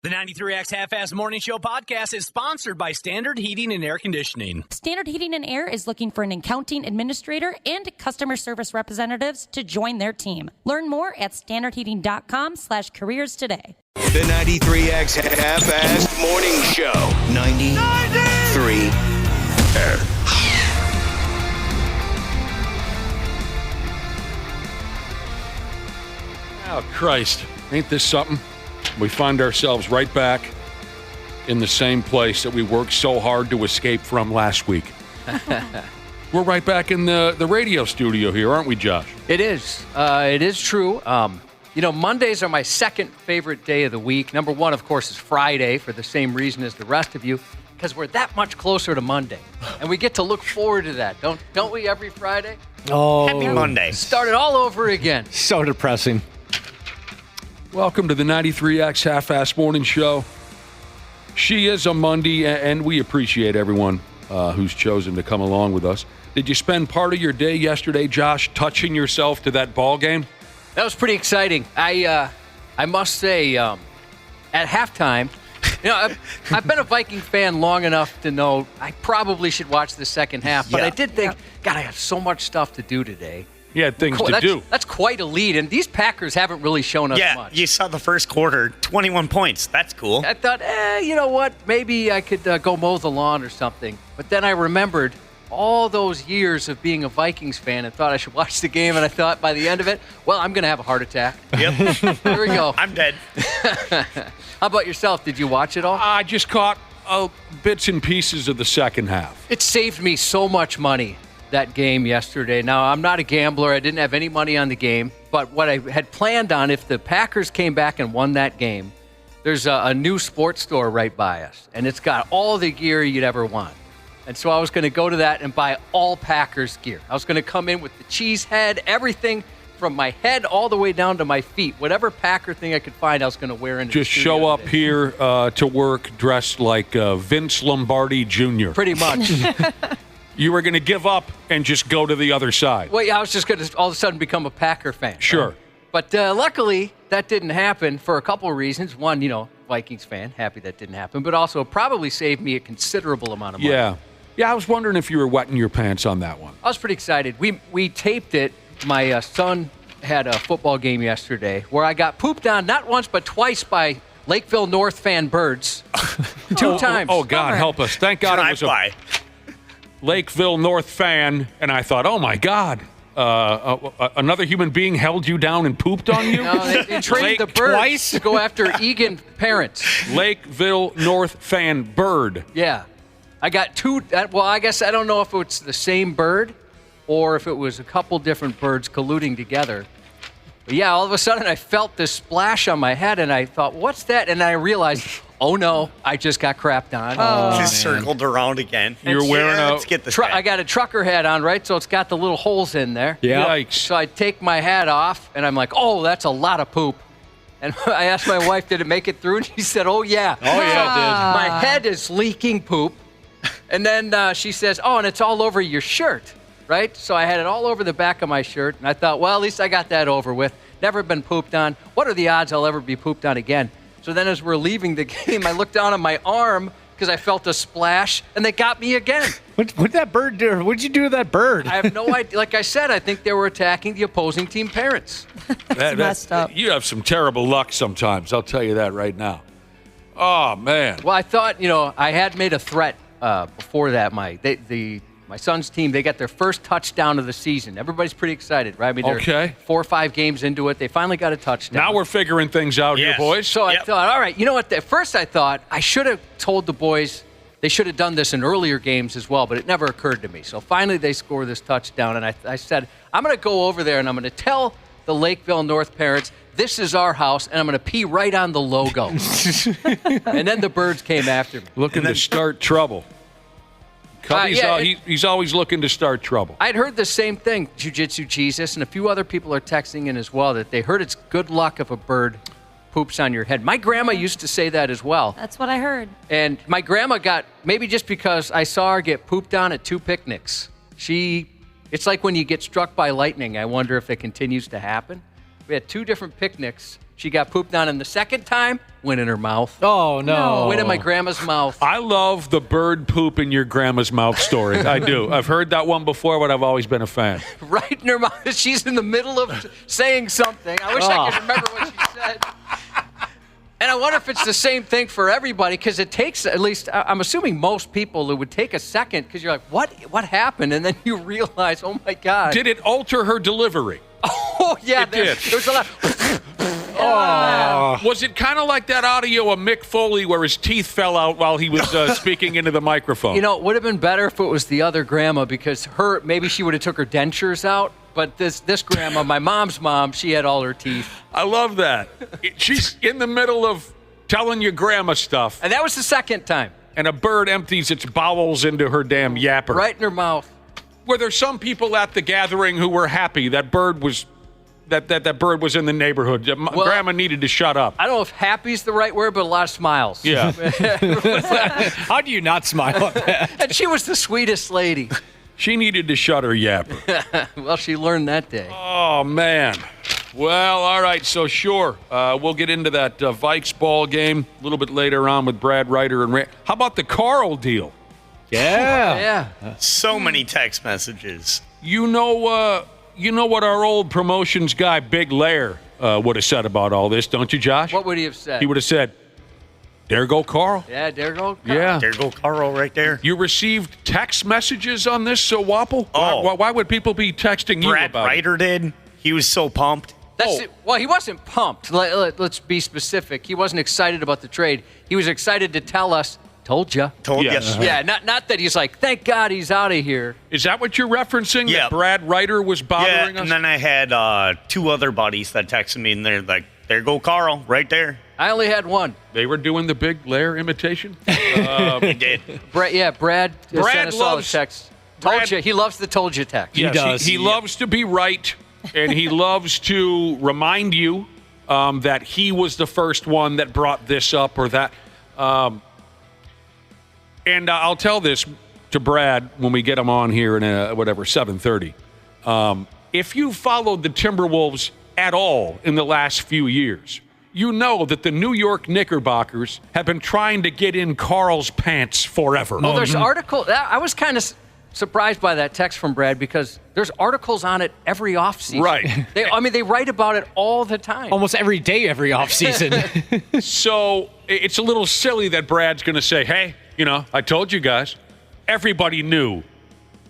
The 93X Half-Ass Morning Show podcast is sponsored by Standard Heating and Air Conditioning. Standard Heating and Air is looking for an accounting administrator and customer service representatives to join their team. Learn more at standardheating.com/careers today. The 93X Half-Ass Morning Show. 93 X. Oh, Christ. Ain't this something? We find ourselves right back in the same place that we worked so hard to escape from last week. We're right back in the radio studio here, aren't we, Josh? It is. It is true. Mondays are my second favorite day of the week. Number one, of course, is Friday for the same reason as the rest of you, because we're that much closer to Monday. And we get to look forward to that, don't we, every Friday? Oh, Happy Monday. Start it all over again. So depressing. Welcome to the 93X Half-Ass Morning Show. She is a Monday, and we appreciate everyone who's chosen to come along with us. Did you spend part of your day yesterday, Josh, touching yourself to that ball game? That was pretty exciting. I must say, at halftime, I've been a Viking fan long enough to know I probably should watch the second half, but I did think, God, I have so much stuff to do today. Yeah, things to do. That's quite a lead, and these Packers haven't really shown us much. Yeah, you saw the first quarter, 21 points. That's cool. I thought, you know what? Maybe I could go mow the lawn or something. But then I remembered all those years of being a Vikings fan and thought I should watch the game, and I thought by the end of it, well, I'm going to have a heart attack. Yep. There we go. I'm dead. How about yourself? Did you watch it all? I just caught bits and pieces of the second half. It saved me so much money, that game yesterday. Now, I'm not a gambler. I didn't have any money on the game. But what I had planned on, if the Packers came back and won that game, there's a new sports store right by us. And it's got all the gear you'd ever want. And so I was going to go to that and buy all Packers gear. I was going to come in with the cheese head, everything from my head all the way down to my feet. Whatever Packer thing I could find, I was going to wear in. Just show up here to work dressed like Vince Lombardi Jr. Pretty much. You were going to give up and just go to the other side. Well, yeah, I was just going to all of a sudden become a Packer fan. Sure. But luckily, that didn't happen for a couple of reasons. One, Vikings fan, happy that didn't happen. But also, it probably saved me a considerable amount of money. Yeah, I was wondering if you were wetting your pants on that one. I was pretty excited. We taped it. My son had a football game yesterday where I got pooped on not once but twice by Lakeville North fan birds. Two times. Oh, God, help us. Thank God it was a Lakeville North fan, and I thought, oh, my God. Another human being held you down and pooped on you? No, they trained the birds to go after Egan parents. Lakeville North fan bird. Yeah. I got two. Well, I guess I don't know if it's the same bird or if it was a couple different birds colluding together. But yeah, all of a sudden I felt this splash on my head, and I thought, what's that? And I realized, oh, no, I just got crapped on. Just circled around again. You're wearing let's get this I got a trucker hat on, right? So it's got the little holes in there. Yeah. Yikes. So I take my hat off, and I'm like, oh, that's a lot of poop. And I asked my wife, did it make it through? And she said, oh, yeah. Oh, yeah, it did. My head is leaking poop. And then she says, oh, and it's all over your shirt, right? So I had it all over the back of my shirt. And I thought, well, at least I got that over with. Never been pooped on. What are the odds I'll ever be pooped on again? So then as we're leaving the game, I looked down on my arm because I felt a splash, and they got me again. What'd that bird do? What'd you do to that bird? I have no idea. Like I said, I think they were attacking the opposing team parents. Messed up. You have some terrible luck sometimes. I'll tell you that right now. Oh, man. Well, I thought, I had made a threat before that. My son's team, they got their first touchdown of the season. Everybody's pretty excited, right? I mean, they're 4 or 5 games into it. They finally got a touchdown. Now we're figuring things out here, boys. So I thought, all right, you know what? At first I thought I should have told the boys they should have done this in earlier games as well, but it never occurred to me. So finally they score this touchdown, and I said, I'm going to go over there, and I'm going to tell the Lakeville North parents, this is our house, and I'm going to pee right on the logo. And then the birds came after me. Looking to start trouble. He's always looking to start trouble. I'd heard the same thing, Jiu-Jitsu Jesus, and a few other people are texting in as well, that they heard it's good luck if a bird poops on your head. My grandma used to say that as well. That's what I heard. And my grandma got, maybe just because I saw her get pooped on at 2 picnics, it's like when you get struck by lightning. I wonder if it continues to happen. We had 2 different picnics. She got pooped on, and the second time went in her mouth. Oh, no. Went in my grandma's mouth. I love the bird poop in your grandma's mouth story. I do. I've heard that one before, but I've always been a fan. Right in her mouth. She's in the middle of saying something. I wish I could remember what she said. And I wonder if it's the same thing for everybody, because it takes, at least, I'm assuming most people, it would take a second, because you're like, what happened? And then you realize, oh, my God. Did it alter her delivery? Oh, yeah. It did. There was a lot. Was it kind of like that audio of Mick Foley where his teeth fell out while he was speaking into the microphone? You know, it would have been better if it was the other grandma, because maybe she would have took her dentures out. But this grandma, my mom's mom, she had all her teeth. I love that. She's in the middle of telling your grandma stuff, And that was the second time. and a bird empties its bowels into her damn yapper. Right in her mouth. Were there some people at the gathering who were happy that bird was that bird was in the neighborhood? Grandma needed to shut up. I don't know if happy's the right word, but a lot of smiles. Yeah. How do you not smile at that? And she was the sweetest lady. She needed to shut her yapper. Well, she learned that day. Oh, man. Well, all right, so sure. We'll get into that Vikes ball game a little bit later on with Brad Ryder and Ray. How about the Carl deal? Yeah. Yeah. So many text messages. You know what our old promotions guy, Big Lair, would have said about all this, don't you, Josh? What would he have said? He would have said, there go Carl. Yeah, there go. Carl. Yeah. There go Carl right there. You received text messages on this, so Wapple? Oh. Why would people be texting you Brad about it? Ryder did. He was so pumped. That's it. Well, he wasn't pumped. Let's be specific. He wasn't excited about the trade. He was excited to tell us, told ya. Told Yes. you. Yeah, not that he's like, thank God he's out of here. Is that what you're referencing? Yeah. That Brad Ryder was Yeah, bothering us? and then I had 2 other buddies that texted me, and they're like, there go Carl right there. I only had one. They were doing the Big Lair imitation? He did. Brad Brad sent us all the loves- text. Told Brad- you. He loves the told you text. Yes, does. He loves to be right, and he loves to remind you that he was the first one that brought this up or that. And I'll tell this to Brad when we get him on here in 7:30. If you followed the Timberwolves at all in the last few years, you know that the New York Knickerbockers have been trying to get in Carl's pants forever. Well, there's articles. I was kind of surprised by that text from Brad, because there's articles on it every offseason. Right. They write about it all the time. Almost every day, every offseason. So it's a little silly that Brad's going to say, hey, I told you guys. Everybody knew,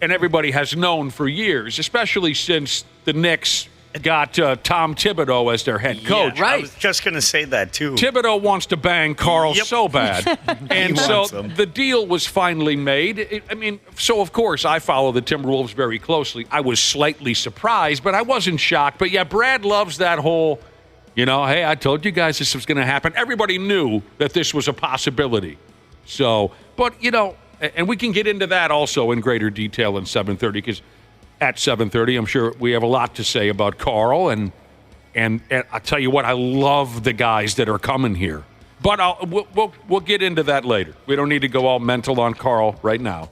and everybody has known for years, especially since the Knicks got Tom Thibodeau as their head coach. Yeah, I was just going to say that, too. Thibodeau wants to bang Carl Yep. so bad. And He so wants him. the deal was finally made. So of course I follow the Timberwolves very closely. I was slightly surprised, but I wasn't shocked. But yeah, Brad loves that whole, hey, I told you guys this was going to happen. Everybody knew that this was a possibility. So, but, and we can get into that also in greater detail in 7:30, because at 7:30, I'm sure we have a lot to say about Carl, and I'll tell you what, I love the guys that are coming here. But we'll get into that later. We don't need to go all mental on Carl right now.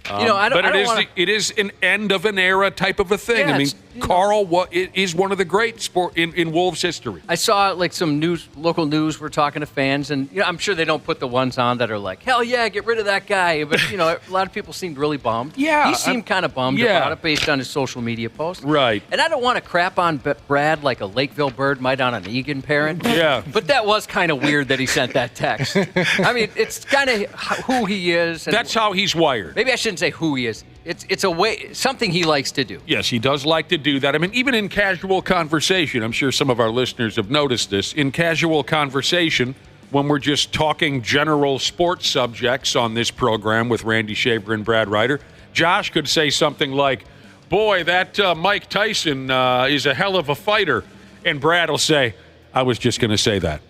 It is an end of an era type of a thing. Yeah, Carl is one of the great sport in Wolves history. I saw some local news. We're talking to fans, and I'm sure they don't put the ones on that are like, hell yeah, get rid of that guy. But a lot of people seemed really bummed. Yeah, he seemed kind of bummed about it based on his social media post. Right. And I don't want to crap on Brad like a Lakeville bird might on an Egan parent. Yeah. But that was kind of weird that he sent that text. It's kind of who he is. And That's how he's wired. maybe I shouldn't say who he is. It's a way, something he likes to do. Yes, he does like to do that. Even in casual conversation, I'm sure some of our listeners have noticed this. In casual conversation, when we're just talking general sports subjects on this program with Randy Shaver and Brad Ryder, Josh could say something like, boy, that Mike Tyson is a hell of a fighter. And Brad will say, I was just going to say that.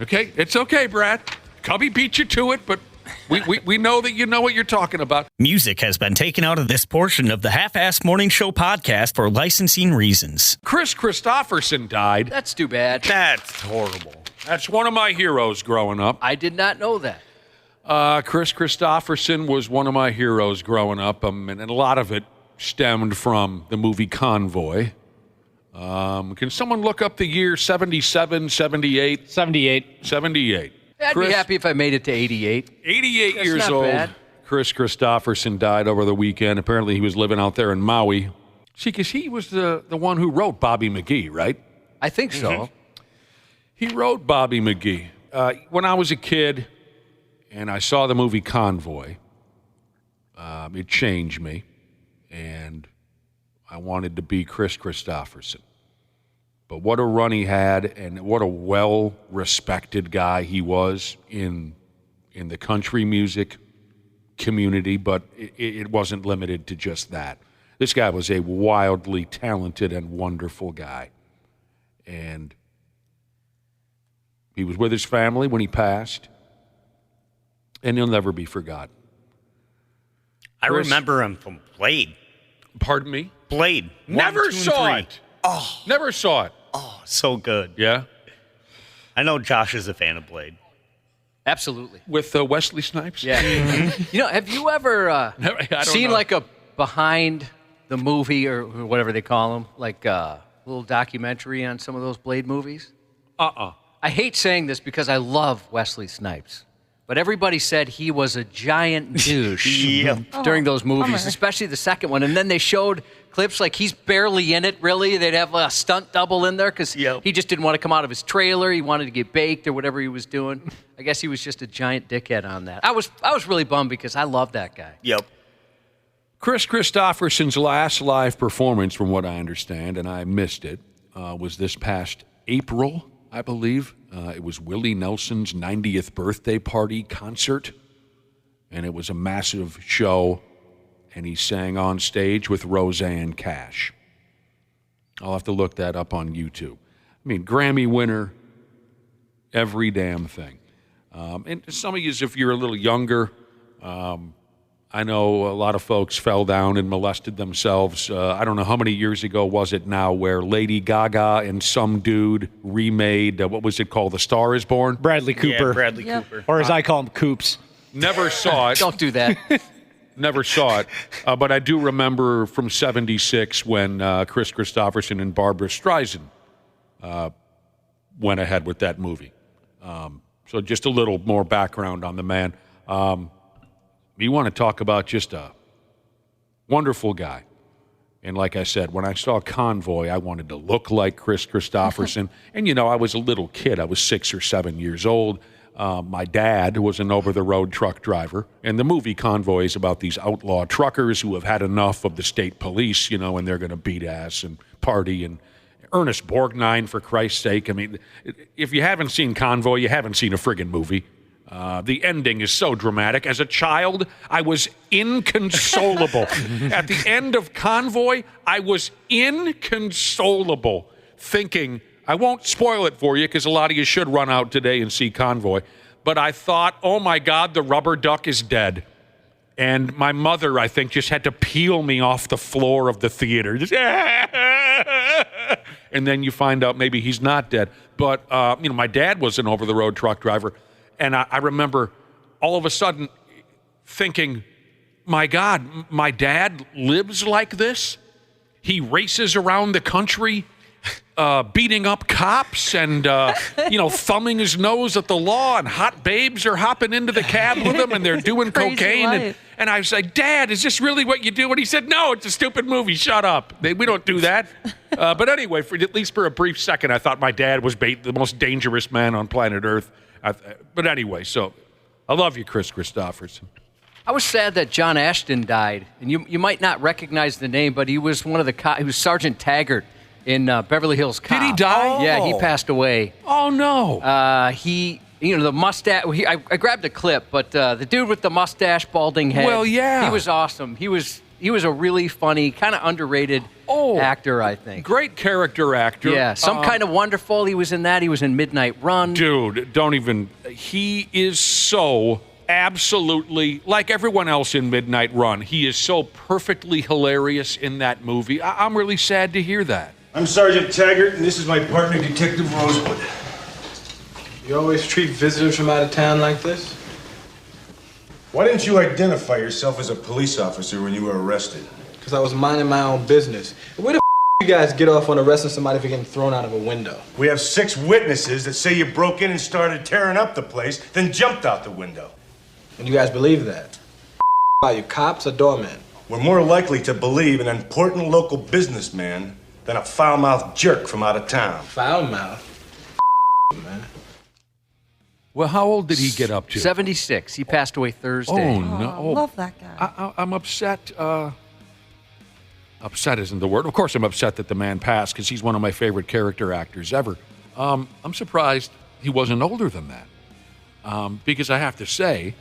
Okay? It's okay, Brad. Cubby beat you to it, but we know that you know what you're talking about. Music has been taken out of this portion of the Half-Assed Morning Show podcast for licensing reasons. Chris Christopherson died. That's too bad. That's horrible. That's one of my heroes growing up. I did not know that. Chris Christopherson was one of my heroes growing up, and a lot of it stemmed from the movie Convoy. Can someone look up the year 77, 78? 78. 78. I'd be happy if I made it to 88. 88 That's years not old. bad. Chris Christopherson died over the weekend. Apparently he was living out there in Maui. See, because he was the one who wrote Bobby McGee, right? I think so. Mm-hmm. He wrote Bobby McGee. When I was a kid and I saw the movie Convoy, it changed me, and I wanted to be Chris Christopherson. But what a run he had, and what a well-respected guy he was in the country music community, but it wasn't limited to just that. This guy was a wildly talented and wonderful guy. And he was with his family when he passed, and he'll never be forgotten. I remember him from Blade. Pardon me? Blade. Never saw it. Oh. Never saw it. Oh, so good. Yeah? I know Josh is a fan of Blade. Absolutely. With Wesley Snipes? Yeah. Have you ever seen like a behind the movie or whatever they call them, like a little documentary on some of those Blade movies? I hate saying this because I love Wesley Snipes, but everybody said he was a giant douche during those movies, especially the second one. And then they showed clips like he's barely in it, really. They'd have a stunt double in there because he just didn't want to come out of his trailer. He wanted to get baked or whatever he was doing. I guess he was just a giant dickhead on that. I was really bummed because I love that guy. Yep. Chris Christopherson's last live performance, from what I understand, and I missed it, was this past April, I believe. It was Willie Nelson's 90th birthday party concert, and it was a massive show, and he sang on stage with Roseanne Cash. I'll have to look that up on YouTube. I mean, Grammy winner, every damn thing. And some of you, if you're a little younger, I know a lot of folks fell down and molested themselves. I don't know how many years ago was it now where Lady Gaga and some dude remade, what was it called, The Star is Born? Bradley Cooper. Yeah, Bradley Cooper. Or as I call him, Coops. Never saw it. Don't do that. Never saw it. But I do remember from 76 when Chris Christopherson and Barbara Streisand went ahead with that movie. So just a little more background on the man. You want to talk about just a wonderful guy. And like I said, when I saw Convoy, I wanted to look like Chris Christopherson. And, I was a little kid. I was 6 or 7 years old. My dad was an over-the-road truck driver. And the movie Convoy is about these outlaw truckers who have had enough of the state police, and they're going to beat ass and party. And Ernest Borgnine, for Christ's sake. I mean, if you haven't seen Convoy, you haven't seen a friggin' movie. The ending is so dramatic. As a child, I was inconsolable. At the end of Convoy, I was inconsolable, thinking, I won't spoil it for you because a lot of you should run out today and see Convoy, but I thought, oh my God, the rubber duck is dead. And my mother, I think, just had to peel me off the floor of the theater. Just, and then you find out maybe he's not dead. But, my dad was an over-the-road truck driver. And I remember all of a sudden thinking, my God, my dad lives like this? He races around the country beating up cops and, thumbing his nose at the law, and hot babes are hopping into the cab with him and they're doing cocaine. And I was like, Dad, is this really what you do? And he said, no, it's a stupid movie. Shut up. We don't do that. But anyway, at least for a brief second, I thought my dad was the most dangerous man on planet Earth. But anyway, so I love you, Chris Christopherson. I was sad that John Ashton died, and you might not recognize the name, but he was one of the he was Sergeant Taggart in Beverly Hills Cop. Did he die? Yeah, he passed away. Oh no! The mustache. I grabbed a clip, but the dude with the mustache, balding head. Well, yeah, he was awesome. He was a really funny, kind of underrated actor, I think. Great character actor. Yeah, Some Kind of Wonderful. He was in that. He was in Midnight Run. Dude, don't even. He is so absolutely, like everyone else in Midnight Run, he is so perfectly hilarious in that movie. I'm really sad to hear that. I'm Sergeant Taggart, and this is my partner, Detective Rosewood. You always treat visitors from out of town like this? Why didn't you identify yourself as a police officer when you were arrested? Because I was minding my own business. Where the you guys get off on arresting somebody for getting thrown out of a window? We have 6 witnesses that say you broke in and started tearing up the place, then jumped out the window. And you guys believe that? Are you cops or doormen? We're more likely to believe an important local businessman than a foul-mouthed jerk from out of town. Foul mouth? Man. Well, how old did he get up to? 76. He passed away Thursday. Oh, no. Oh, love that guy. I'm upset. Upset isn't the word. Of course, I'm upset that the man passed because he's one of my favorite character actors ever. I'm surprised he wasn't older than that. Because I have to say,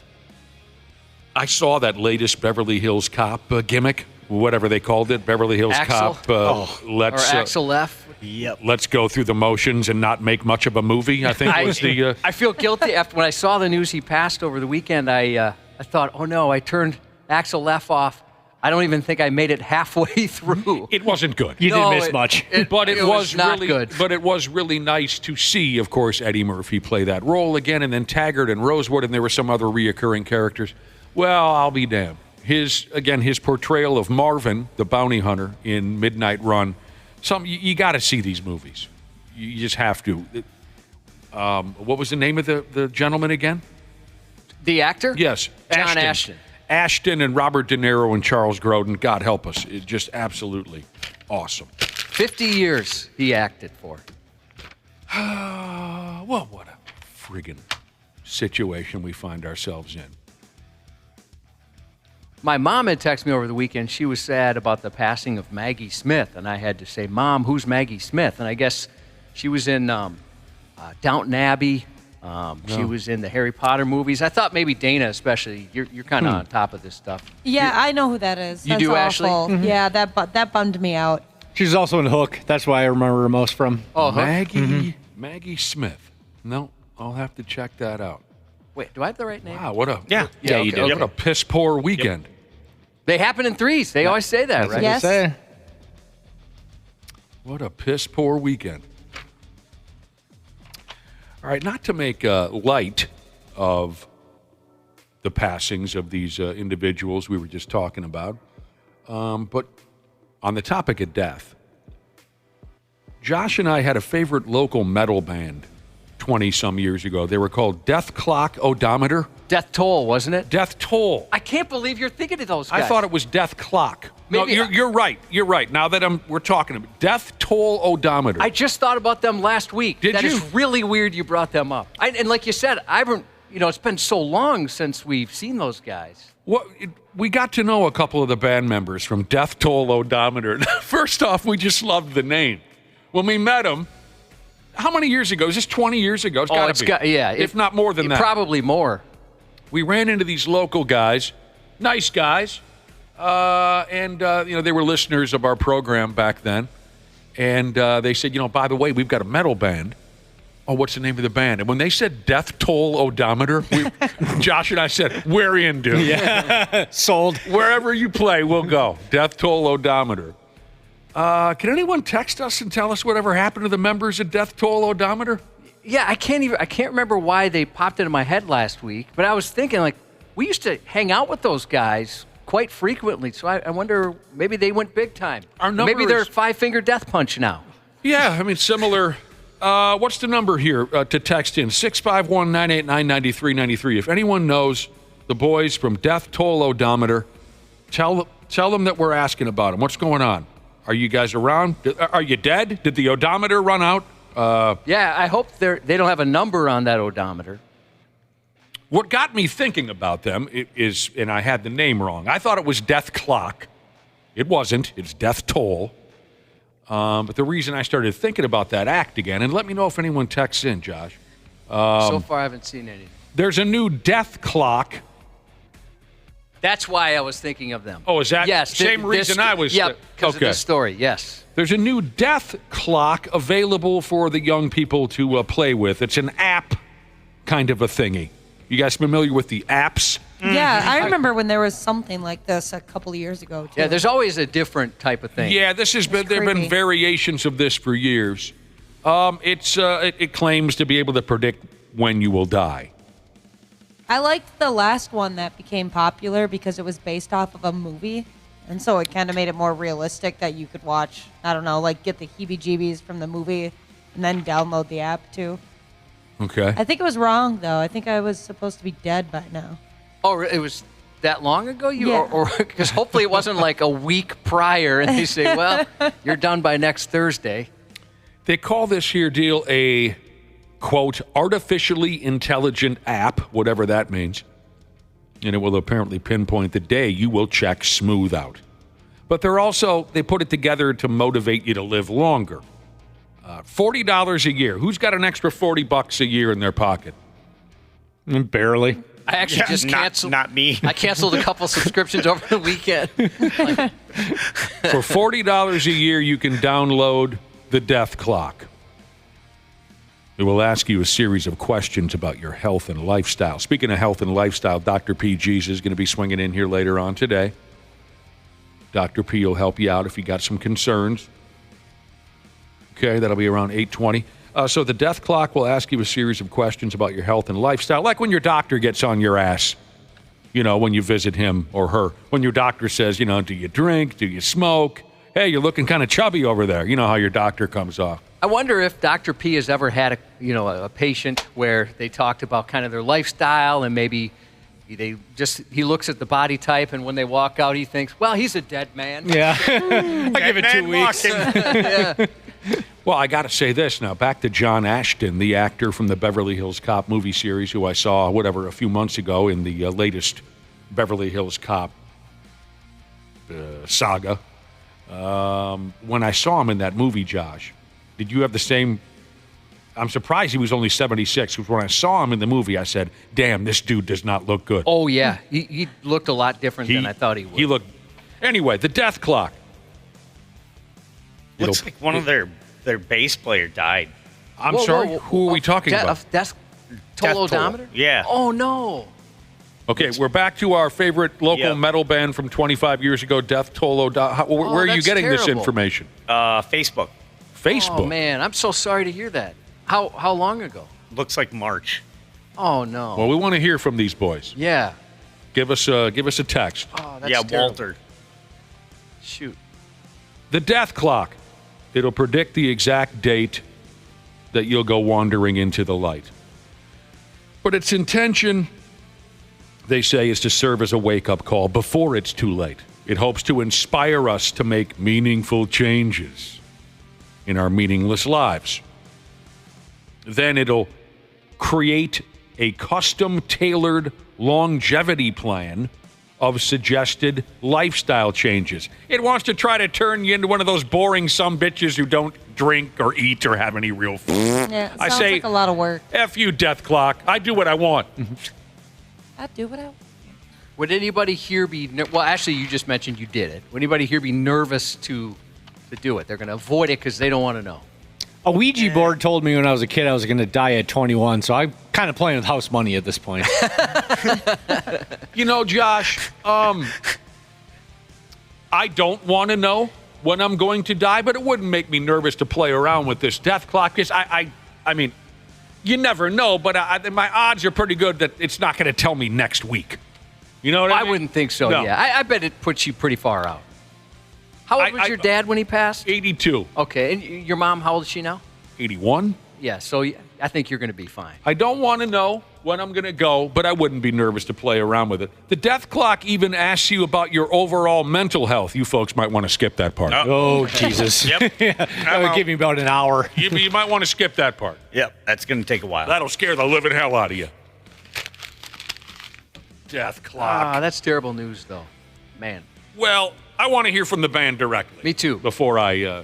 I saw that latest Beverly Hills Cop gimmick, whatever they called it, Beverly Hills Axel? Cop. Or Axel F. Yep. Let's go through the motions and not make much of a movie, I think was the... I feel guilty. After when I saw the news he passed over the weekend, I thought, oh no, I turned Axel F off. I don't even think I made it halfway through. It wasn't good. You didn't miss much. But it was not really good. But it was really nice to see, of course, Eddie Murphy play that role again, and then Taggart and Rosewood, and there were some other reoccurring characters. Well, I'll be damned. His portrayal of Marvin, the bounty hunter in Midnight Run, you got to see these movies. You just have to. What was the name of the gentleman again? The actor? Yes, John Ashton. Ashton and Robert De Niro and Charles Grodin. God help us. It's just absolutely awesome. 50 years he acted for. Well, what a friggin' situation we find ourselves in. My mom had texted me over the weekend. She was sad about the passing of Maggie Smith, and I had to say, Mom, who's Maggie Smith? And I guess she was in Downton Abbey. She was in the Harry Potter movies. I thought maybe Dana, especially, you're kind of on top of this stuff. Yeah, I know who that is. You That's do, awful. Ashley? Mm-hmm. Yeah, that bummed me out. She was also in Hook. That's why I remember her most from. Oh, Hook? Maggie Smith. No, I'll have to check that out. Wait, do I have the right name? Wow, what a Yeah, you did. What a piss poor weekend. They happen in threes. They always say that, right? Yes. What a piss poor weekend. All right, not to make light of the passings of these individuals we were just talking about, but on the topic of death, Josh and I had a favorite local metal band 20-some years ago. They were called Death Clock Odometer. Death Toll, wasn't it? Death Toll. I can't believe you're thinking of those guys. I thought it was Death Clock. Maybe no, you're right. You're right. Now that we're talking about Death Toll Odometer. I just thought about them last week. Did That you? is really weird you brought them up. And like you said, it's been so long since we've seen those guys. We got to know a couple of the band members from Death Toll Odometer. First off, we just loved the name. When we met them, how many years ago? Is this 20 years ago? It's got to be. If not more than that. Probably more. We ran into these local guys, nice guys, and they were listeners of our program back then. And they said, by the way, we've got a metal band. Oh, what's the name of the band? And when they said Death Toll Odometer, Josh and I said, we're in, dude. Yeah, sold. Wherever you play, we'll go. Death Toll Odometer. Can anyone text us and tell us whatever happened to the members of Death Toll Odometer? Yeah, I can't remember why they popped into my head last week, but I was thinking, we used to hang out with those guys quite frequently, so I wonder, maybe they went big time. Maybe they're Five-Finger Death Punch now. Yeah, similar. What's the number here to text in? 651-989-9393. If anyone knows the boys from Death Toll Odometer, tell them that we're asking about them. What's going on? Are you guys around? Are you dead? Did the odometer run out? Yeah, I hope they don't have a number on that odometer. What got me thinking about them is, and I had the name wrong, I thought it was Death Clock. It wasn't. It's Death Toll. But the reason I started thinking about that act again, and let me know if anyone texts in, Josh. So far, I haven't seen any. There's a new Death Clock. That's why I was thinking of them. Oh, is that yes, same reason I was? Yep, because of this story, yes. There's a new Death Clock available for the young people to play with. It's an app kind of a thingy. You guys familiar with the apps? Yeah, I remember when there was something like this a couple of years ago, too. Yeah, there's always a different type of thing. Yeah, there have been variations of this for years. It claims to be able to predict when you will die. I liked the last one that became popular because it was based off of a movie, And so it kind of made it more realistic that you could watch, I don't know, like get the heebie-jeebies from the movie and then download the app too. Okay. I think it was wrong, though. I think I was supposed to be dead by now. Oh, it was that long ago? Yeah. Or because hopefully it wasn't like a week prior and they say, well, you're done by next Thursday. They call this here deal a, quote, artificially intelligent app, whatever that means. And it will apparently pinpoint the day you will check smooth out. But they put it together to motivate you to live longer. $40 a year. Who's got an extra $40 a year in their pocket? Barely. I actually just canceled. Not me. I canceled a couple subscriptions over the weekend. For $40 a year, you can download the Death Clock. It will ask you a series of questions about your health and lifestyle. Speaking of health and lifestyle, Dr. P. Jesus is going to be swinging in here later on today. Dr. P will help you out if you got some concerns. Okay, that'll be around 8:20. So the Death Clock will ask you a series of questions about your health and lifestyle, like when your doctor gets on your ass, when you visit him or her. When your doctor says, do you drink? Do you smoke? Hey, you're looking kind of chubby over there. You know how your doctor comes off. I wonder if Dr. P has ever had a patient where they talked about kind of their lifestyle and maybe he looks at the body type and when they walk out he thinks, well, he's a dead man. Yeah. I give it 2 weeks. Yeah. Well, I got to say this now. Back to John Ashton, the actor from the Beverly Hills Cop movie series, who I saw, a few months ago in the latest Beverly Hills Cop saga. When I saw him in that movie, Josh, did you have the same? I'm surprised he was only 76, because when I saw him in the movie, I said, damn, this dude does not look good. Oh, yeah. He looked a lot different than I thought he would. He looked... Anyway, the Death Clock. Looks like one of their bass player died. I'm sorry? Who are we talking about? That's total odometer? Yeah. Oh, no. Okay, we're back to our favorite local metal band from 25 years ago, Death Toll Odometer. Where are you getting this information? Facebook. Facebook? Oh, man, I'm so sorry to hear that. How long ago? Looks like March. Oh, no. Well, we want to hear from these boys. Yeah. Give us a text. Oh, that's terrible. Walter. Shoot. The Death Clock. It'll predict the exact date that you'll go wandering into the light. But its intention, they say, is to serve as a wake-up call before it's too late. It hopes to inspire us to make meaningful changes in our meaningless lives. Then it'll create a custom-tailored longevity plan of suggested lifestyle changes. It wants to try to turn you into one of those boring sumbitches who don't drink or eat or have any real food. Yeah, it I sounds say, like a lot of work. F you, Death Clock. I do what I want. I do what I want. Would anybody here be... Well, actually, you just mentioned you did it. Would anybody here be nervous to do it? They're going to avoid it because they don't want to know. A Ouija board told me when I was a kid I was going to die at 21, so I'm kind of playing with house money at this point. Josh, I don't want to know when I'm going to die, but it wouldn't make me nervous to play around with this Death Clock, because I mean, you never know, but my odds are pretty good that it's not going to tell me next week. You know what I mean? I wouldn't think so, No. yeah. I bet it puts you pretty far out. How old was your dad when he passed? 82. Okay, and your mom, how old is she now? 81. Yeah, so I think you're going to be fine. I don't want to know when I'm going to go, but I wouldn't be nervous to play around with it. The Death Clock even asks you about your overall mental health. You folks might want to skip that part. Oh, Jesus. Yep. That would give me about an hour. You might want to skip that part. Yep, that's going to take a while. That'll scare the living hell out of you. Death Clock. That's terrible news, though. Man. Well, I want to hear from the band directly. Me too. Before I,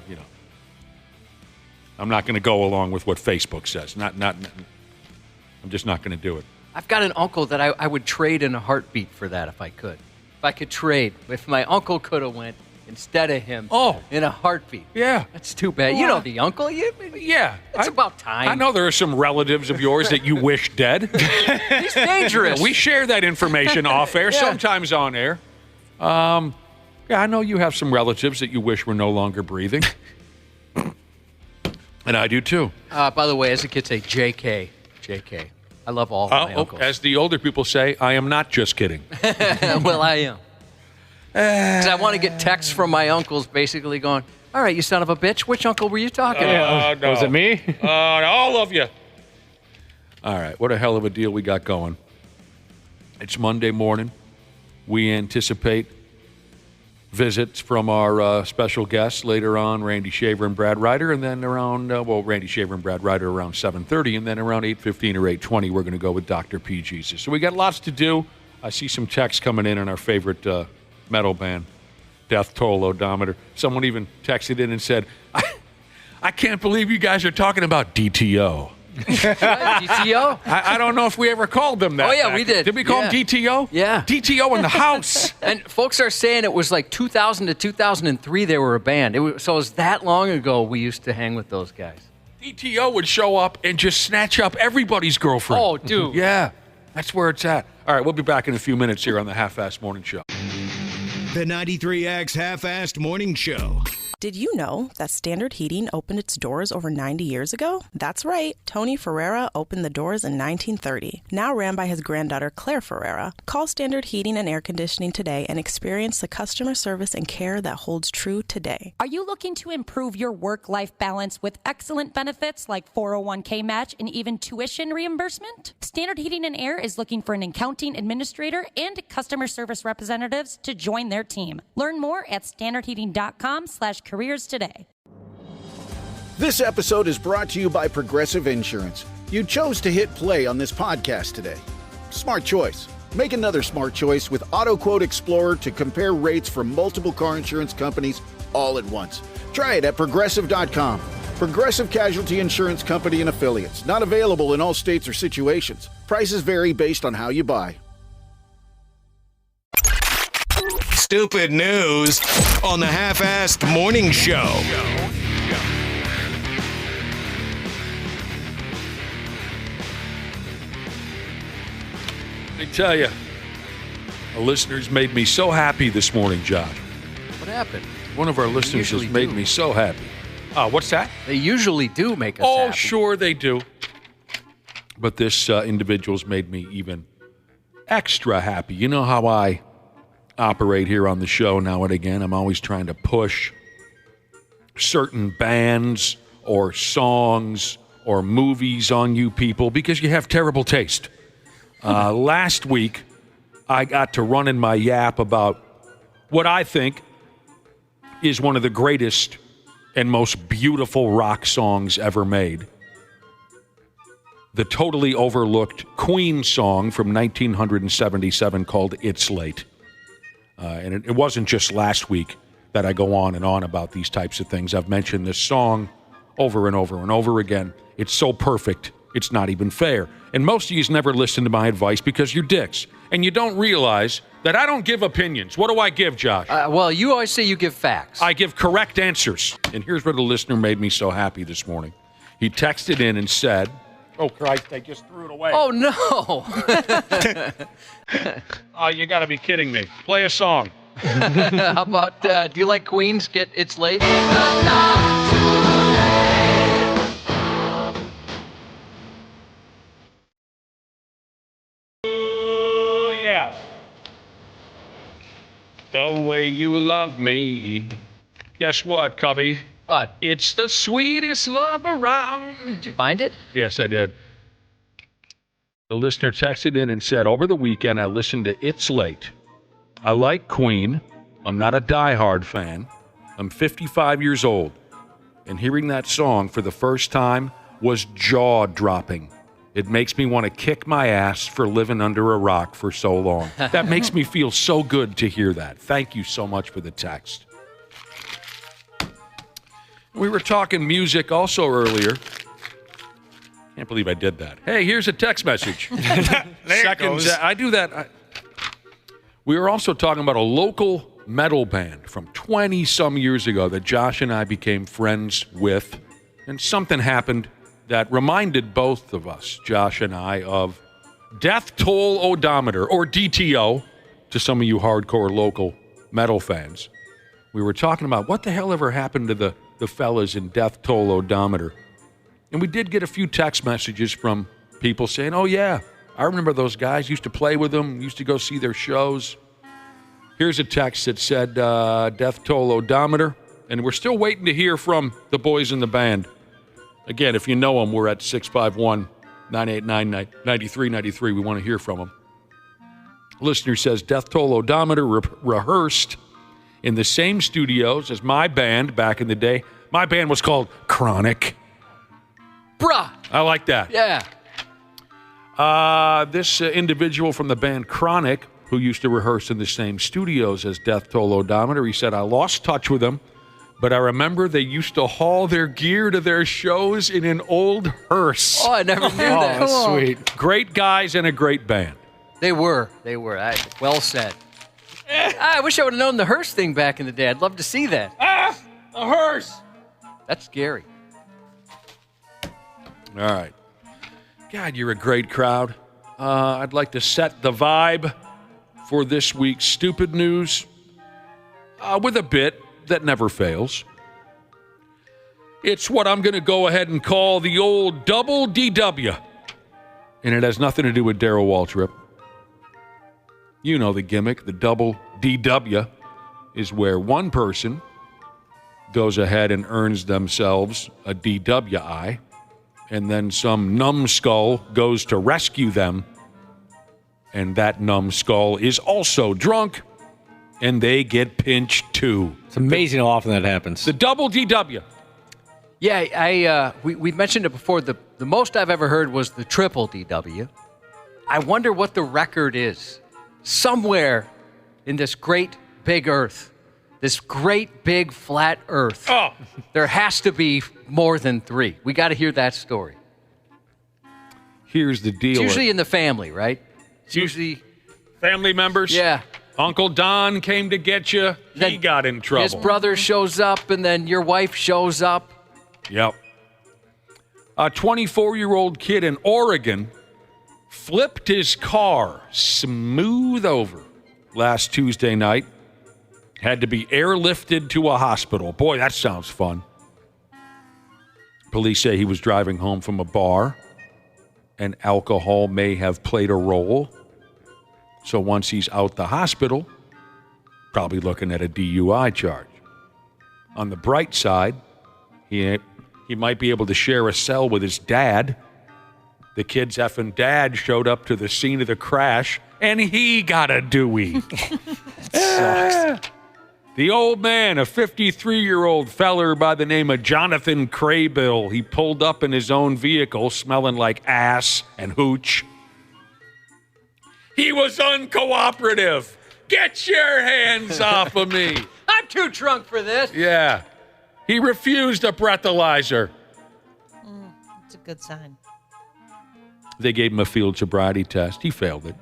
I'm not going to go along with what Facebook says. I'm just not going to do it. I've got an uncle that I would trade in a heartbeat for that if I could. If I could trade. If my uncle could have went instead of him in a heartbeat. Yeah. That's too bad. You know the uncle. Yeah. It's about time. I know there are some relatives of yours that you wish dead. He's dangerous. We share that information off air, sometimes on air. Yeah, I know you have some relatives that you wish were no longer breathing. And I do too. By the way, as the kids say, JK. JK. I love all my uncles. As the older people say, I am not just kidding. Well, I am. Because I want to get texts from my uncles basically going, all right, you son of a bitch, which uncle were you talking about? No. Was it me? All of you. All right, what a hell of a deal we got going. It's Monday morning. We anticipate visits from our special guests later on, Randy Shaver and Brad Ryder, and then around, Randy Shaver and Brad Ryder around 7:30, and then around 8:15 or 8:20, we're going to go with Dr. P. Jesus. So we got lots to do. I see some texts coming in on our favorite metal band, Death Toll Odometer. Someone even texted in and said, I can't believe you guys are talking about DTO. DTO? I don't know if we ever called them that. Oh, yeah, we did. Did we call them DTO? Yeah. DTO in the house. And folks are saying it was like 2000 to 2003 they were a band. So it was that long ago we used to hang with those guys. DTO would show up and just snatch up everybody's girlfriend. Oh, dude. Yeah, that's where it's at. All right, we'll be back in a few minutes here on the Half-Assed Morning Show. The 93X Half-Assed Morning Show. Did you know that Standard Heating opened its doors over 90 years ago? That's right. Tony Ferreira opened the doors in 1930, now ran by his granddaughter Claire Ferreira. Call Standard Heating and Air Conditioning today and experience the customer service and care that holds true today. Are you looking to improve your work-life balance with excellent benefits like 401k match and even tuition reimbursement? Standard Heating and Air is looking for an accounting administrator and customer service representatives to join their team. Learn more at standardheating.com/careers today. This episode is brought to you by Progressive Insurance. You chose to hit play on this podcast today. Smart choice. Make another smart choice with AutoQuote Explorer to compare rates from multiple car insurance companies all at once. Try it at Progressive.com. Progressive Casualty Insurance Company and Affiliates. Not available in all states or situations. Prices vary based on how you buy. Stupid news on the Half-Assed Morning Show. Let me tell you, the listeners made me so happy this morning, Josh. What happened? One of our listeners has made me so happy. What's that? They usually do make us happy. Oh, sure they do. But this individual's made me even extra happy. You know how I operate here on the show now and again. I'm always trying to push certain bands or songs or movies on you people because you have terrible taste. Last week, I got to run in my yap about what I think is one of the greatest and most beautiful rock songs ever made. The totally overlooked Queen song from 1977 called It's Late. And it wasn't just last week that I go on and on about these types of things. I've mentioned this song over and over and over again. It's so perfect, it's not even fair. And most of you never listen to my advice because you're dicks. And you don't realize that I don't give opinions. What do I give, Josh? Well, you always say you give facts. I give correct answers. And here's where the listener made me so happy this morning. He texted in and said, oh, Christ, I just threw it away. Oh, no. Oh, you got to be kidding me. Play a song. How about, do you like Queen's Get It's Late? Oh, yeah. The way you love me. Guess what, Cubby? What? It's the sweetest love around. Did you find it? Yes, I did. The listener texted in and said, over the weekend, I listened to It's Late. I like Queen. I'm not a diehard fan. I'm 55 years old. And hearing that song for the first time was jaw-dropping. It makes me want to kick my ass for living under a rock for so long. That makes me feel so good to hear that. Thank you so much for the text. We were talking music also earlier. Can't believe I did that. Hey, here's a text message. There it goes. I do that. We were also talking about a local metal band from 20-some years ago that Josh and I became friends with. And something happened that reminded both of us, Josh and I, of Death Toll Odometer, or DTO, to some of you hardcore local metal fans. We were talking about what the hell ever happened to the fellas in Death Toll Odometer. And we did get a few text messages from people saying, oh, yeah, I remember those guys, used to play with them, used to go see their shows. Here's a text that said death toll odometer, and we're still waiting to hear from the boys in the band. Again, if you know them, we're at 651-989-9393. We want to hear from them. Listener says death toll odometer rehearsed in the same studios as my band back in the day. My band was called Chronic. Bruh. I like that. Yeah. This individual from the band Chronic, who used to rehearse in the same studios as Death Toll Odometer, he said, I lost touch with them, but I remember they used to haul their gear to their shows in an old hearse. Oh, I never knew that. Cool. Sweet. Great guys and a great band. They were. Well said. I wish I would have known the hearse thing back in the day. I'd love to see that. A hearse. That's scary. All right. God, you're a great crowd. I'd like to set the vibe for this week's Stupid News with a bit that never fails. It's what I'm going to go ahead and call the old double DW. And it has nothing to do with Darrell Waltrip. You know the gimmick. The double DW is where one person goes ahead and earns themselves a DWI, and then some numbskull goes to rescue them, and that numbskull is also drunk, and they get pinched too. It's amazing how often that happens. The double DW. Yeah, we mentioned it before. The most I've ever heard was the triple DW. I wonder what the record is. Somewhere in this great big earth, this great big flat earth, there has to be more than 3. We got to hear that story. Here's the deal. It's usually in the family, right? It's usually family members. Yeah. Uncle Don came to get you. He got in trouble. His brother shows up, and then your wife shows up. Yep. A 24-year-old kid in Oregon flipped his car smooth over last Tuesday night. Had to be airlifted to a hospital. Boy, that sounds fun. Police say he was driving home from a bar, and alcohol may have played a role. So once he's out the hospital, probably looking at a DUI charge. On the bright side, he might be able to share a cell with his dad. The kid's effing dad showed up to the scene of the crash, and he got a Dewey. Sucks. The old man, a 53-year-old feller by the name of Jonathan Craybill, he pulled up in his own vehicle smelling like ass and hooch. He was uncooperative. Get your hands off of me. I'm too drunk for this. Yeah. He refused a breathalyzer. It's a good sign. They gave him a field sobriety test. He failed it.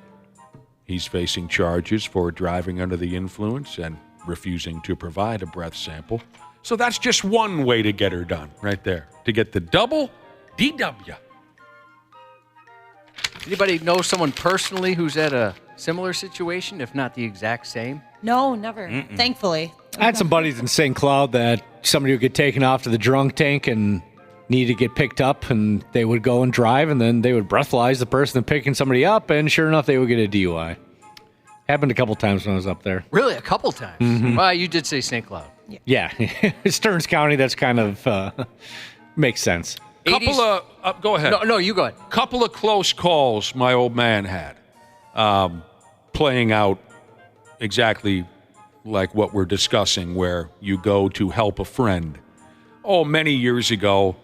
He's facing charges for driving under the influence and refusing to provide a breath sample. So that's just one way to get her done right there, to get the double DW. Anybody know someone personally who's at a similar situation, if not the exact same? No, never. Thankfully. I had some buddies in St. Cloud that somebody would get taken off to the drunk tank and needed to get picked up, and they would go and drive, and then they would breathalyze the person picking somebody up, and sure enough, they would get a DUI. Happened a couple times when I was up there. Really? A couple times? Mm-hmm. Well, you did say St. Cloud. Yeah. Stearns County, that's kind of makes sense. Couple of, go ahead. No, you go ahead. Couple of close calls my old man had, playing out exactly like what we're discussing, where you go to help a friend. Oh, many years ago,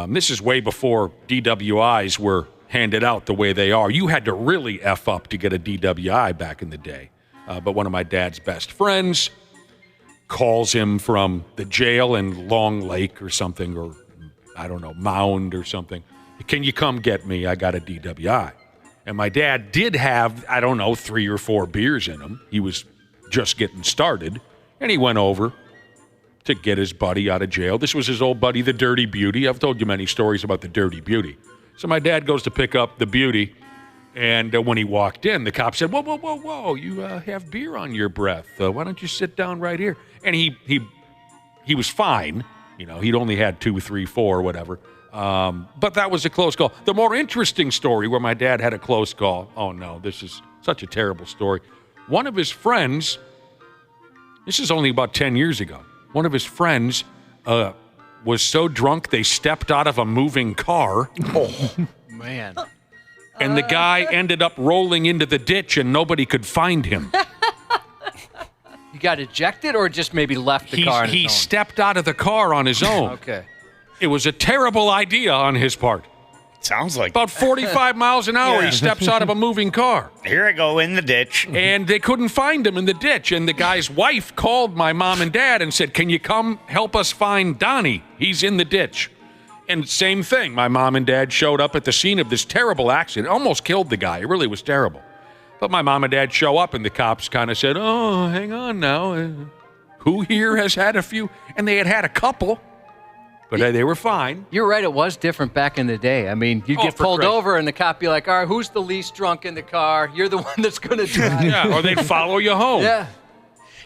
this is way before DWIs were handed out the way they are. You had to really F up to get a DWI back in the day. But one of my dad's best friends calls him from the jail in Long Lake or something, or I don't know, Mound or something. Can you come get me? I got a DWI. And my dad did have, 3 or 4 beers in him. He was just getting started. And he went over to get his buddy out of jail. This was his old buddy, the Dirty Beauty. I've told you many stories about the Dirty Beauty. So my dad goes to pick up the Beauty, and when he walked in, the cop said, whoa, you have beer on your breath. Why don't you sit down right here? And he was fine. You know, he'd only had 2, 3, 4, whatever. But that was a close call. The more interesting story where my dad had a close call, oh no, this is such a terrible story. One of his friends This is only about 10 years ago. One of his friends was so drunk they stepped out of a moving car. Oh, man. And the guy ended up rolling into the ditch and nobody could find him. He got ejected or just maybe left the car on his own? He stepped out of the car on his own. Okay. It was a terrible idea on his part. Sounds like about 45 miles an hour. He steps out of a moving car. Here I go in the ditch. And they couldn't find him in the ditch. And the guy's wife called my mom and dad and said, can you come help us find Donnie? He's in the ditch. And same thing. My mom and dad showed up at the scene of this terrible accident. Almost killed the guy. It really was terrible. But my mom and dad show up and the cops kind of said, oh, hang on now. Who here has had a few? And they had a couple. But they were fine. You're right. It was different back in the day. I mean, you get pulled over and the cop be like, all right, who's the least drunk in the car? You're the one that's going to drive. Yeah, or they'd follow you home. Yeah.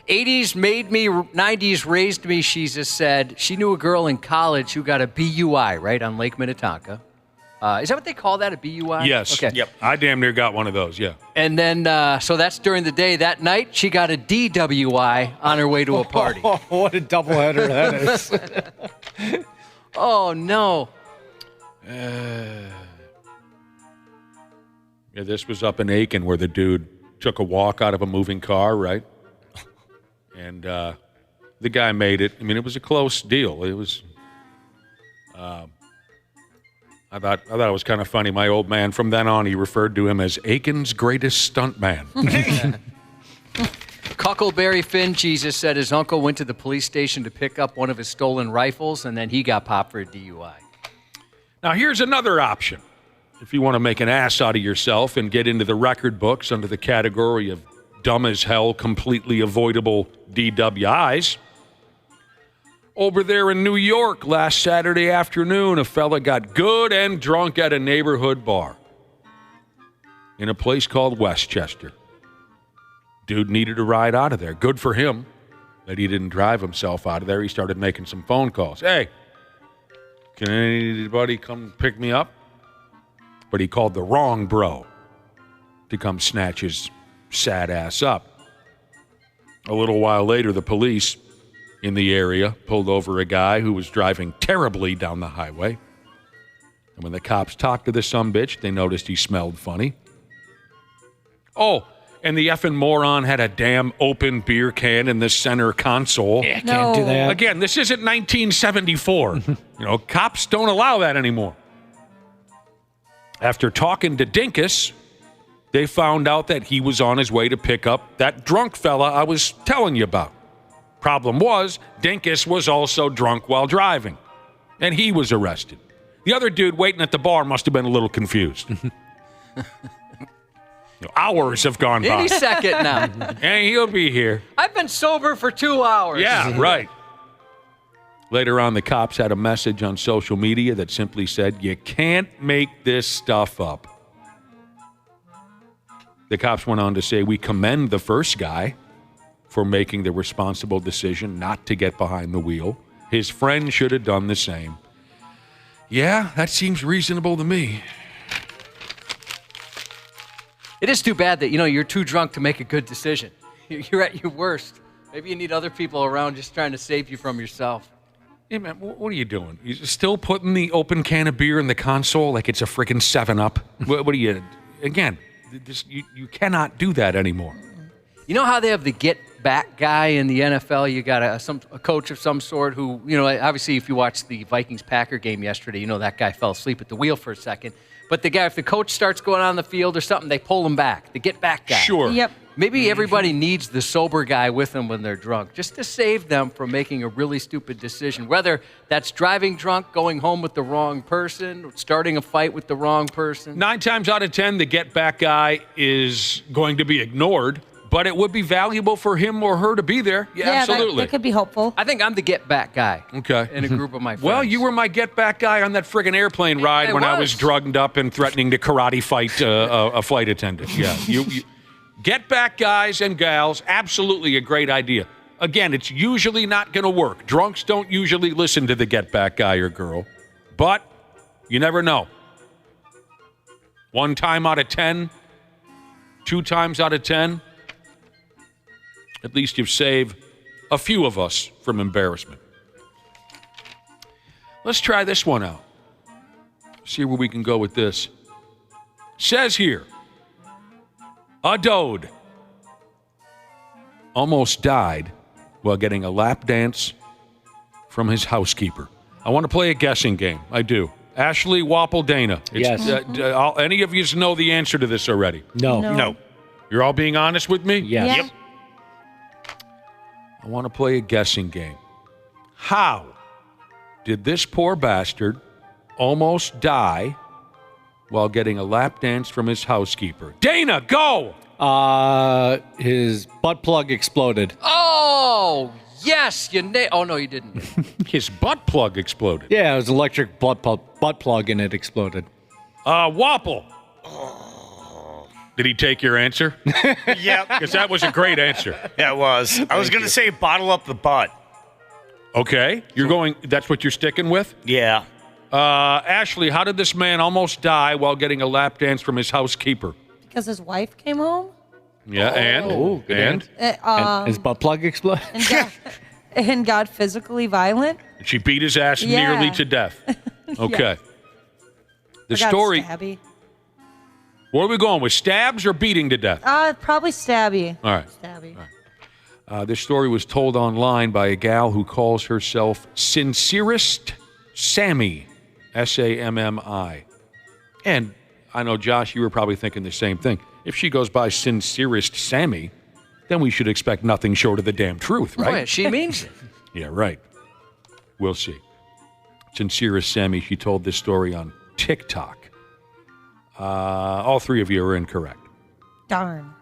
80s made me, 90s raised me, she just said. She knew a girl in college who got a BUI, right, on Lake Minnetonka. Is that what they call that, a BUI? Yes. Okay. Yep. I damn near got one of those, yeah. And then, so that's during the day. That night, she got a DWI on her way to a party. Oh, what a doubleheader that is. Oh, no. Yeah, this was up in Aiken where the dude took a walk out of a moving car, right? And the guy made it. I mean, it was a close deal. It was... I thought it was kind of funny. My old man, from then on, he referred to him as Aiken's greatest stuntman. Cuckleberry Finn Jesus said his uncle went to the police station to pick up one of his stolen rifles, and then he got popped for a DUI. Now, here's another option. If you want to make an ass out of yourself and get into the record books under the category of dumb as hell, completely avoidable DWIs. Over there in New York last Saturday afternoon, a fella got good and drunk at a neighborhood bar in a place called Westchester. Dude needed a ride out of there. Good for him that he didn't drive himself out of there. He started making some phone calls. Hey, can anybody come pick me up? But he called the wrong bro to come snatch his sad ass up. A little while later, the police in the area pulled over a guy who was driving terribly down the highway. And when the cops talked to the sumbitch, they noticed he smelled funny. Oh, and the effing moron had a damn open beer can in the center console. Yeah, can't do that. Again, this isn't 1974. Cops don't allow that anymore. After talking to Dinkus, they found out that he was on his way to pick up that drunk fella I was telling you about. Problem was, Dinkus was also drunk while driving, and he was arrested. The other dude waiting at the bar must have been a little confused. Hours have gone by. Any second now. And he'll be here. I've been sober for 2 hours. Yeah, right. Later on, the cops had a message on social media that simply said, you can't make this stuff up. The cops went on to say, we commend the first guy for making the responsible decision not to get behind the wheel. His friend should have done the same. Yeah, that seems reasonable to me. It is too bad that, you're too drunk to make a good decision. You're at your worst. Maybe you need other people around just trying to save you from yourself. Hey, man, what are you doing? You still putting the open can of beer in the console like it's a freaking 7-Up? What are you... Again, you cannot do that anymore. You know how they have the get-back guy in the NFL? You got a coach of some sort who, obviously if you watched the Vikings-Packer game yesterday, that guy fell asleep at the wheel for a second. But the guy, if the coach starts going on the field or something, they pull him back. The get-back guy. Sure. Yep. Maybe everybody needs the sober guy with them when they're drunk, just to save them from making a really stupid decision. Whether that's driving drunk, going home with the wrong person, starting a fight with the wrong person. 9 times out of 10, the get-back guy is going to be ignored, but it would be valuable for him or her to be there. Yeah, absolutely. That could be helpful. I think I'm the get-back guy. Okay. In a group of my friends. Well, you were my get-back guy on that friggin' airplane ride when I was drugged up and threatening to karate fight a flight attendant. Yeah, you get-back guys and gals, absolutely a great idea. Again, it's usually not going to work. Drunks don't usually listen to the get-back guy or girl, but you never know. 1 time out of 10, 2 times out of 10, at least you've saved a few of us from embarrassment. Let's try this one out. See where we can go with this. Says here, a dode almost died while getting a lap dance from his housekeeper. I want to play a guessing game. I do. Ashley, Wapple, Dana. Yes. Any of you know the answer to this already? No. You're all being honest with me? Yes. Yeah. Yep. I want to play a guessing game. How did this poor bastard almost die while getting a lap dance from his housekeeper? Dana, go! His butt plug exploded. Oh, yes. Oh, no, you didn't. His butt plug exploded. Yeah, it was electric butt plug and it exploded. Wapple. Did he take your answer? Yep. Because that was a great answer. Yeah, it was. I was going to say bottle up the butt. Okay. You're going, that's what you're sticking with? Yeah. Ashley, how did this man almost die while getting a lap dance from his housekeeper? Because his wife came home. Yeah, and His butt plug exploded. And got physically violent. she beat his ass Yeah. nearly to death. Okay. The Or got story, stabby. where are we going, with stabs or beating to death? Probably stabby. All right. Stabby. This story was told online by a gal who calls herself Sincerest Sammy, Sammi. And I know, Josh, you were probably thinking the same thing. If she goes by Sincerest Sammy, then we should expect nothing short of the damn truth, right? Oh, yeah, she means it. Yeah, right. We'll see. Sincerest Sammy, she told this story on TikTok. All three of you are incorrect. Darn.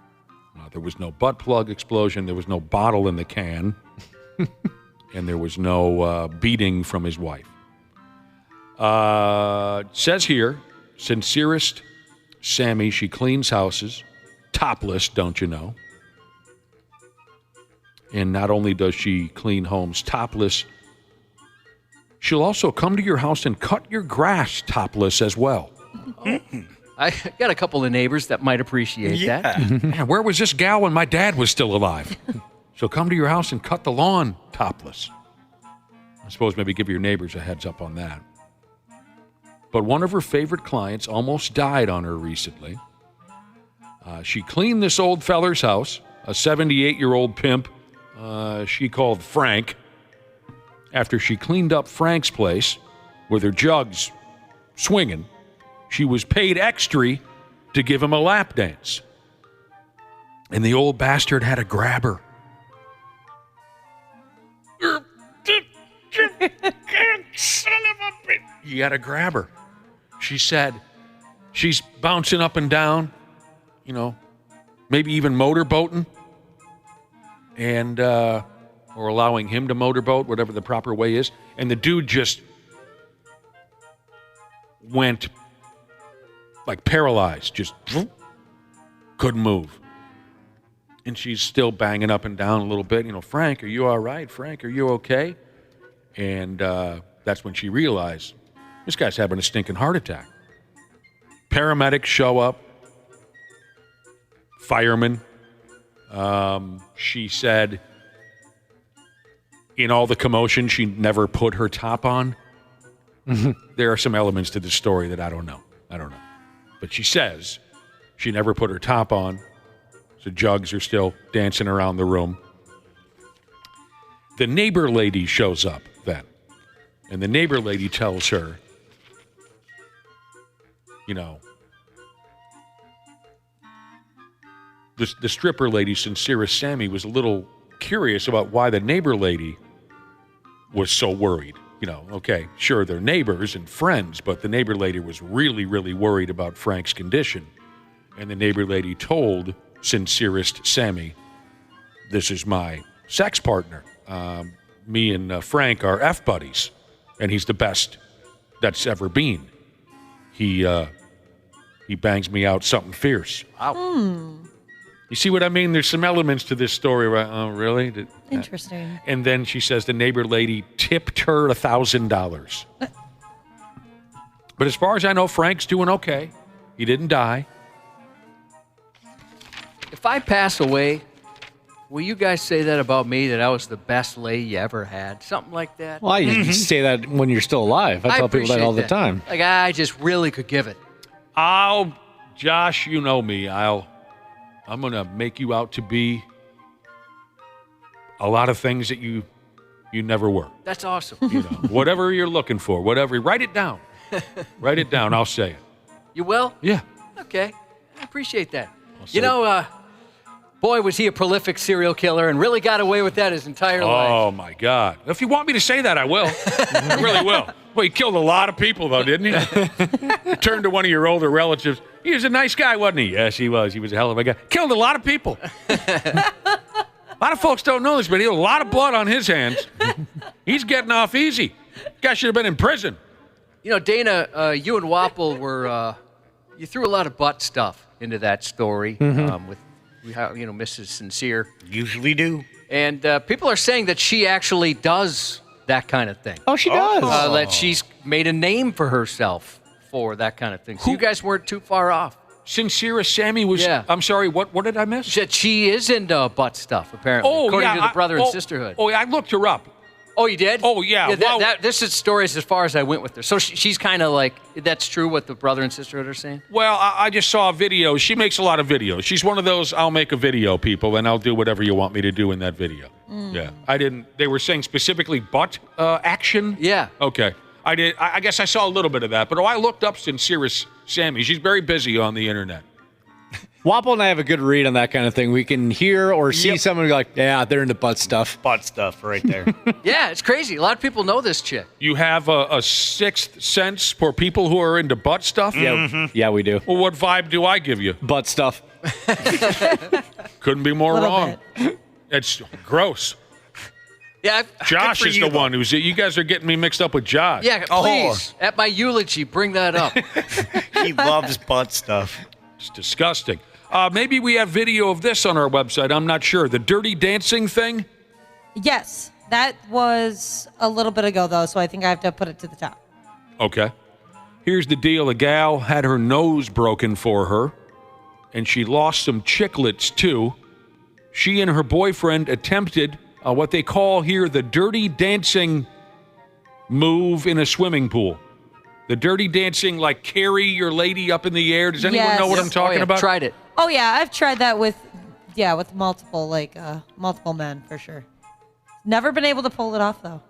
There was no butt plug explosion. There was no bottle in the can. And there was no beating from his wife. Says here, Sincerest Sammy, she cleans houses, topless, don't you know? And not only does she clean homes topless, she'll also come to your house and cut your grass topless as well. I got a couple of neighbors that might appreciate that. Man, where was this gal when my dad was still alive? She'll come to your house and cut the lawn topless. I suppose maybe give your neighbors a heads up on that. But one of her favorite clients almost died on her recently. She cleaned this old feller's house, a 78-year-old pimp she called Frank. After she cleaned up Frank's place with her jugs swinging, she was paid extra to give him a lap dance. And the old bastard had to grab her. You got to grab her. She said she's bouncing up and down, you know, maybe even motorboating, and or allowing him to motorboat, whatever the proper way is. And the dude just went like paralyzed, just couldn't move. And she's still banging up and down a little bit. You know, Frank, are you all right? Frank, are you okay? And that's when she realized this guy's having a stinking heart attack. Paramedics show up. Firemen. She said in all the commotion, she never put her top on. There are some elements to this story that I don't know. But she says she never put her top on. So jugs are still dancing around the room. The neighbor lady shows up then. And the neighbor lady tells her, you know, the stripper lady, Sincerest Sammy, was a little curious about why the neighbor lady was so worried. You know, okay, sure, they're neighbors and friends, but the neighbor lady was really, really worried about Frank's condition. And the neighbor lady told Sincerest Sammy, this is my sex partner. Me and Frank are F-buddies, and he's the best that's ever been. He bangs me out something fierce. Wow. You see what I mean? There's some elements to this story, right? Oh, really? Interesting. And then she says the neighbor lady tipped her $1,000. But as far as I know, Frank's doing okay. He didn't die. If I pass away, will you guys say that about me, that I was the best lay you ever had? Something like that? Well, you say that when you're still alive. I tell people that all the time. Like, I just really could give it. Josh, you know me. I'm going to make you out to be a lot of things that you never were. That's awesome. Whatever you're looking for, whatever. Write it down. Write it down. I'll say it. You will? Yeah. Okay. I appreciate that. Boy, was he a prolific serial killer and really got away with that his entire life. Oh, my God. If you want me to say that, I will. I really will. Well, he killed a lot of people, though, didn't he? Turned to one of your older relatives. He was a nice guy, wasn't he? Yes, he was. He was a hell of a guy. Killed a lot of people. A lot of folks don't know this, but he had a lot of blood on his hands. He's getting off easy. Guy should have been in prison. Dana, you and Wapple were, you threw a lot of butt stuff into that story with Mrs. Sincere. Usually do. And people are saying that she actually does that kind of thing. Oh, she does. That she's made a name for herself for that kind of thing. So you guys weren't too far off. Sincere Sammy was. Yeah. I'm sorry. What did I miss? She is into butt stuff, apparently. According to the Brother and Sisterhood. Oh, yeah, I looked her up. Oh, you did? Oh, yeah. This is stories as far as I went with her. So she's kind of like, that's true what the Brother and Sisterhood are saying? Well, I just saw a video. She makes a lot of videos. She's one of those, I'll make a video people, and I'll do whatever you want me to do in that video. Yeah. They were saying specifically butt action? Yeah. Okay. I did. I guess I saw a little bit of that. But I looked up Sincere Sammy. She's very busy on the internet. Wapple and I have a good read on that kind of thing. We can hear or see someone go like, yeah, they're into butt stuff. Butt stuff right there. Yeah, it's crazy. A lot of people know this chick. You have a sixth sense for people who are into butt stuff? Yeah, we do. Well, what vibe do I give you? Butt stuff. Couldn't be more wrong. It's gross. Yeah, Josh is the one who's. You guys are getting me mixed up with Josh. Yeah, please. At my eulogy, bring that up. He loves butt stuff. It's disgusting. Maybe we have video of this on our website. I'm not sure. The Dirty Dancing thing? Yes. That was a little bit ago, though, so I think I have to put it to the top. Okay. Here's the deal. A gal had her nose broken for her, and she lost some chiclets, too. She and her boyfriend attempted what they call here the Dirty Dancing move in a swimming pool. The Dirty Dancing, like carry your lady up in the air. Does anyone know what I'm talking about? Tried it. Oh, yeah, I've tried that with multiple men, for sure. Never been able to pull it off, though.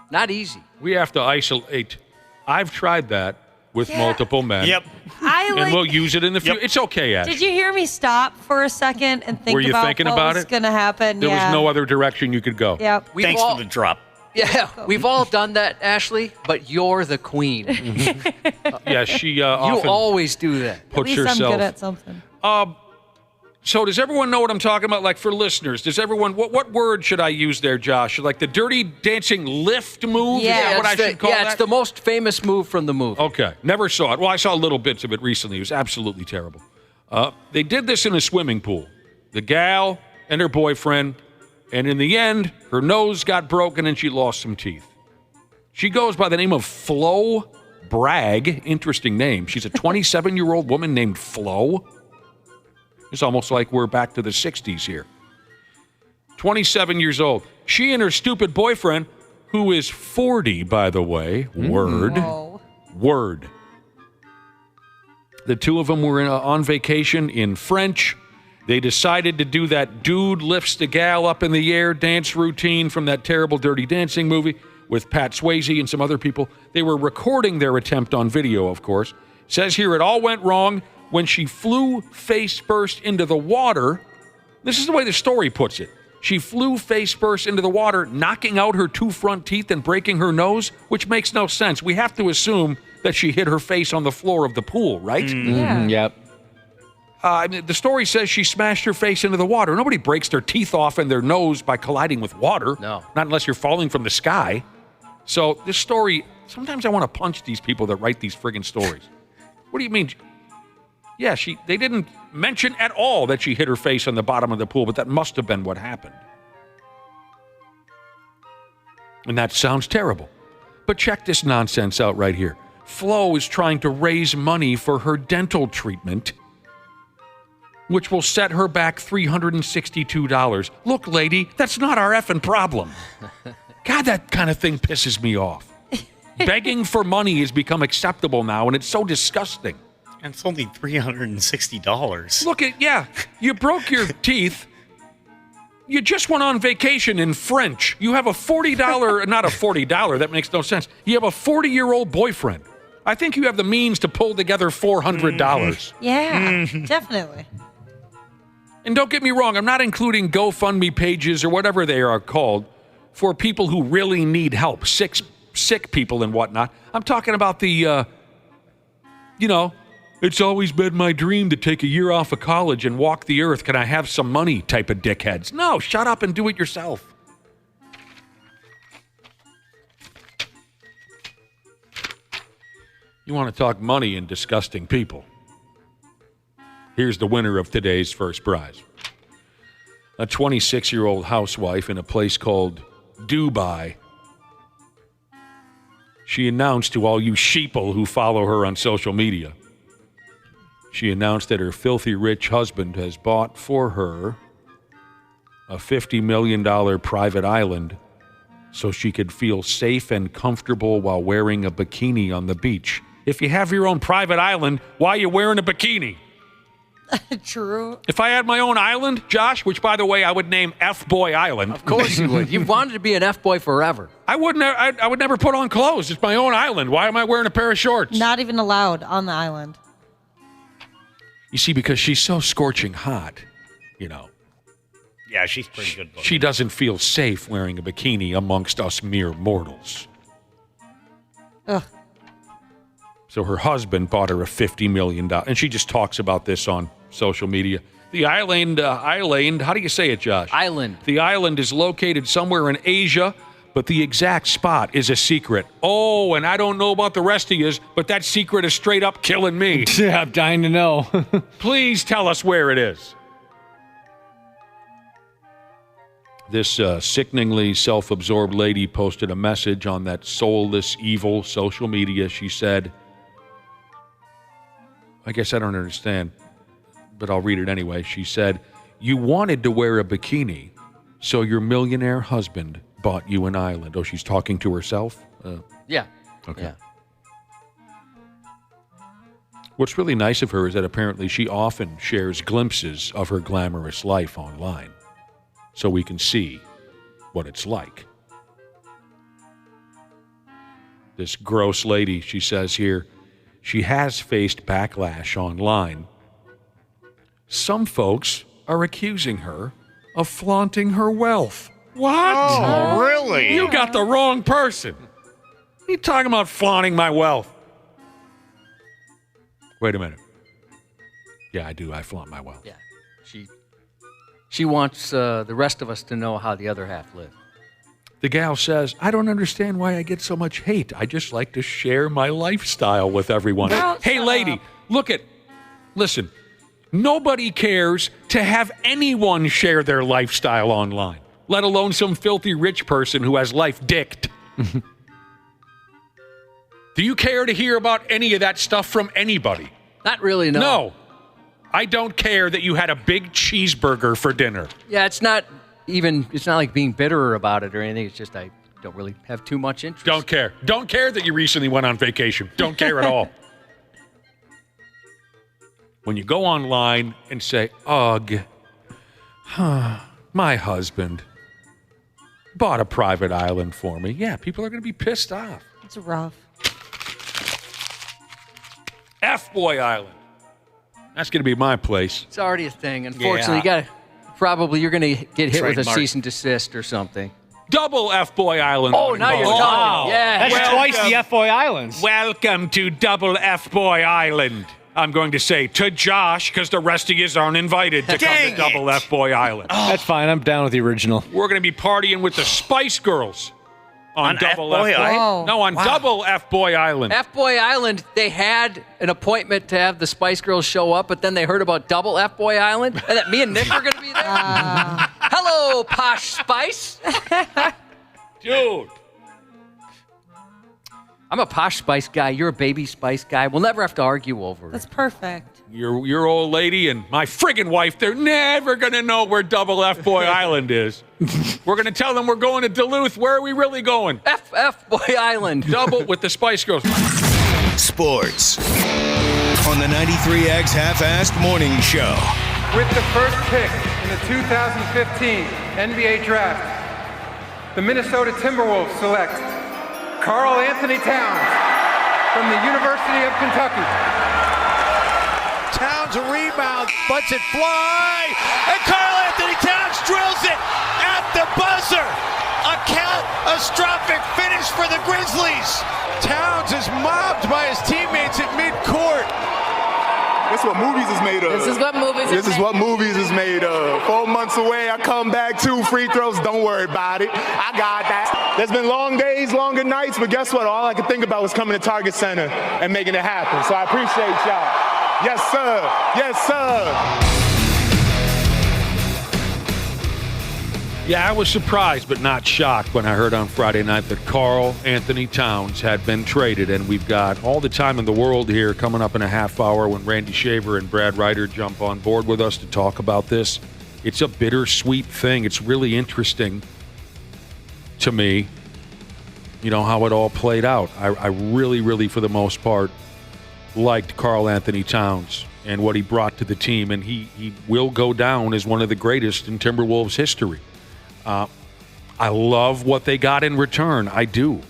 Not easy. We have to isolate. I've tried that with multiple men. Yep. And we'll use it in the future. It's okay, Ash. Did you hear me stop for a second and think Were you about thinking what about was it? going to happen? There was no other direction you could go. Yep. Thanks for the drop. Yeah, we've all done that, Ashley, but you're the queen. Yeah, she You often always do that. puts At least herself. I'm good at something. So does everyone know what I'm talking about? Like for listeners, does everyone, what word should I use there, Josh? Like the Dirty Dancing lift move? Yeah. Is that what I should call that? it's the most famous move from the movie. Okay. Never saw it. Well, I saw little bits of it recently. It was absolutely terrible. They did this in a swimming pool. The gal and her boyfriend, and in the end, her nose got broken and she lost some teeth. She goes by the name of Flo Bragg. Interesting name. She's a 27-year-old woman named Flo. It's almost like we're back to the 60s here. 27 years old. She and her stupid boyfriend, who is 40, by the way. Word. The two of them were on vacation in French. They decided to do that dude lifts the gal up in the air dance routine from that terrible Dirty Dancing movie with Pat Swayze and some other people. They were recording their attempt on video, of course. Says here it all went wrong when she flew face first into the water. This is the way the story puts it. She flew face first into the water, knocking out her two front teeth and breaking her nose, which makes no sense. We have to assume that she hit her face on the floor of the pool, right? Mm-hmm. Yep. The story says she smashed her face into the water. Nobody breaks their teeth off in their nose by colliding with water. No. Not unless you're falling from the sky. So this story, sometimes I want to punch these people that write these friggin' stories. What do you mean? Yeah, they didn't mention at all that she hit her face on the bottom of the pool, but that must have been what happened. And that sounds terrible. But check this nonsense out right here. Flo is trying to raise money for her dental treatment. which will set her back $362. Look, lady, that's not our effing problem. God, that kind of thing pisses me off. Begging for money has become acceptable now, and it's so disgusting. And it's only $360. Look you broke your teeth. You just went on vacation in French. You have a $40, not a $40, that makes no sense. You have a 40-year-old boyfriend. I think you have the means to pull together $400. Yeah, definitely. And don't get me wrong, I'm not including GoFundMe pages or whatever they are called for people who really need help, sick people and whatnot. I'm talking about the, it's always been my dream to take a year off of college and walk the earth. Can I have some money type of dickheads? No, shut up and do it yourself. You want to talk money and disgusting people. Here's the winner of today's first prize. A 26-year-old housewife in a place called Dubai. She announced to all you sheeple who follow her on social media. She announced that her filthy rich husband has bought for her a $50 million private island so she could feel safe and comfortable while wearing a bikini on the beach. If you have your own private island, why are you wearing a bikini? True. If I had my own island, Josh, which, by the way, I would name F-Boy Island. Of course you would. You've wanted to be an F-boy forever. I would never put on clothes. It's my own island. Why am I wearing a pair of shorts? Not even allowed on the island. You see, because she's so scorching hot, Yeah, she's pretty good looking. She doesn't feel safe wearing a bikini amongst us mere mortals. Ugh. So her husband bought her a $50 million, and she just talks about this on social media. The island, how do you say it, Josh? Island. The island is located somewhere in Asia, but the exact spot is a secret. Oh, and I don't know about the rest of yous, but that secret is straight up killing me. Yeah, I'm dying to know. Please tell us where it is. This sickeningly self-absorbed lady posted a message on that soulless, evil social media. She said, I guess I don't understand, but I'll read it anyway. She said, you wanted to wear a bikini, so your millionaire husband bought you an island. Oh, she's talking to herself? Yeah. Okay. Yeah. What's really nice of her is that apparently she often shares glimpses of her glamorous life online, so we can see what it's like. This gross lady, she says here, she has faced backlash online. Some folks are accusing her of flaunting her wealth. What? Oh, really? You got the wrong person. What are you talking about flaunting my wealth? Wait a minute. Yeah, I do. I flaunt my wealth. Yeah. She wants the rest of us to know how the other half live. The gal says, I don't understand why I get so much hate. I just like to share my lifestyle with everyone. Girl, hey, lady, listen. Nobody cares to have anyone share their lifestyle online, let alone some filthy rich person who has life dicked. Do you care to hear about any of that stuff from anybody? Not really, no. No. I don't care that you had a big cheeseburger for dinner. Yeah, it's not like being bitter about it or anything. It's just I don't really have too much interest. Don't care. Don't care that you recently went on vacation. Don't care at all. When you go online and say, ugh, my husband bought a private island for me. Yeah, people are going to be pissed off. It's rough. F-Boy Island. That's going to be my place. It's already a thing. Unfortunately, you're going to get hit with a cease and desist or something. Double F-Boy Island. Oh, now you're talking. Yeah. That's twice the F-Boy Islands. Welcome to Double F-Boy Island. I'm going to say to Josh, because the rest of you aren't invited to come to Double F-Boy Island. That's fine. I'm down with the original. We're going to be partying with the Spice Girls on Double F-Boy F-Boy. Island? No, on Double F-Boy Island. F-Boy Island, they had an appointment to have the Spice Girls show up, but then they heard about Double F-Boy Island, and that me and Nick were going to be there. Hello, Posh Spice. Dude. I'm a Posh Spice guy. You're a Baby Spice guy. We'll never have to argue over it. That's perfect. your old lady and my friggin' wife, they're never going to know where Double F Boy Island is. We're going to tell them we're going to Duluth. Where are we really going? FF Boy Island. Double with the Spice Girls. Sports on the 93X Half-Assed Morning Show. With the first pick in the 2015 NBA Draft, the Minnesota Timberwolves select Karl Anthony Towns from the University of Kentucky. Towns a rebound, lets it fly, and Karl Anthony Towns drills it at the buzzer. A catastrophic finish for the Grizzlies. Towns is mobbed by his teammates at midcourt. This is what movies is made of. This is what movies is made of. 4 months away, I come back, 2 free throws. Don't worry about it. I got that. There's been long days, longer nights, but guess what? All I could think about was coming to Target Center and making it happen. So I appreciate y'all. Yes, sir. Yes, sir. Yeah, I was surprised but not shocked when I heard on Friday night that Karl Anthony Towns had been traded, and we've got all the time in the world here coming up in a half hour when Randy Shaver and Brad Ryder jump on board with us to talk about this. It's a bittersweet thing. It's really interesting to me, you know, how it all played out. I really, really, for the most part, liked Karl Anthony Towns and what he brought to the team, and he will go down as one of the greatest in Timberwolves history. I love what they got in return. I do.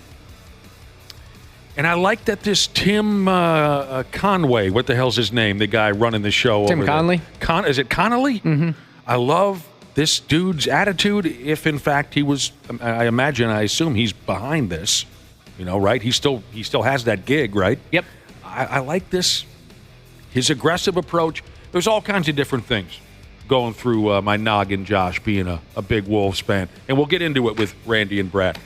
And I like that this Tim Conway, what the hell's his name? The guy running the show. Tim Conley? Is it Connolly? Mm-hmm. I love this dude's attitude. If, in fact, he was, I assume he's behind this. You know, right? He still has that gig, right? Yep. I like this. His aggressive approach. There's all kinds of different things going through my noggin, Josh, being a big Wolves fan. And we'll get into it with Randy and Brad.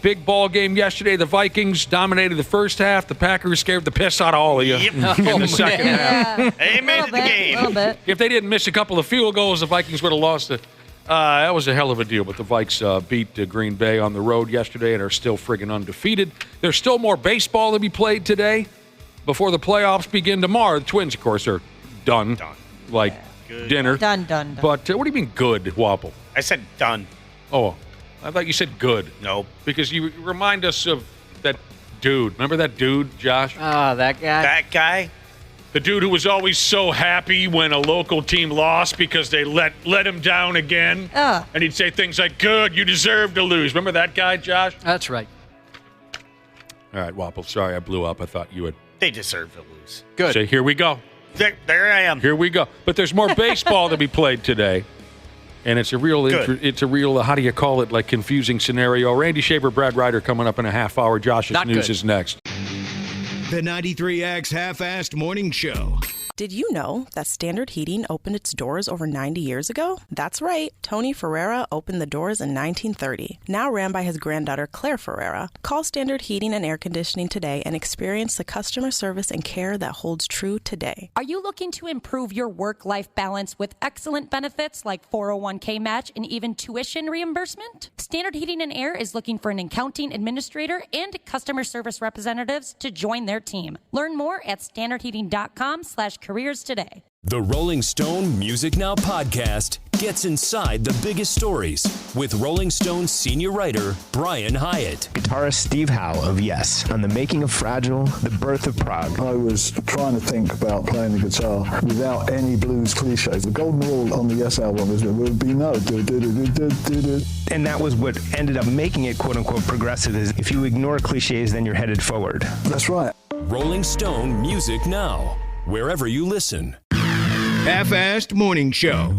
Big ball game yesterday. The Vikings dominated the first half. The Packers scared the piss out of all of you in the second half. They made it the game. If they didn't miss a couple of field goals, the Vikings would have lost it. That was a hell of a deal. But the Vikes beat Green Bay on the road yesterday and are still friggin' undefeated. There's still more baseball to be played today before the playoffs begin tomorrow. The Twins, of course, are done. Like Good. dinner. Done. But what do you mean good, Wapple? I said done. Oh, I thought you said good. No. Because you remind us of that dude. Remember that dude, Josh? That guy? That guy? The dude who was always so happy when a local team lost because they let him down again. And he'd say things like, good, you deserve to lose. Remember that guy, Josh? That's right. All right, Wapple, sorry I blew up. I thought you would. They deserve to lose. Good. Say, here we go. There I am. Here we go. But there's more baseball to be played today. And it's a real, how do you call it, like confusing scenario. Randy Shaver, Brad Ryder coming up in a half hour. Josh's Not news good. is next. The 93X Half-Assed Morning Show. Did you know that Standard Heating opened its doors over 90 years ago? That's right. Tony Ferreira opened the doors in 1930, now ran by his granddaughter Claire Ferreira. Call Standard Heating and Air Conditioning today and experience the customer service and care that holds true today. Are you looking to improve your work-life balance with excellent benefits like 401k match and even tuition reimbursement? Standard Heating and Air is looking for an accounting administrator and customer service representatives to join their team. Learn more at standardheating.com/careers today. The Rolling Stone Music Now podcast gets inside the biggest stories with Rolling Stone senior writer Brian Hyatt. Guitarist Steve Howe of Yes on the making of Fragile, the birth of Prague. I was trying to think about playing the guitar without any blues cliches. The golden rule on the Yes album is there would be no do-do-do-do-do-do. And that was what ended up making it quote-unquote progressive, is if you ignore cliches, then you're headed forward. That's right. Rolling Stone Music Now, wherever you listen. Half-Assed Morning Show.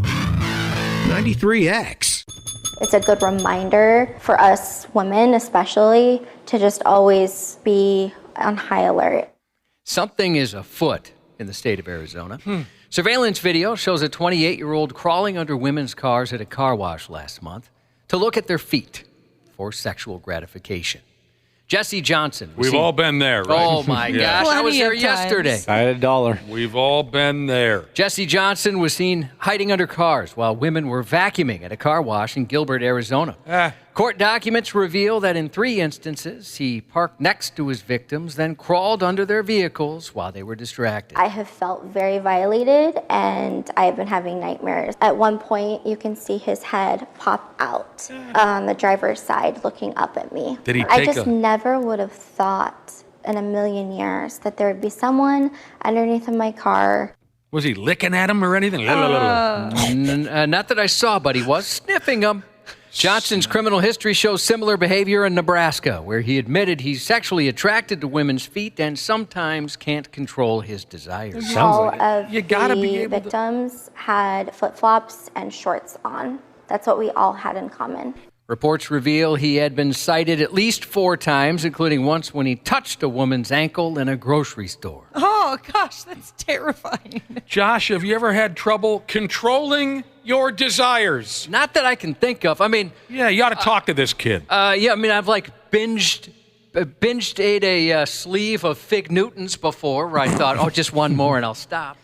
93X. It's a good reminder for us women especially to just always be on high alert. Something is afoot in the state of Arizona. Surveillance video shows a 28-year-old crawling under women's cars at a car wash last month to look at their feet for sexual gratification. Jesse Johnson. We've all been there, right? Oh, my gosh. I was there yesterday. I had $1. We've all been there. Jesse Johnson was seen hiding under cars while women were vacuuming at a car wash in Gilbert, Arizona. Court documents reveal that in 3 instances, he parked next to his victims, then crawled under their vehicles while they were distracted. I have felt very violated, and I've been having nightmares. At one point, you can see his head pop out on the driver's side looking up at me. Did he I just never would have thought in a million years that there would be someone underneath of my car. Was he licking at him or anything? Not that I saw, but he was sniffing them. Johnson's criminal history shows similar behavior in Nebraska, where he admitted he's sexually attracted to women's feet and sometimes can't control his desires. All of the victims had flip-flops and shorts on. That's what we all had in common. Reports reveal he had been cited at least 4 times, including once when he touched a woman's ankle in a grocery store. Oh, gosh, that's terrifying. Josh, have you ever had trouble controlling your desires? Not that I can think of. I mean... Yeah, you ought to talk to this kid. Yeah, I mean, I've binged ate a sleeve of Fig Newtons before where I thought, oh, just one more and I'll stop.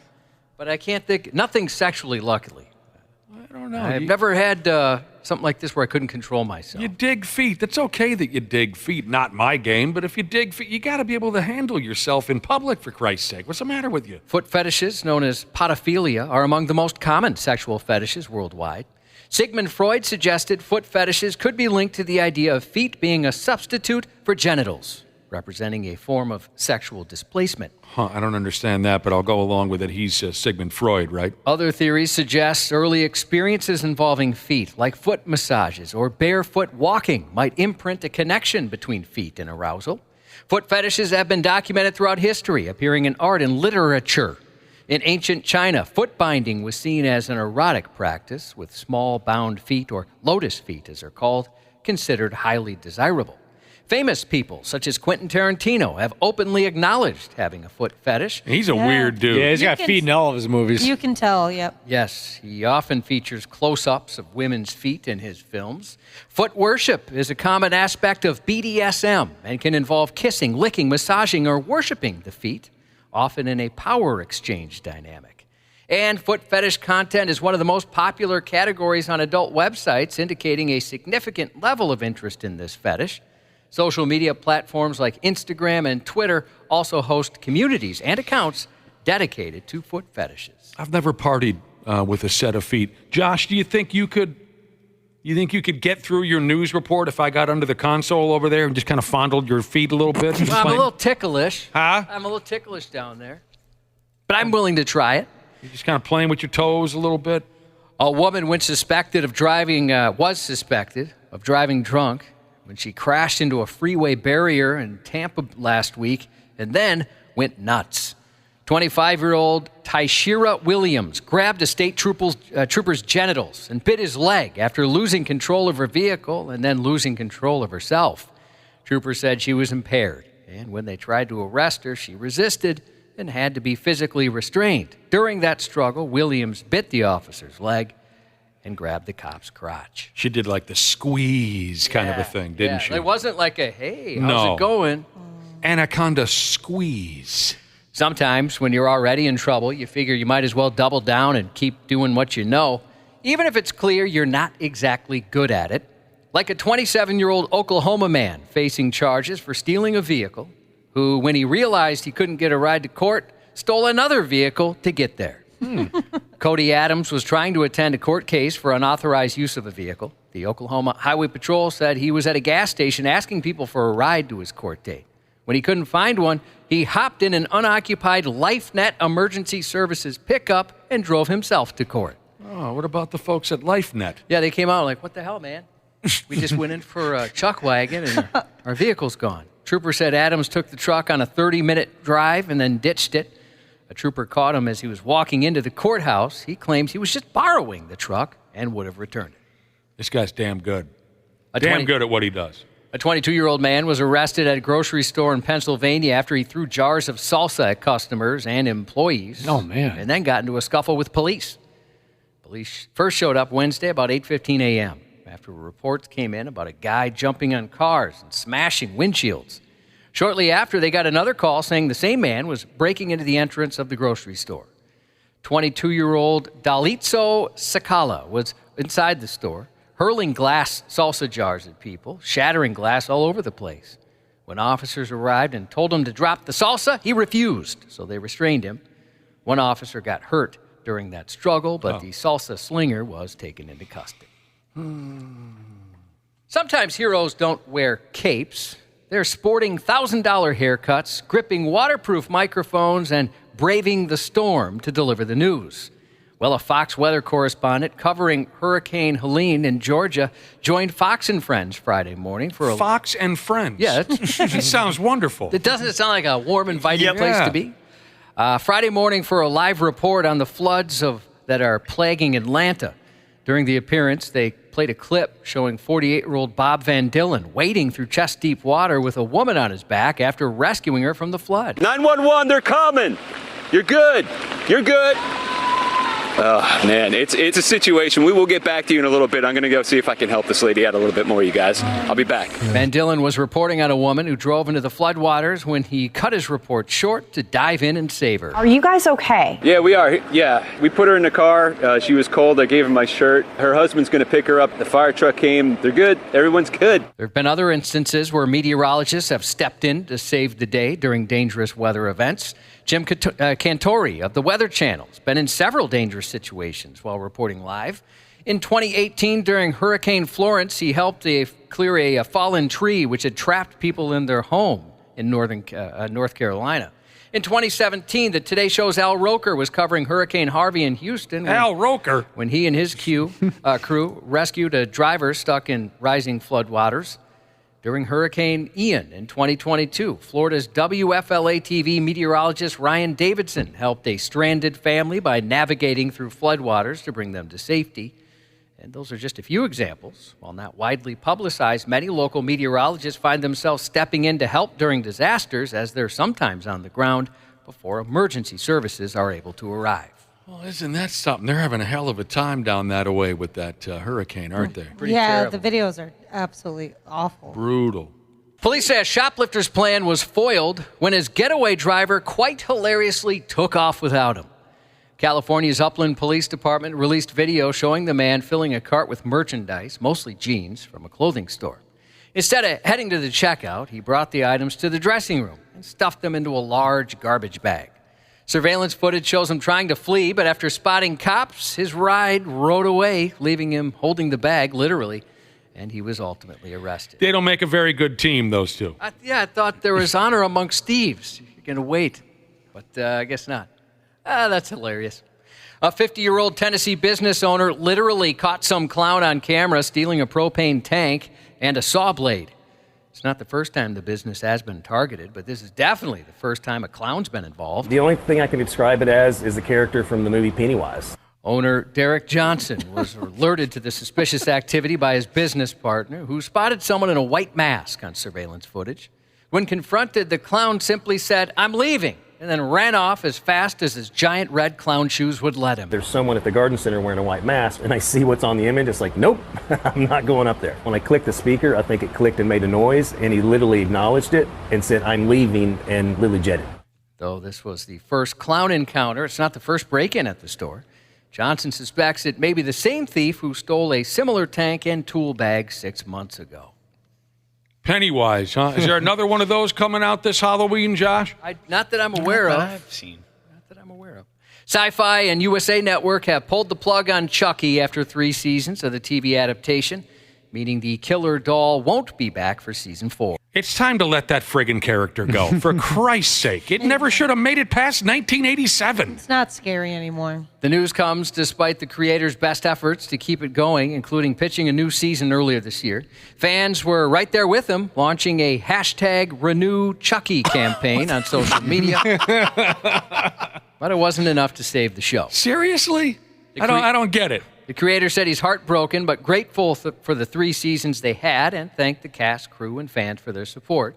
But I can't think... Nothing sexually, luckily. I don't know. I've never had... something like this where I couldn't control myself. You dig feet. That's okay that you dig feet. Not my game, but if you dig feet, you got to be able to handle yourself in public, for Christ's sake. What's the matter with you? Foot fetishes, known as podophilia, are among the most common sexual fetishes worldwide. Sigmund Freud suggested foot fetishes could be linked to the idea of feet being a substitute for genitals, representing a form of sexual displacement. I don't understand that, but I'll go along with it. He's Sigmund Freud, right? Other theories suggest early experiences involving feet, like foot massages or barefoot walking, might imprint a connection between feet and arousal. Foot fetishes have been documented throughout history, appearing in art and literature. In ancient China, foot binding was seen as an erotic practice, with small bound feet, or lotus feet as they're called, considered highly desirable. Famous people, such as Quentin Tarantino, have openly acknowledged having a foot fetish. He's a weird dude. Yeah, he's got feet in all of his movies. You can tell, yep. Yes, he often features close-ups of women's feet in his films. Foot worship is a common aspect of BDSM and can involve kissing, licking, massaging, or worshiping the feet, often in a power exchange dynamic. And foot fetish content is one of the most popular categories on adult websites, indicating a significant level of interest in this fetish. Social media platforms like Instagram and Twitter also host communities and accounts dedicated to foot fetishes. I've never partied with a set of feet. Josh, do you think you could get through your news report if I got under the console over there and just kind of fondled your feet a little bit? Well, I'm a little ticklish. Huh? I'm a little ticklish down there. But I'm willing to try it. You're just kind of playing with your toes a little bit? A woman was suspected of driving drunk when she crashed into a freeway barrier in Tampa last week and then went nuts. 25-year-old Tyshira Williams grabbed a state trooper's genitals and bit his leg after losing control of her vehicle and then losing control of herself. Trooper said she was impaired, and when they tried to arrest her, she resisted and had to be physically restrained. During that struggle, Williams bit the officer's leg and grabbed the cop's crotch. She did like the squeeze kind of a thing, didn't she? It wasn't like a, hey, how's it going? Anaconda squeeze. Sometimes when you're already in trouble, you figure you might as well double down and keep doing what you know, even if it's clear you're not exactly good at it. Like a 27-year-old Oklahoma man facing charges for stealing a vehicle, who, when he realized he couldn't get a ride to court, stole another vehicle to get there. Cody Adams was trying to attend a court case for unauthorized use of a vehicle. The Oklahoma Highway Patrol said he was at a gas station asking people for a ride to his court date. When he couldn't find one, he hopped in an unoccupied LifeNet Emergency Services pickup and drove himself to court. Oh, what about the folks at LifeNet? Yeah, they came out like, what the hell, man? We just went in for a chuck wagon and our vehicle's gone. Trooper said Adams took the truck on a 30-minute drive and then ditched it. A trooper caught him as he was walking into the courthouse. He claims he was just borrowing the truck and would have returned it. This guy's damn good. Damn good at what he does. A 22-year-old man was arrested at a grocery store in Pennsylvania after he threw jars of salsa at customers and employees. Oh, man. And then got into a scuffle with police. Police first showed up Wednesday about 8:15 a.m. after reports came in about a guy jumping on cars and smashing windshields. Shortly after, they got another call saying the same man was breaking into the entrance of the grocery store. 22-year-old Dalitso Sakala was inside the store. hurling glass salsa jars at people, shattering glass all over the place. When officers arrived and told him to drop the salsa, he refused, so they restrained him. One officer got hurt during that struggle, but the salsa slinger was taken into custody. Sometimes heroes don't wear capes. They're sporting $1,000 haircuts, gripping waterproof microphones, and braving the storm to deliver the news. Well, a Fox weather correspondent covering Hurricane Helene in Georgia joined Fox and Friends Friday morning for a... Fox and Friends? Yeah. That sounds wonderful. Doesn't it sound like a warm, inviting place to be? Friday morning for a live report on the floods that are plaguing Atlanta. During the appearance, they played a clip showing 48-year-old Bob Van Dillen wading through chest-deep water with a woman on his back after rescuing her from the flood. 911, they're coming. You're good. You're good. Oh, man, it's a situation. We will get back to you in a little bit. I'm going to go see if I can help this lady out a little bit more, you guys. I'll be back. Van Dillen was reporting on a woman who drove into the floodwaters when he cut his report short to dive in and save her. Are you guys okay? Yeah, we are. Yeah, we put her in the car. She was cold. I gave her my shirt. Her husband's going to pick her up. The fire truck came. They're good. Everyone's good. There have been other instances where meteorologists have stepped in to save the day during dangerous weather events. Jim Cantori of the Weather Channel has been in several dangerous situations while reporting live. In 2018, during Hurricane Florence, he helped clear a fallen tree which had trapped people in their home in North Carolina. In 2017, the Today Show's Al Roker was covering Hurricane Harvey in Houston. Al Roker? When he and his crew rescued a driver stuck in rising floodwaters. During Hurricane Ian in 2022, Florida's WFLA-TV meteorologist Ryan Davidson helped a stranded family by navigating through floodwaters to bring them to safety. And those are just a few examples. While not widely publicized, many local meteorologists find themselves stepping in to help during disasters, as they're sometimes on the ground before emergency services are able to arrive. Well, isn't that something? They're having a hell of a time down that way with that hurricane, aren't they? The videos are absolutely awful. Brutal. Police say a shoplifter's plan was foiled when his getaway driver quite hilariously took off without him. California's Upland Police Department released video showing the man filling a cart with merchandise, mostly jeans, from a clothing store. Instead of heading to the checkout, he brought the items to the dressing room and stuffed them into a large garbage bag. Surveillance footage shows him trying to flee, but after spotting cops, his ride rode away, leaving him holding the bag, literally, and he was ultimately arrested. They don't make a very good team, those two. I thought there was honor amongst thieves. You're going to wait, but I guess not. That's hilarious. A 50-year-old Tennessee business owner literally caught some clown on camera stealing a propane tank and a saw blade. It's not the first time the business has been targeted, but this is definitely the first time a clown's been involved. The only thing I can describe it as is the character from the movie Pennywise. Owner Derek Johnson was alerted to the suspicious activity by his business partner, who spotted someone in a white mask on surveillance footage. When confronted, the clown simply said, "I'm leaving," and then ran off as fast as his giant red clown shoes would let him. There's someone at the garden center wearing a white mask, and I see what's on the image. It's like, nope, I'm not going up there. When I clicked the speaker, I think it clicked and made a noise, and he literally acknowledged it and said, "I'm leaving," and literally jetted. Though this was the first clown encounter, it's not the first break-in at the store. Johnson suspects it may be the same thief who stole a similar tank and tool bag 6 months ago. Pennywise, huh? Is there another one of those coming out this Halloween, Josh? Not that I'm aware of. I've seen. Not that I'm aware of. Sci-Fi and USA Network have pulled the plug on Chucky after 3 seasons of the TV adaptation, meaning the killer doll won't be back for season 4. It's time to let that friggin' character go, for Christ's sake. It never should have made it past 1987. It's not scary anymore. The news comes despite the creator's best efforts to keep it going, including pitching a new season earlier this year. Fans were right there with him, launching a #RenewChucky campaign on social media. But it wasn't enough to save the show. Seriously? I don't get it. The creator said he's heartbroken but grateful for the 3 seasons they had and thanked the cast, crew, and fans for their support.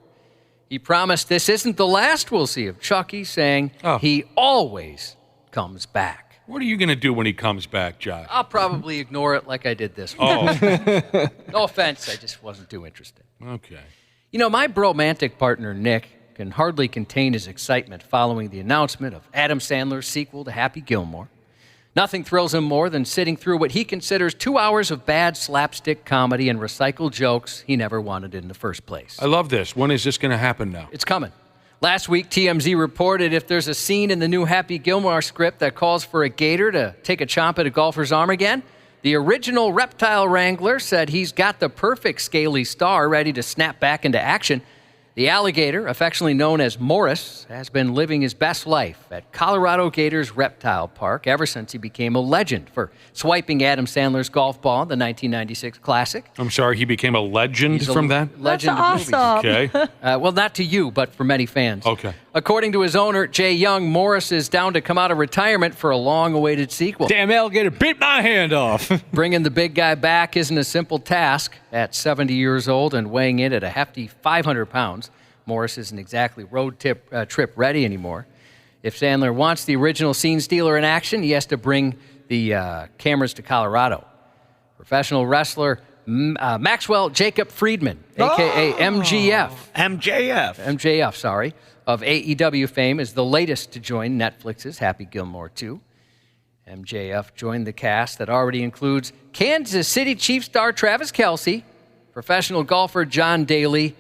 He promised this isn't the last we'll see of Chucky, saying he always comes back. What are you going to do when he comes back, Josh? I'll probably ignore it like I did this one. Oh. No offense, I just wasn't too interested. Okay. You know, my bromantic partner, Nick, can hardly contain his excitement following the announcement of Adam Sandler's sequel to Happy Gilmore. Nothing thrills him more than sitting through what he considers 2 hours of bad slapstick comedy and recycled jokes he never wanted in the first place. I love this. When is this going to happen now? It's coming. Last week, TMZ reported if there's a scene in the new Happy Gilmore script that calls for a gator to take a chomp at a golfer's arm again, the original reptile wrangler said he's got the perfect scaly star ready to snap back into action. The alligator, affectionately known as Morris, has been living his best life at Colorado Gators Reptile Park ever since he became a legend for swiping Adam Sandler's golf ball in the 1996 Classic. I'm sorry, he became a legend from that? Legend That's of awesome. movies. Okay. Well, not to you, but for many fans. Okay. According to his owner, Jay Young, Morris is down to come out of retirement for a long-awaited sequel. Damn alligator bit my hand off. Bringing the big guy back isn't a simple task. At 70 years old and weighing in at a hefty 500 pounds, Morris isn't exactly road trip ready anymore. If Sandler wants the original scene stealer in action, he has to bring the cameras to Colorado. Professional wrestler Maxwell Jacob Friedman, a.k.a. MJF. MJF, of AEW fame, is the latest to join Netflix's Happy Gilmore 2. MJF joined the cast that already includes Kansas City Chiefs star Travis Kelce, professional golfer John Daly,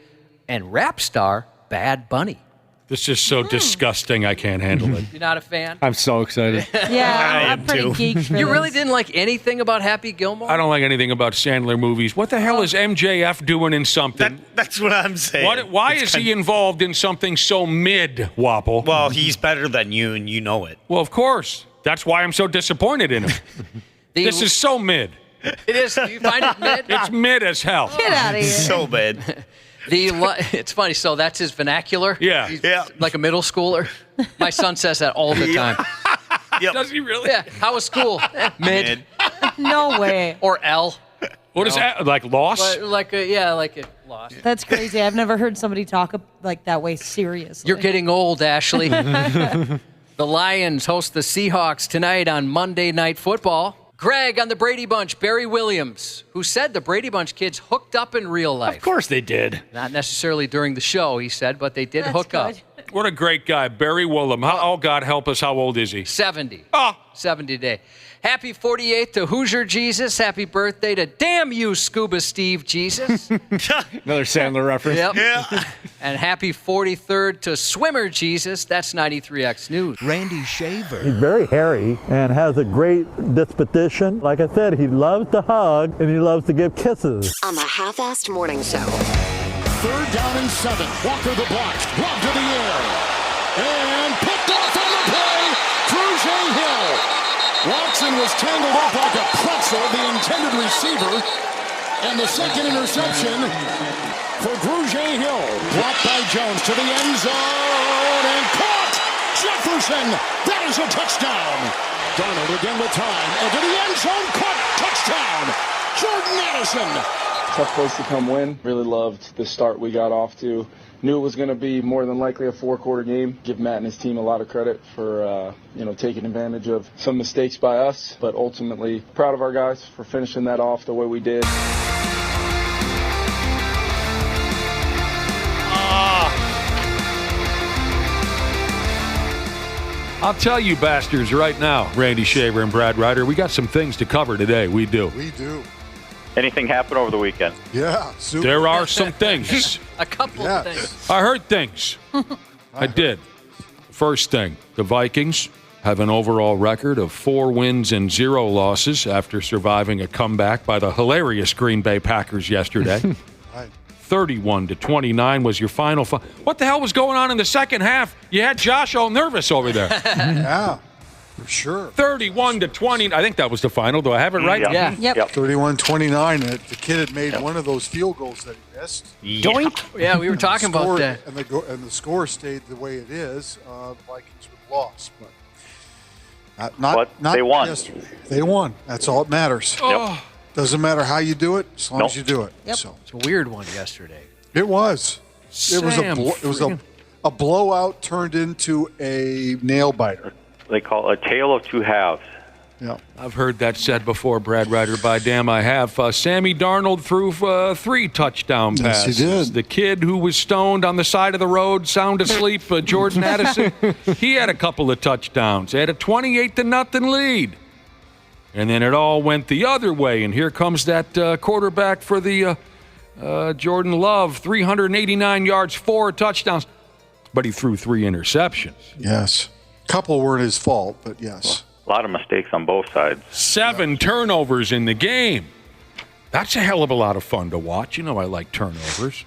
and rap star Bad Bunny. This is so disgusting, I can't handle it. You're not a fan? I'm so excited. Yeah, I'm pretty geeked for You really this. didn't like anything about Happy Gilmore? I don't like anything about Sandler movies. What the hell is MJF doing in something? That's what I'm saying. Why is he involved in something so mid, Wapple? Well, he's better than you, and you know it. Well, of course. That's why I'm so disappointed in him. This is so mid. It is. Do you find it mid? It's mid as hell. Get out of here. So bad. It's funny. So that's his vernacular? Yeah. He's like a middle schooler? My son says that all the time. Does he really? Yeah. How was school? Mid. No way. Or L. What is that? Like loss? Like a loss. That's crazy. I've never heard somebody talk like that way seriously. You're getting old, Ashley. The Lions host the Seahawks tonight on Monday Night Football. Greg on the Brady Bunch, Barry Williams, who said the Brady Bunch kids hooked up in real life. Of course they did. Not necessarily during the show, he said, but they did hook up. What a great guy. Barry Willem. Oh, God help us. How old is he? 70. Oh. 70 today. Happy 48th to Hoosier Jesus. Happy birthday to Damn You, Scuba Steve Jesus. Another Sandler reference. Yep. Yeah. And happy 43rd to Swimmer Jesus. That's 93X News. Randy Shaver. He's very hairy and has a great disposition. Like I said, he loves to hug and he loves to give kisses. On the Half-Assed Morning Show. 3rd down and 7. Walker the block. Lob to the air. And picked off on the play. Cruz Hill. Watson was tangled up like a pretzel, the intended receiver. And the second interception for Grugier Hill. Blocked by Jones to the end zone and caught! Jefferson! That is a touchdown! Darnold again with time. And to the end zone, caught! Touchdown! Jordan Addison! Tough place to come win. Really loved the start we got off to. Knew it was going to be more than likely a 4-quarter game. Give Matt and his team a lot of credit for taking advantage of some mistakes by us, but ultimately proud of our guys for finishing that off the way we did. I'll tell you bastards right now, Randy Shaver and Brad Ryder, we got some things to cover today. We do. We do. Anything happen over the weekend? Yeah, super. There are some things. A couple of things. I heard things. I did. First thing, the Vikings have an overall record of 4 wins and 0 losses after surviving a comeback by the hilarious Green Bay Packers yesterday. 31-29 was your final. What the hell was going on in the second half? You had Josh all nervous over there. Yeah. For sure. 31-20. I think that was the final. Do I have it right? Yeah. Yep. 31-29. The kid had made one of those field goals that he missed. Doink. Yeah, we were talking about that. And the score stayed the way it is. The Vikings would have lost, but not they won. Yesterday. They won. That's all that matters. Oh. Doesn't matter how you do it, as long as you do it. Yep. So It's a weird one yesterday. it was. It was Sam a blowout turned into a nail biter. They call it a tale of two halves. Yeah. I've heard that said before, Brad Ryder. By damn, I have. Sammy Darnold threw 3 touchdown passes. Yes, he did. The kid who was stoned on the side of the road, sound asleep, Jordan Addison, he had a couple of touchdowns. They had a 28-0 lead. And then it all went the other way, and here comes that quarterback for the Jordan Love, 389 yards, 4 touchdowns, but he threw 3 interceptions. Yes. A couple weren't his fault, but yes. A lot of mistakes on both sides. 7 turnovers in the game. That's a hell of a lot of fun to watch. You know I like turnovers.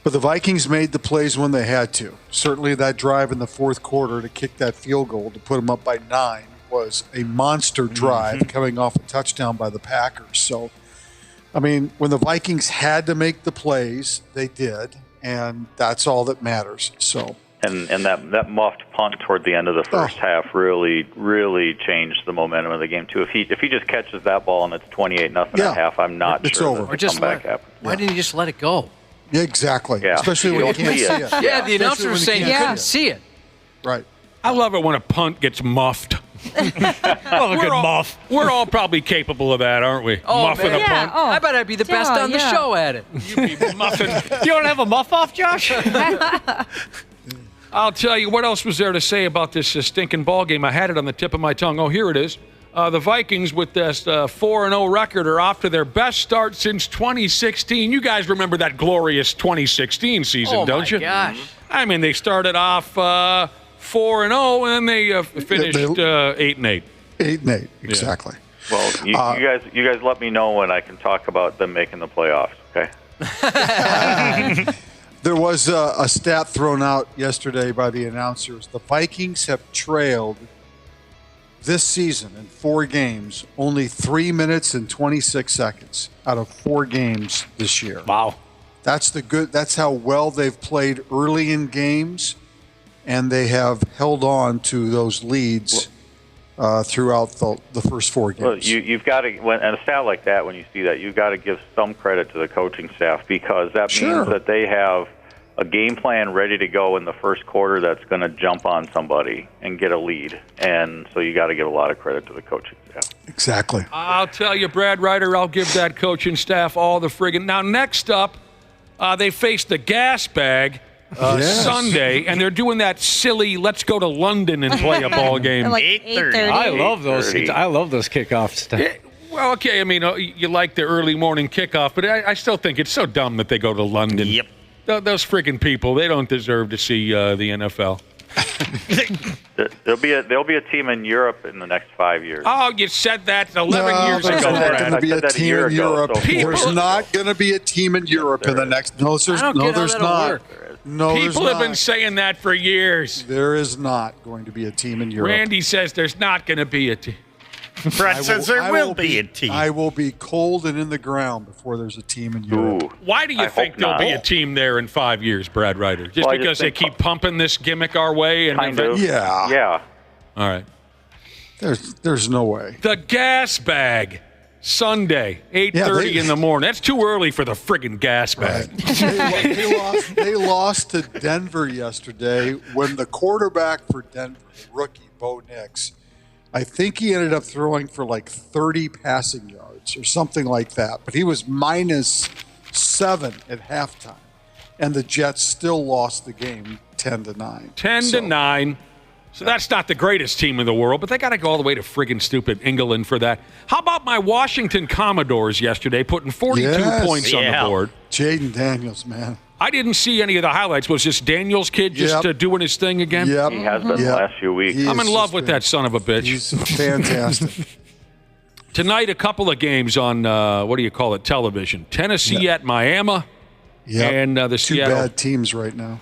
But the Vikings made the plays when they had to. Certainly that drive in the fourth quarter to kick that field goal to put them up by 9 was a monster drive coming off a touchdown by the Packers. So, I mean, when the Vikings had to make the plays, they did, and that's all that matters. So, and that muffed punt toward the end of the first half really changed the momentum of the game too. If he just catches that ball and it's 28-0 at half, I'm not sure over. that the comeback happens. Why didn't you just let it go? Yeah, exactly. Yeah. Especially when you can't see it. Yeah, the announcer was saying you couldn't see it. Right. I love it when a punt gets muffed. We're all probably capable of that, aren't we? Oh, Muffing man. a punt. I bet I'd be the best on the show at it. You'd be muffing. You don't have a muff off, Josh? I'll tell you, what else was there to say about this stinking ball game? I had it on the tip of my tongue. Oh, here it is. The Vikings, with this 4-0 record, are off to their best start since 2016. You guys remember that glorious 2016 season, don't you? Oh, my gosh. I mean, they started off 4-0, and then they finished 8-8. 8-8, exactly. Well, you guys let me know when I can talk about them making the playoffs, okay? There was a stat thrown out yesterday by the announcers. The Vikings have trailed this season in 4 games only 3 minutes and 26 seconds out of 4 games this year. Wow. That's how well they've played early in games, and they have held on to those leads throughout the first 4 games. Well, you've got to, and a stat like that, when you see that, you've got to give some credit to the coaching staff, because that means that they have a game plan ready to go in the first quarter that's going to jump on somebody and get a lead. And so you got to give a lot of credit to the coaching staff. Exactly. I'll tell you, Brad Ryder, I'll give that coaching staff all the friggin'. Now, next up, they face the gas bag Sunday, and they're doing that silly, let's go to London and play a ball game. Like 8:30. I love those. I love those kickoffs. Well, okay, I mean, you like the early morning kickoff, but I still think it's so dumb that they go to London. Yep. Those friggin' people, they don't deserve to see the NFL. There'll be a team in Europe in the next 5 years. Oh, you said that 11 years ago. There's not going to be a team in Europe. There's not going to be a team in Europe in the next. No, there's not. No, there's People have not. been saying that for years. There is not going to be a team in Europe. Randy says there's not going to be a team. Brett says there will be a team. I will be cold and in the ground before there's a team in Europe. Ooh, why do you think there'll be a team there in 5 years, Brad Ryder? Just because they keep pumping this gimmick our way? And Yeah. All right. There's no way. The gas bag. Sunday, 8:30 in the morning. That's too early for the friggin' gas bag. Right. They lost to Denver yesterday when the quarterback for Denver, rookie Bo Nix, I think he ended up throwing for like 30 passing yards or something like that. But he was -7 at halftime. And the Jets still lost the game 10-9. 10-9. So that's not the greatest team in the world, but they got to go all the way to friggin' stupid England for that. How about my Washington Commodores yesterday putting 42 points on the board? Jaden Daniels, man. I didn't see any of the highlights. Was this Daniels kid just doing his thing again? Yep. He has been the last few weeks. I'm in love with that son of a bitch. He's fantastic. Tonight, a couple of games on, television. Tennessee at Miami. Yep. And the Two Seattle. bad teams right now.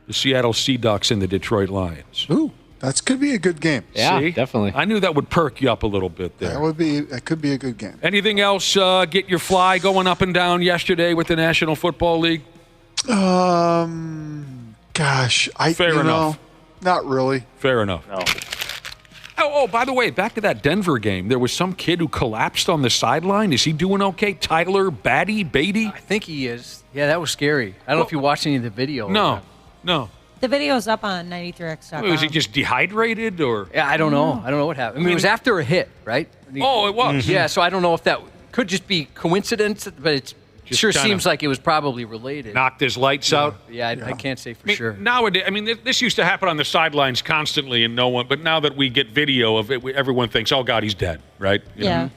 The Seattle Sea Ducks and the Detroit Lions. Ooh, that could be a good game. Yeah, See? definitely. I knew that would perk you up a little bit there. That could be a good game. Anything else get your fly going up and down yesterday with the National Football League? Gosh, Fair enough. Not really. Fair enough. No. Oh, by the way, back to that Denver game. There was some kid who collapsed on the sideline. Is he doing okay? Tyler Beatty? I think he is. Yeah, that was scary. I don't know if you watched any of the video. No. The video's up on 93x.com. Was he just dehydrated or? Yeah, I don't know. I don't know what happened. I mean, it was after a hit, right? Oh, it was. Yeah, so I don't know if that could just be coincidence, but it's Sure kinda seems like it was probably related. knocked his lights out. Yeah, I can't say for sure. Nowadays, this used to happen on the sidelines constantly, and no one. But now that we get video of it, everyone thinks, "Oh God, he's dead." Right? You know? Yeah.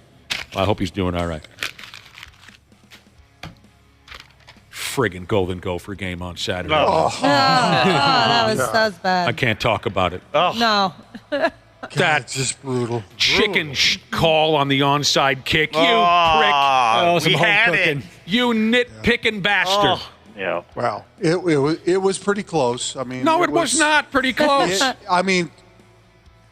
Well, I hope he's doing all right. Friggin' Golden Gopher game on Saturday. that was bad. I can't talk about it. No. That's just brutal. Chicken call on the onside kick. You prick. we had it. You nitpicking bastard. Yeah. Wow. It was pretty close. I mean, No, it was not pretty close.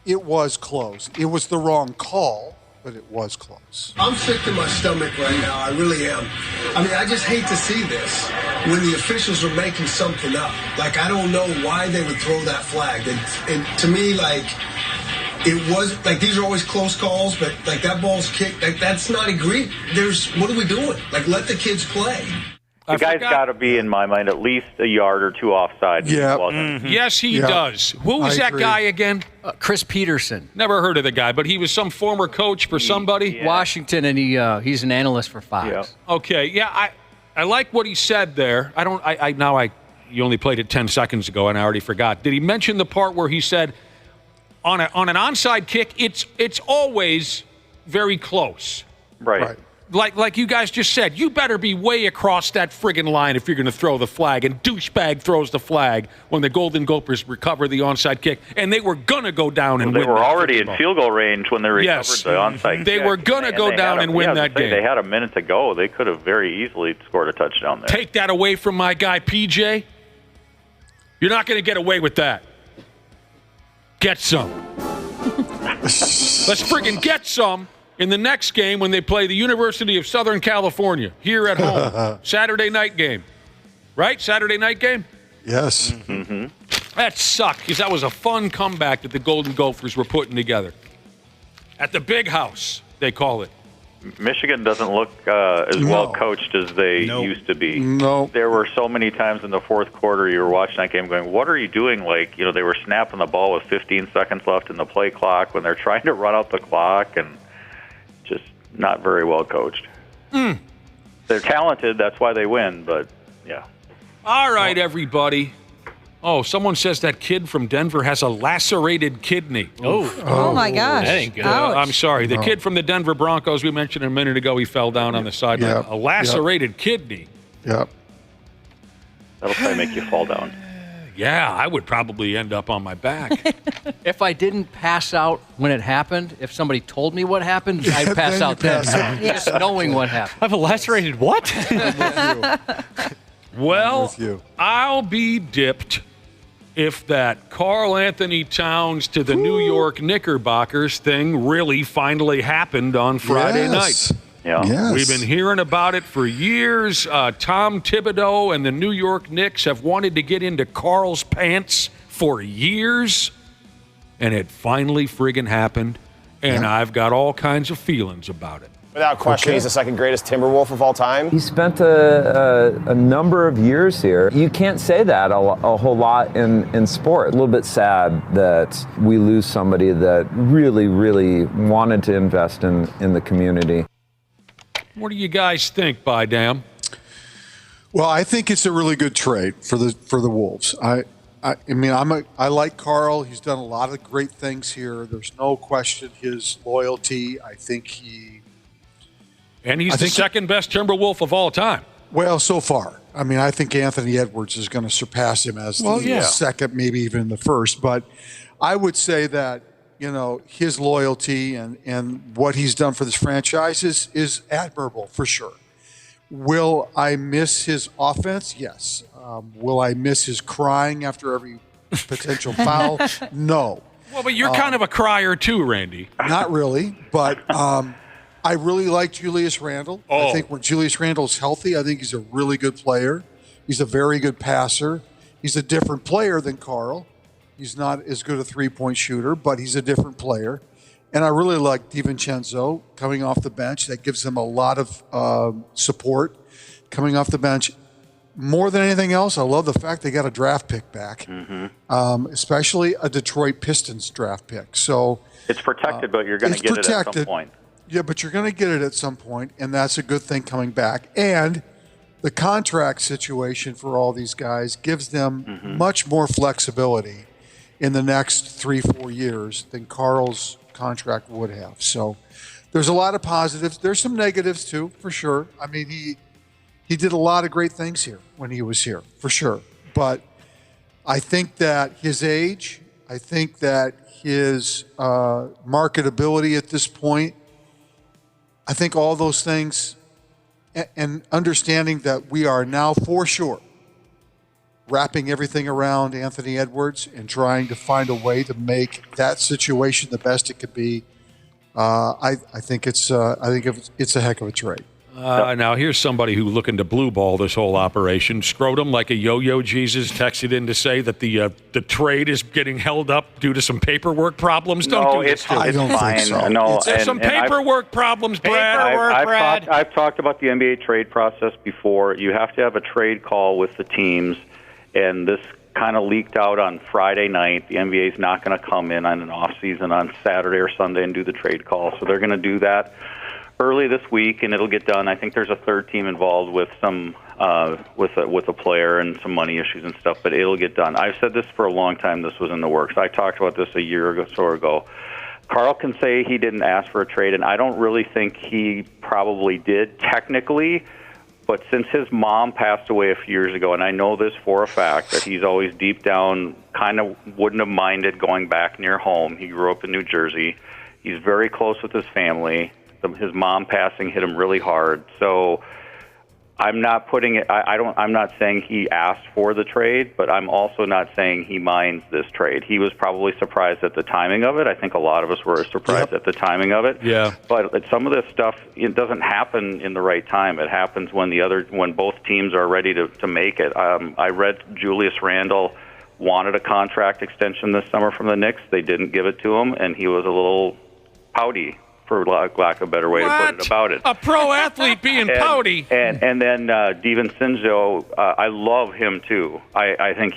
It was close. It was the wrong call, but it was close. I'm sick to my stomach right now. I really am. I mean, I just hate to see this when the officials are making something up. Like, I don't know why they would throw that flag. And to me, like, it was like these are always close calls, but like that ball's kicked. Like, that's not agreed. What are we doing? Like, let the kids play. The guy's got to be, in my mind, at least a yard or two offside. Yeah. Yes, he does. Who was that guy again? Chris Peterson. Never heard of the guy, but he was some former coach for somebody. Washington, and he's an analyst for Fox. Yeah. Okay, yeah, I like what he said there. You only played it 10 seconds ago, and I already forgot. Did he mention the part where he said on an onside kick, it's always very close? Right. Like you guys just said, you better be way across that friggin' line if you're going to throw the flag. And douchebag throws the flag when the Golden Gophers recover the onside kick, and they were going to go down and win. They were already in field goal range when they recovered the onside kick. They were going to go down and win that game. They had a minute to go. They could have very easily scored a touchdown there. Take that away from my guy, PJ. You're not going to get away with that. Get some. Let's friggin' get some. In the next game when they play the University of Southern California here at home. Saturday night game. Right? Saturday night game? Yes. Mm-hmm. That sucked because that was a fun comeback that the Golden Gophers were putting together. At the big house, they call it. Michigan doesn't look as well coached as they used to be. No. There were so many times in the fourth quarter you were watching that game going, what are you doing? Like, they were snapping the ball with 15 seconds left in the play clock when they're trying to run out the clock, and just not very well coached. They're talented, that's why they win, but yeah. All right, everybody. Oh, someone says that kid from Denver has a lacerated kidney. Oh my gosh. That ain't good. I'm sorry. The kid from the Denver Broncos we mentioned a minute ago, he fell down on the sideline. Yep. A lacerated kidney. Yep. That'll probably make you fall down. Yeah, I would probably end up on my back. If I didn't pass out when it happened, if somebody told me what happened, I'd pass out then. Just knowing what happened. I have a lacerated what? Well, I'll be dipped if that Karl Anthony Towns to the New York Knickerbockers thing really finally happened on Friday night. Yeah. Yes. We've been hearing about it for years. Tom Thibodeau and the New York Knicks have wanted to get into Karl's pants for years, and it finally friggin' happened, and I've got all kinds of feelings about it. Without question, he's the second greatest Timberwolf of all time. He spent a number of years here. You can't say that a whole lot in sport. A little bit sad that we lose somebody that really, really wanted to invest in the community. What do you guys think, Bydam? Well, I think it's a really good trade for the Wolves. I like Karl. He's done a lot of great things here. There's no question his loyalty. And he's the second best Timberwolf of all time. Well, so far. I think Anthony Edwards is going to surpass him as the second, maybe even the first. But I would say that, his loyalty and what he's done for this franchise is admirable for sure. Will I miss his offense? Yes. Will I miss his crying after every potential foul? No. Well, but you're kind of a crier too, Randy. Not really, but I really like Julius Randle. I think when Julius Randle's healthy, I think he's a really good player. He's a very good passer. He's a different player than Karl. He's not as good a three-point shooter, but he's a different player. And I really like DiVincenzo coming off the bench. That gives them a lot of support coming off the bench. More than anything else, I love the fact they got a draft pick back, especially a Detroit Pistons draft pick. So it's protected, but you're going to get it at some point. Yeah, but you're going to get it at some point, and that's a good thing coming back. And the contract situation for all these guys gives them much more flexibility in the next 3-4 years than Carl's contract would have. So there's a lot of positives. There's some negatives too, for sure. I mean, he did a lot of great things here when he was here, for sure. But I think that his age, I think that his marketability at this point, I think all those things, and understanding that we are now for sure wrapping everything around Anthony Edwards and trying to find a way to make that situation the best it could be. I think it's a heck of a trade. Now, here's somebody who's looking to blue ball this whole operation. Scrotum like a yo-yo Jesus texted in to say that the trade is getting held up due to some paperwork problems. Don't do this. I don't think so. No, there's some paperwork problems, Brad. I've talked about the NBA trade process before. You have to have a trade call with the teams, and this kind of leaked out on Friday night. The NBA is not going to come in on an off season on Saturday or Sunday and do the trade call, so they're going to do that early this week, and it'll get done. I think there's a third team involved with some with a player and some money issues and stuff, but it'll get done. I've said this for a long time. This was in the works. I talked about this a year ago. Carl can say he didn't ask for a trade, and I don't really think he probably did technically. But since his mom passed away a few years ago, and I know this for a fact, that he's always deep down kind of wouldn't have minded going back near home. He grew up in New Jersey. He's very close with his family. His mom passing hit him really hard. So I'm not putting it. I'm not saying he asked for the trade, but I'm also not saying he minds this trade. He was probably surprised at the timing of it. I think a lot of us were surprised at the timing of it. Yeah. But some of this stuff, it doesn't happen in the right time. It happens when both teams are ready to make it. I read Julius Randle wanted a contract extension this summer from the Knicks. They didn't give it to him, and he was a little pouty, for lack of a better way to put it, about it. A pro athlete being pouty. And then DiVincenzo, I love him too. I think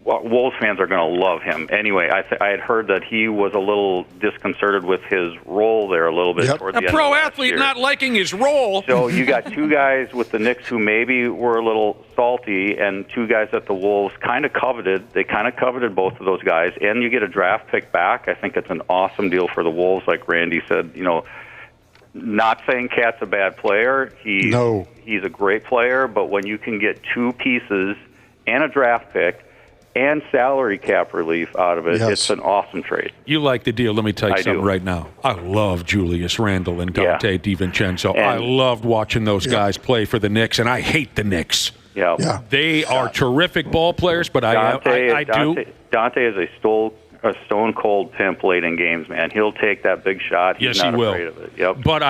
Wolves fans are going to love him. Anyway, I had heard that he was a little disconcerted with his role there a little bit toward the end. A pro athlete not liking his role. So you got two guys with the Knicks who maybe were a little salty, and two guys that the Wolves kind of coveted. They kind of coveted both of those guys, and you get a draft pick back. I think it's an awesome deal for the Wolves, like Randy said. Not saying Cat's a bad player. He's a great player, but when you can get two pieces and a draft pick and salary cap relief out of it, it's an awesome trade. You like the deal. Let me tell you something right now. I love Julius Randle and Dante DiVincenzo. I loved watching those guys play for the Knicks, and I hate the Knicks. Yeah. They are terrific ball players, but I do. Dante is a stone cold pimp late in games, man. He'll take that big shot. He's not afraid of it. Yep. But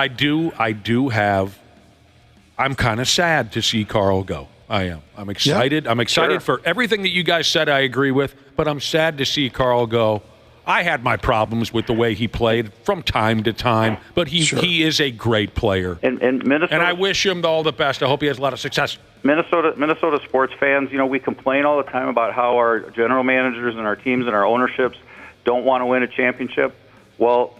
I'm kind of sad to see Carl go. I am. I'm excited. Yeah. I'm excited for everything that you guys said I agree with, but I'm sad to see Carl go. I had my problems with the way he played from time to time, but he is a great player. And Minnesota, and I wish him all the best. I hope he has a lot of success. Minnesota sports fans, we complain all the time about how our general managers and our teams and our ownerships don't want to win a championship. Well,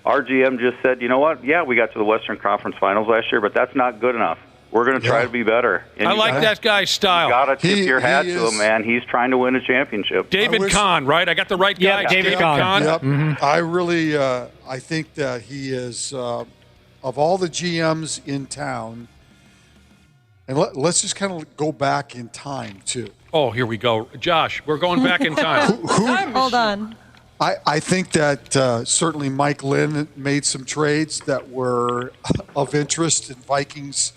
our GM just said, you know what? Yeah, we got to the Western Conference Finals last year, but that's not good enough. We're going to try to be better. And I like that guy's style. You got to tip your hat to him, man. He's trying to win a championship. David Kahn, right? I got the right guy. Yeah, David Kahn. Yep. Mm-hmm. I really, I think that he is, of all the GMs in town, and let's just kind of go back in time, too. Oh, here we go. Josh, we're going back in time. Hold on. I think that certainly Mike Lynn made some trades that were of interest in Vikings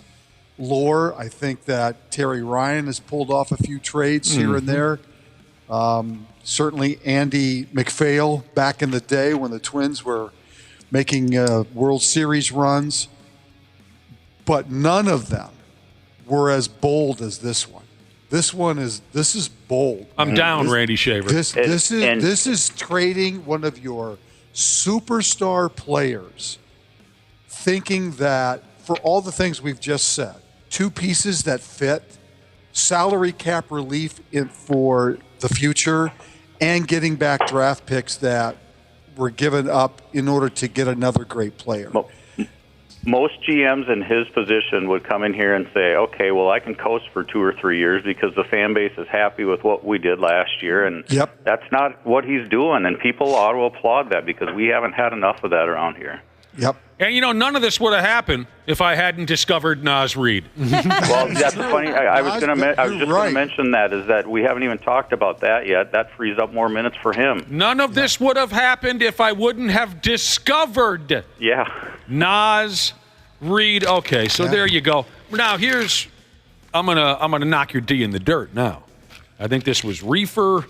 lore. I think that Terry Ryan has pulled off a few trades here and there. Certainly Andy McPhail back in the day when the Twins were making World Series runs. But none of them were as bold as this one. This is bold. I'm down, Randy Shaver. This is trading one of your superstar players, thinking that for all the things we've just said, two pieces that fit, salary cap relief for the future, and getting back draft picks that were given up in order to get another great player. Most GMs in his position would come in here and say, okay, well, I can coast for 2 or 3 years because the fan base is happy with what we did last year, and that's not what he's doing, and people ought to applaud that because we haven't had enough of that around here. Yep. And, none of this would have happened if I hadn't discovered Nas Reed. Well, that's funny. I was just going to mention that, is that we haven't even talked about that yet. That frees up more minutes for him. None of this would have happened if I wouldn't have discovered Nas Reed. Okay, so there you go. Now, I'm gonna knock your D in the dirt now. I think this was Reefer,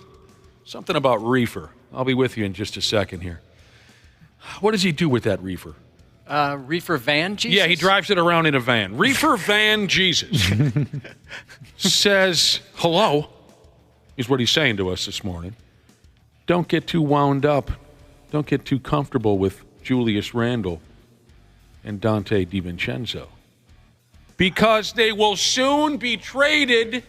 something about Reefer. I'll be with you in just a second here. What does he do with that Reefer? Reefer Van Jesus? Yeah, he drives it around in a van. Reefer Van Jesus says, hello, is what he's saying to us this morning. Don't get too wound up. Don't get too comfortable with Julius Randle and Dante DiVincenzo, because they will soon be traded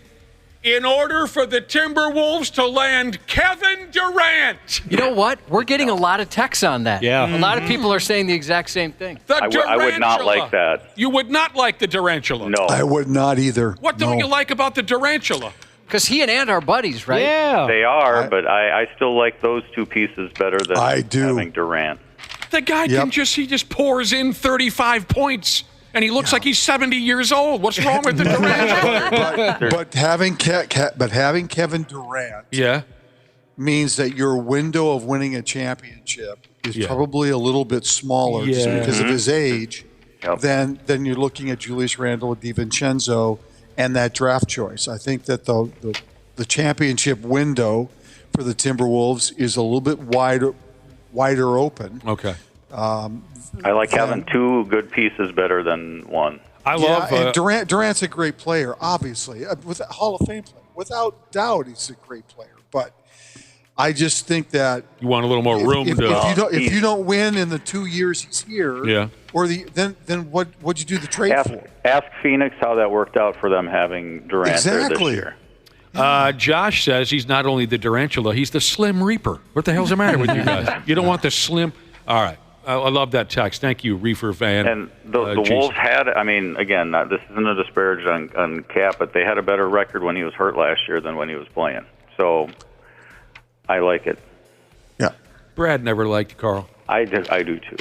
in order for the Timberwolves to land Kevin Durant. You know what? We're getting a lot of texts on that. Yeah. A lot of people are saying the exact same thing. I would not like that. You would not like the Durantula? No. I would not either. What don't you like about the Durantula? Because he and Ant are buddies, right? Yeah. They are, but I still like those two pieces better than having Durant. The guy he just pours in 35 points. And he looks like he's 70 years old. What's wrong with the Durant? but having Kevin Durant means that your window of winning a championship is probably a little bit smaller just because of his age than you're looking at Julius Randle, DiVincenzo, and that draft choice. I think that the championship window for the Timberwolves is a little bit wider open. Okay. I like having two good pieces better than one. I love and Durant's a great player, obviously, with a Hall of Fame player. Without doubt, he's a great player. But I just think that you want a little more room. If you don't win in the 2 years he's here, then what'd you do the trade for? Ask Phoenix how that worked out for them having Durant there this year. Josh says he's not only the Durantula, he's the Slim Reaper. What the hell's the matter with you guys? You don't want the Slim. All right. I love that text. Thank you, Reefer Van. And the Wolves had, again, this isn't a disparage on Cap, but they had a better record when he was hurt last year than when he was playing. So I like it. Yeah. Brad never liked Carl. I do too.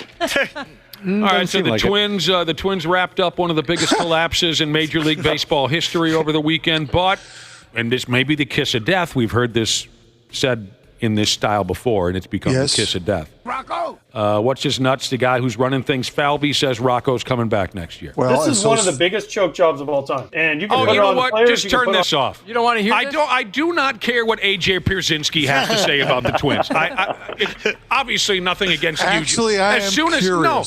All right, so the Twins wrapped up one of the biggest collapses in Major League Baseball history over the weekend, and this may be the kiss of death. We've heard this said in this style before, and it's become the kiss of death. Rocco! What's his nuts? The guy who's running things, Falvey, says Rocco's coming back next year. Well, this is one of the biggest choke jobs of all time. And you can put it on the players, just turn this off. You don't want to hear this? I do not care what A.J. Pierzynski has to say about the Twins. Obviously nothing against you. Actually, I am curious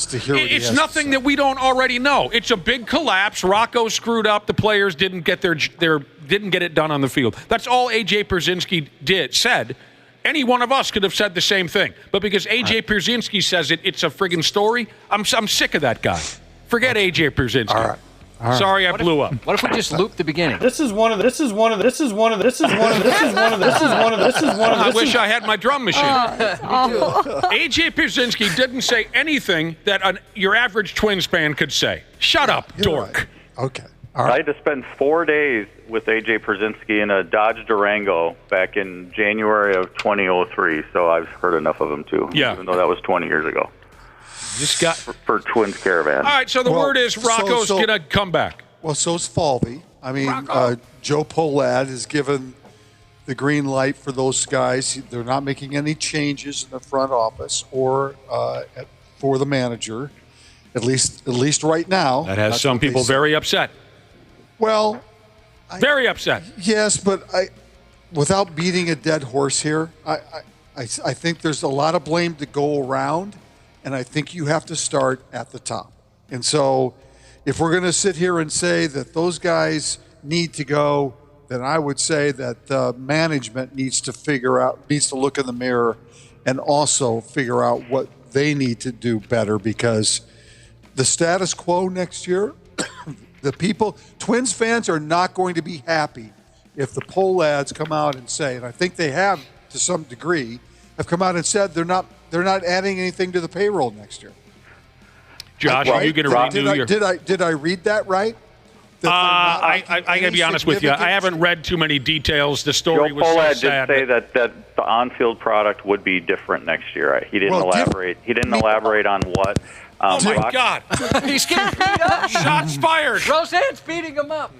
to hear what he it's has nothing to say. that we don't already know. It's a big collapse. Rocco screwed up. The players didn't get didn't get it done on the field. That's all A.J. Pierzynski said. Any one of us could have said the same thing. But because A.J. Pierzynski says it's a friggin' story, I'm sick of that guy. Forget A.J. Pierzynski. All right. Sorry, I blew up. What if we just loop the beginning? I wish I had my drum machine. A.J. Pierzynski didn't say anything that your average Twins fan could say. Shut up, dork. Right. Okay. I had to spend 4 days with A.J. Pierzynski in a Dodge Durango back in January of 2003, so I've heard enough of him, too, even though that was 20 years ago. For Twins Caravan. All right, so the word is Rocco's going to come back. Well, so's Falvey. Joe Pohlad has given the green light for those guys. They're not making any changes in the front office or for the manager, at least right now. That has some people very upset. Well, very upset. Yes, but without beating a dead horse here, I think there's a lot of blame to go around, and I think you have to start at the top. And so if we're going to sit here and say that those guys need to go, then I would say that management needs to look in the mirror and also figure out what they need to do better, because the status quo next year, Twins fans are not going to be happy if the Pohlads come out and say, and I think they have to some degree, have come out and said they're not adding anything to the payroll next year. Josh, are you going to renew your? Did I read that right? I got to be honest with you. I haven't read too many details. The story was so sad. Did say that the on-field product would be different next year. He didn't elaborate. He didn't elaborate on what. Oh my God! He's getting beat up. Shots fired. Roseanne's beating him up.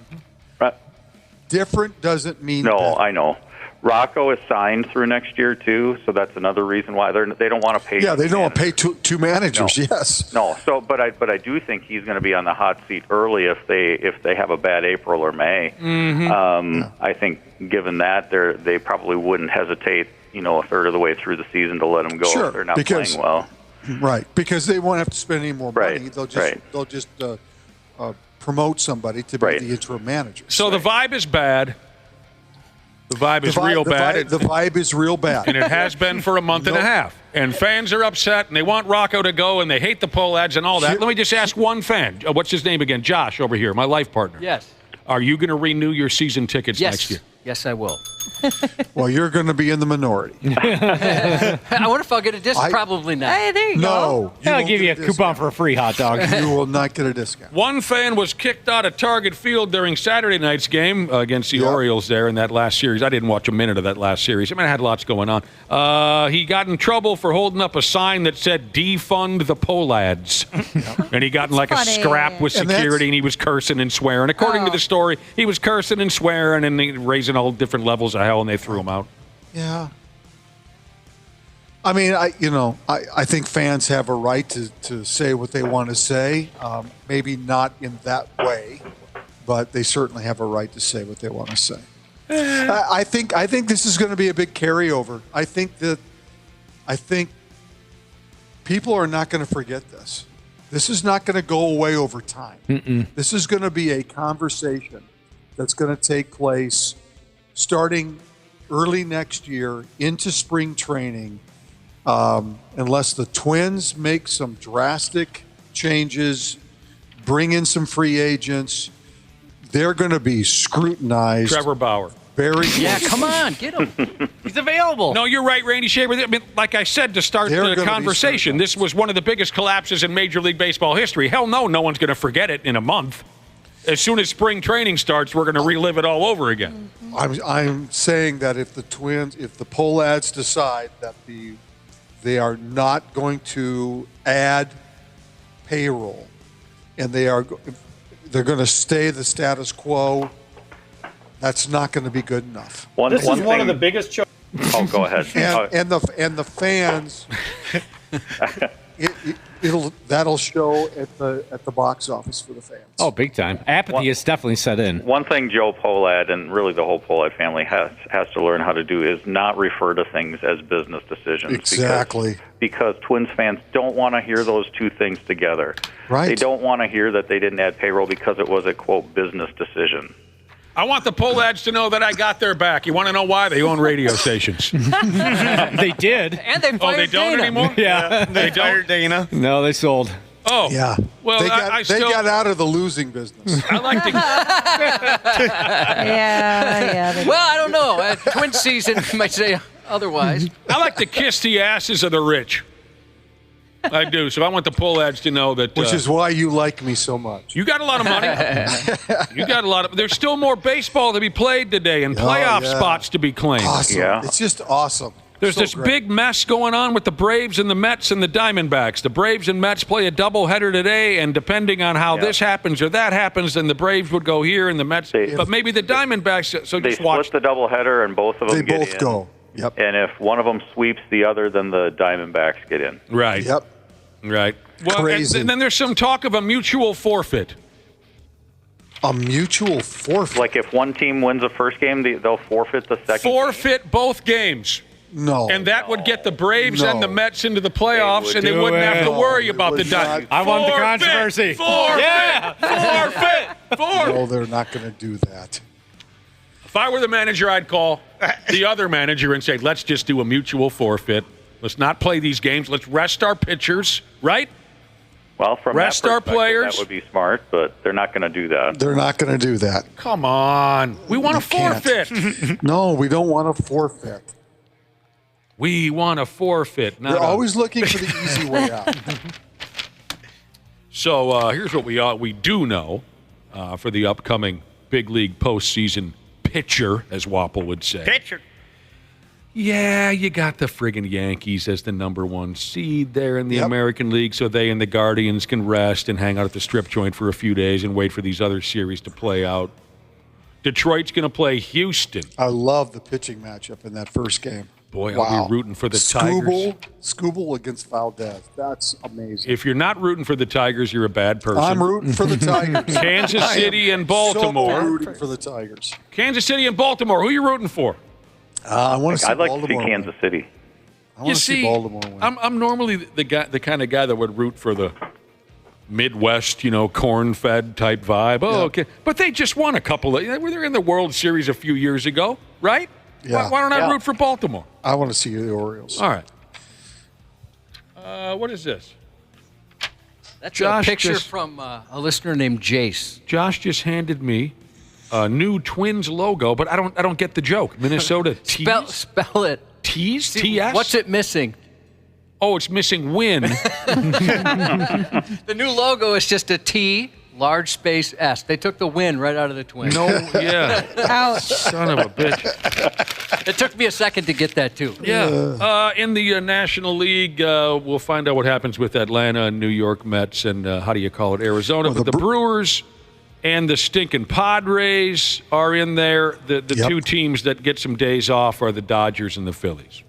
Different doesn't mean no. better. I know. Rocco is signed through next year too, so that's another reason why they don't want to pay. Yeah, they don't want to pay two managers. No. Yes. No. So, but I do think he's going to be on the hot seat early if they have a bad April or May. I think given that they probably wouldn't hesitate, a third of the way through the season to let him go if they're not playing well. Right, because they won't have to spend any more money. They'll just promote somebody to be the interim manager. So the vibe is bad. The vibe is real bad. The vibe is real bad. And it has been for a month and a half. And fans are upset, and they want Rocco to go, and they hate the poll ads and all that. Let me just ask one fan. What's his name again? Josh over here, my life partner. Yes. Are you going to renew your season tickets next year? Yes, I will. Well, you're going to be in the minority. I wonder if I'll get a discount. Probably not. Hey, there you go. No. I'll give you a coupon for a free hot dog. You will not get a discount. One fan was kicked out of Target Field during Saturday night's game against the Orioles there in that last series. I didn't watch a minute of that last series. I mean, I had lots going on. He got in trouble for holding up a sign that said, defund the Pollads. And he got in like a scrap with security, and he was cursing and swearing. According to the story, he was cursing and swearing and raising all different levels of hell, and they threw him out. Yeah. I mean, I think fans have a right to say what they want to say. Maybe not in that way, but they certainly have a right to say what they want to say. I think this is going to be a big carryover. I think people are not going to forget this. This is not going to go away over time. This is going to be a conversation that's going to take place starting early next year into spring training, unless the Twins make some drastic changes, bring in some free agents, they're going to be scrutinized. Trevor Bauer. Very Yeah, come on, get him. He's available. No, you're right, Randy Shaver. I mean, like I said to start the conversation, this was one of the biggest collapses in Major League Baseball history. Hell no one's going to forget it in a month. As soon as spring training starts, we're going to relive it all over again. I'm saying that if the Pollads decide that they are not going to add payroll, and they're going to stay the status quo, that's not going to be good enough. This is one of the biggest. Oh, go ahead. and the fans. That'll show at the box office for the fans. Oh, big time. Apathy is definitely set in. One thing Joe Pollad and really the whole Pollad family has to learn how to do is not refer to things as business decisions. Exactly. Because Twins fans don't want to hear those two things together. Right. They don't want to hear that they didn't add payroll because it was a, quote, business decision. I want the Pollads to know that I got their back. You want to know why? They own radio stations. They did. And they fired they don't Dana. anymore? Yeah. They don't? Dana. No, they sold. Oh. Yeah. Well, they still got out of the losing business. I like to. Yeah. Well, I don't know. Twin season might say otherwise. I like to kiss the asses of the rich. I do. So I want the Pollads to know that. Which is why you like me so much. You got a lot of money. You got a lot of. There's still more baseball to be played today and playoff spots to be claimed. Awesome. Yeah. It's just awesome. There's So this great. big mess going on with the Braves and the Mets and the Diamondbacks. The Braves and Mets play a doubleheader today, and depending on how this happens or that happens, then the Braves would go here and the Mets. But maybe the Diamondbacks. So They just watch. split the doubleheader and both of them They get both in. go. Yep. And if one of them sweeps the other, then the Diamondbacks get in. Right. Yep. Right. Well, Crazy. and then there's some talk of a mutual forfeit. A mutual forfeit. Like if one team wins the first game, they'll forfeit the second. Forfeit both games. No. And that would get the Braves No. and the Mets into the playoffs, They and they would wouldn't do have to it. worry No, about it the would Diamondbacks. not. I want the controversy. Forfeit. No, they're not going to do that. If I were the manager, I'd call the other manager and say, let's just do a mutual forfeit. Let's not play these games. Let's rest our pitchers, right? Well, from Rest that our perspective, players. that would be smart, but they're not going to do that. They're not going to do that. Come on. We want to can't. forfeit. No, we don't want to forfeit. We want to forfeit. They're always looking for the easy way out. So here's what we do know for the upcoming big league postseason pitcher, as Wapple would say. Pitcher. Yeah, you got the friggin' Yankees as the number 1 seed there in the American League, so they and the Guardians can rest and hang out at the strip joint for a few days and wait for these other series to play out. Detroit's going to play Houston. I love the pitching matchup in that first game. Boy, I'll be rooting for the Tigers. Skubal against Valdez. That's amazing. If you're not rooting for the Tigers, you're a bad person. I'm rooting for the Tigers. Kansas City and Baltimore. So rooting for the Tigers. Kansas City and Baltimore. Who are you rooting for? I want to see I'd like Baltimore to see Kansas City. I want to see Baltimore win. I'm normally the kind of guy that would root for the Midwest, corn-fed type vibe. Oh, okay. But they just won a couple of. They're in the World Series a few years ago, right? Yeah. Why don't I root for Baltimore? I want to see the Orioles. All right. What is this? That's a picture from a listener named Jace. Josh just handed me a new Twins logo, but I don't get the joke. Minnesota Tees? Spell it. Tees? See, T-S? what's it missing? Oh, it's missing win. The new logo is just a T, large space S. They took the win right out of the Twins. No, yeah. Ouch. Son of a bitch. It took me a second to get that, too. Yeah. In the National League, we'll find out what happens with Atlanta and New York Mets and, Arizona. But the Brewers and the stinking Padres are in there. The two teams that get some days off are the Dodgers and the Phillies.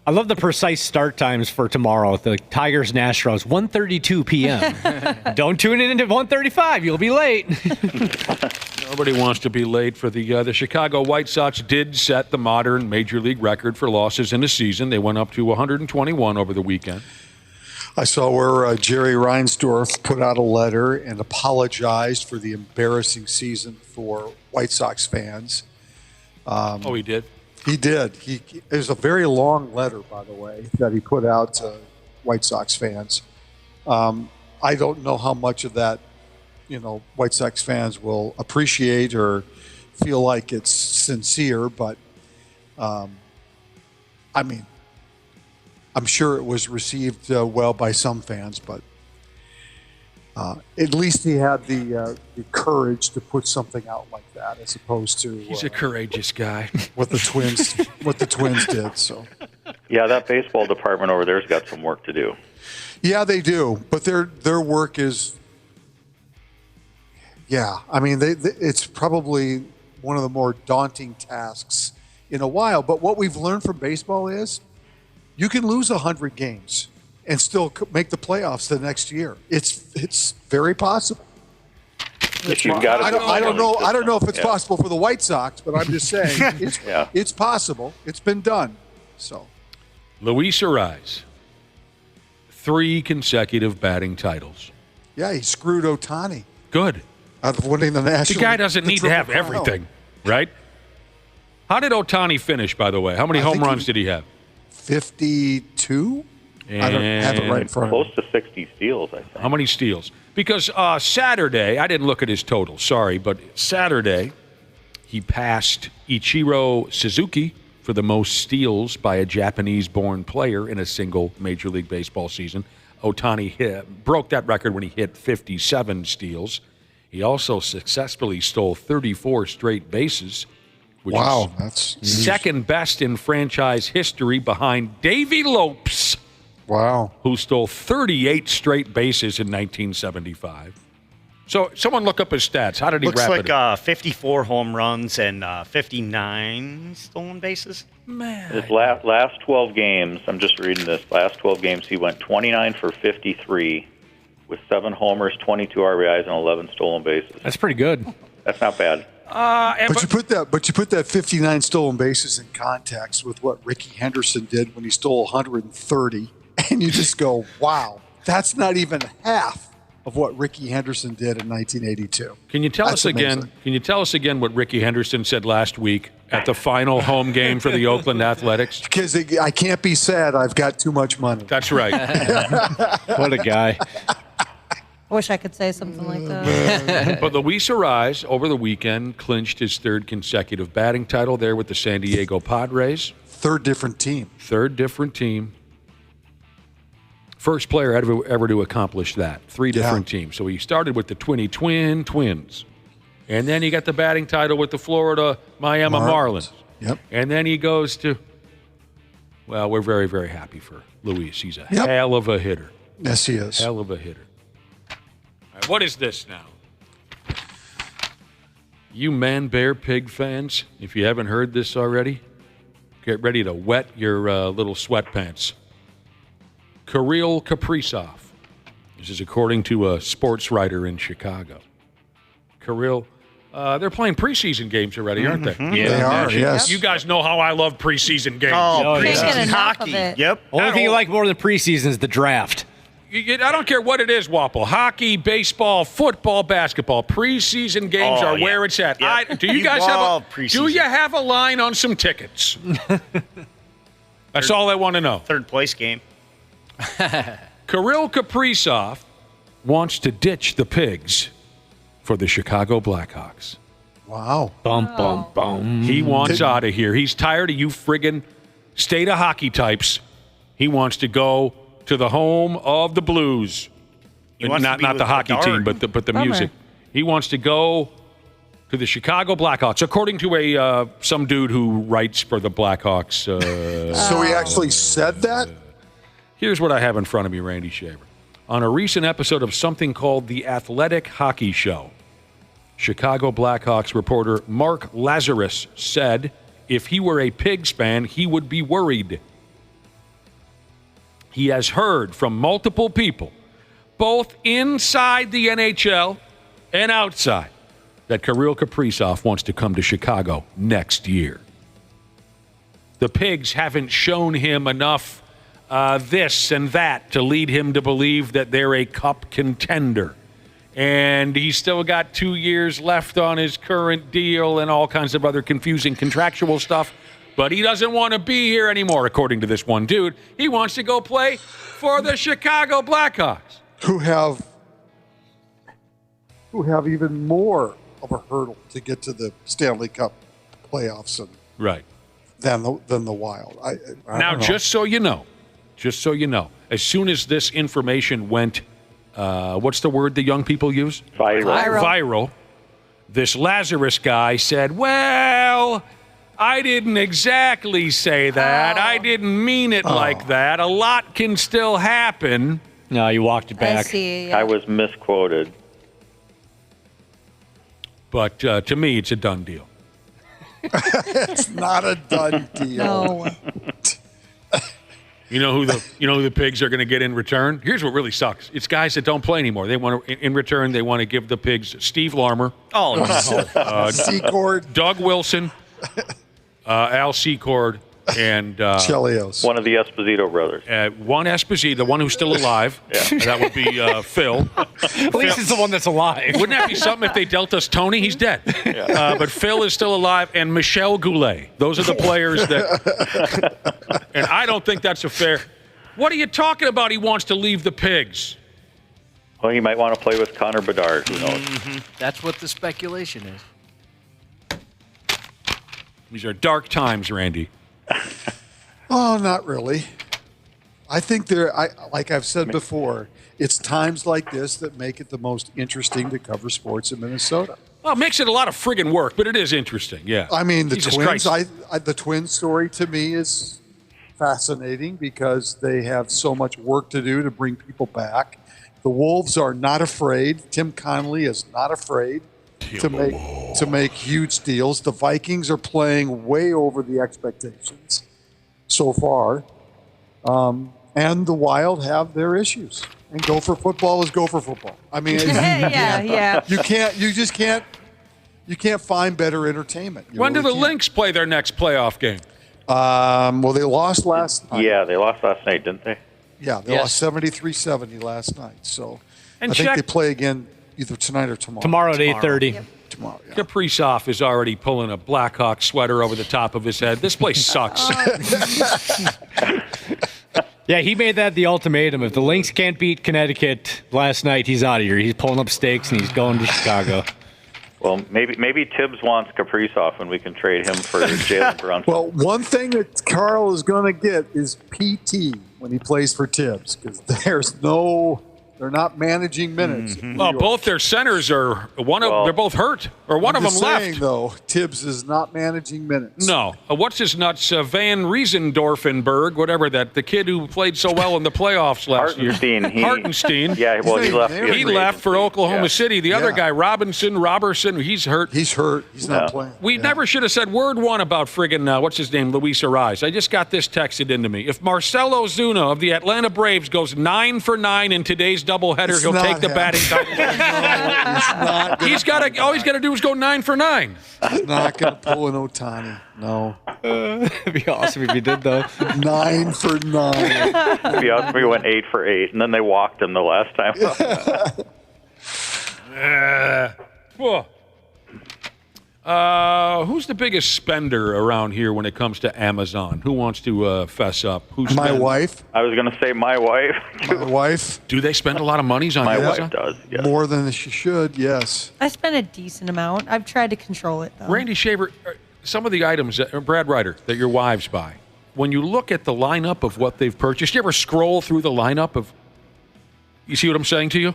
I love the precise start times for tomorrow. The Tigers-Astros, 1:32 p.m. Don't tune in at 1:35. You'll be late. Nobody wants to be late for the Chicago White Sox did set the modern Major League record for losses in a season. They went up to 121 over the weekend. I saw where Jerry Reinsdorf put out a letter and apologized for the embarrassing season for White Sox fans. He did? He did. It was a very long letter, by the way, that he put out to White Sox fans. I don't know how much of that, White Sox fans will appreciate or feel like it's sincere, but I'm sure it was received well by some fans, but at least he had the courage to put something out like that, as opposed to he's a courageous guy. What the Twins did. So yeah, that baseball department over there's got some work to do. Yeah, they do, but their work is. Yeah, it's probably one of the more daunting tasks in a while. But what we've learned from baseball is you can lose 100 games and still make the playoffs the next year. It's very possible. I don't know if it's possible for the White Sox, but I'm just saying it's possible. It's been done. So, Luis Arraez, 3 consecutive batting titles. Yeah, he screwed Ohtani. Good. Out of winning the National. The guy doesn't need to have everything, right? How did Ohtani finish, by the way? How many home runs did he have? 52? I don't have it right in front of me. Close to 60 steals, I think. How many steals? Because Saturday, I didn't look at his total, sorry, but Saturday he passed Ichiro Suzuki for the most steals by a Japanese-born player in a single Major League Baseball season. Ohtani broke that record when he hit 57 steals. He also successfully stole 34 straight bases, which is that's second best in franchise history behind Davey Lopes. Wow. Who stole 38 straight bases in 1975. So someone look up his stats. How did he wrap it? Looks like 54 home runs and 59 stolen bases. Man. His last 12 games, I'm just reading this, last 12 games he went 29 for 53 with 7 homers, 22 RBIs, and 11 stolen bases. That's pretty good. That's not bad. But you put that 59 stolen bases in context with what Ricky Henderson did when he stole 130, and you just go, "Wow, that's not even half of what Ricky Henderson did in 1982." Can you tell us again? Can you tell us again what Ricky Henderson said last week at the final home game for the Oakland Athletics? Because I can't be sad. I've got too much money. That's right. What a guy. I wish I could say something like that. But Luis Arraez, over the weekend, clinched his 3rd consecutive batting title there with the San Diego Padres. Third different team. First player ever to accomplish that. 3 different teams. So he started with the Twins. And then he got the batting title with the Florida Miami Marlins. Yep. And then he goes to, well, we're very, very happy for Luis. He's a hell of a hitter. Yes, he is. Hell of a hitter. All right, what is this now? You man, bear, pig fans, if you haven't heard this already, get ready to wet your little sweatpants. Kirill Kaprizov. This is according to a sports writer in Chicago. Kirill, they're playing preseason games already, aren't they? Yeah, they are, yes. You guys know how I love preseason games. Oh, preseason hockey. Yep. Only thing you like more than preseason is the draft. I don't care what it is, Wapple. Hockey, baseball, football, basketball. Preseason games are where it's at. Yep. Do you guys have a line on some tickets? That's all I want to know. Third place game. Kirill Kaprizov wants to ditch the Pigs for the Chicago Blackhawks. Wow. Bum, bum, bum. He wants out of here. He's tired of you friggin' state of hockey types. He wants to go to the home of the Blues. Not the hockey team, but the music. He wants to go to the Chicago Blackhawks, according to some dude who writes for the Blackhawks. So he actually said that? Here's what I have in front of me, Randy Shaver. On a recent episode of something called The Athletic Hockey Show, Chicago Blackhawks reporter Mark Lazarus said if he were a Pigs fan, he would be worried. He has heard from multiple people, both inside the NHL and outside, that Kirill Kaprizov wants to come to Chicago next year. The Pigs haven't shown him enough this and that to lead him to believe that they're a cup contender. And he's still got 2 years left on his current deal and all kinds of other confusing contractual stuff. But he doesn't want to be here anymore, according to this one dude. He wants to go play for the Chicago Blackhawks, who have even more of a hurdle to get to the Stanley Cup playoffs than the Wild. I now, don't know. just so you know, as soon as this information went, what's the word the young people use? Viral. This Lazarus guy said, well, I didn't exactly say that. I didn't mean it like that. A lot can still happen. No, you walked it back. I see. I was misquoted. But to me, it's a done deal. It's not a done deal. No. You know who the Pigs are going to get in return? Here's what really sucks. It's guys that don't play anymore. They want to, in return, they want to give the Pigs Steve Larmer. Secord. Doug Wilson. Al Secord. And Chelios. One of the Esposito brothers. One Esposito, the one who's still alive. That would be Phil. At least it's the one that's alive. Wouldn't that be something if they dealt us Tony? He's dead. But Phil is still alive, and Michel Goulet. Those are the players that... And I don't think that's a fair... What are you talking about? He wants to leave the Pigs. Well, he might want to play with Connor Bedard. Who knows? Mm-hmm. That's what the speculation is. These are dark times, Randy. Oh, not really. I think like I've said before, it's times like this that make it the most interesting to cover sports in Minnesota. Well, it makes it a lot of friggin' work, but it is interesting, yeah. I mean, the Jesus Twins, Christ. the Twins story to me is fascinating because they have so much work to do to bring people back. The Wolves are not afraid. Tim Connolly is not afraid to make huge deals. The Vikings are playing way over the expectations so far. And the Wild have their issues. And Gopher football is Gopher football. I mean, you can't find better entertainment. When do the Lynx play their next playoff game? Well, they lost last night. Yeah, they lost last night, didn't they? Yeah, they lost 73-70 last night. So And I think check- they play again either tonight or tomorrow. Tomorrow at 8:30. Yep. Tomorrow, yeah. Kaprizov is already pulling a Blackhawk sweater over the top of his head. This place sucks. Yeah, he made that the ultimatum. If the Lynx can't beat Connecticut last night, he's out of here. He's pulling up stakes and he's going to Chicago. Well, maybe Tibbs wants Kaprizov and we can trade him for Jalen Brunson. Well, one thing that Carl is going to get is PT. when he plays for Tibbs because they're not managing minutes. Well, both their centers are they're both hurt, or one of them left. Though Tibbs is not managing minutes. No, what's his nuts? Van Riesendorfenberg, whatever the kid who played so well in the playoffs last year. Hartenstein. Yeah, well, he left. He left for Oklahoma City. The other guy, Robertson, he's hurt. He's hurt. He's not playing. We never should have said word one about friggin' what's his name, Luis Ariz. I just got this texted into me. If Marcelo Zuna of the Atlanta Braves goes 9 for 9 in today's doubleheader, he'll take the batting title. All he's got to do is go 9 for 9. He's not going to pull an Ohtani. No. It'd be awesome if he did, though. 9 for 9. It'd be awesome if he went 8 for 8, and then they walked him the last time. Who's the biggest spender around here when it comes to Amazon? Who wants to fess up? My wife. I was going to say my wife. My wife. Do they spend a lot of monies on Amazon? My wife does, yes. More than she should, yes. I spend a decent amount. I've tried to control it, though. Randy Shaver, some of the items, Brad Ryder, that your wives buy, when you look at the lineup of what they've purchased, you ever scroll through the lineup of, you see what I'm saying to you?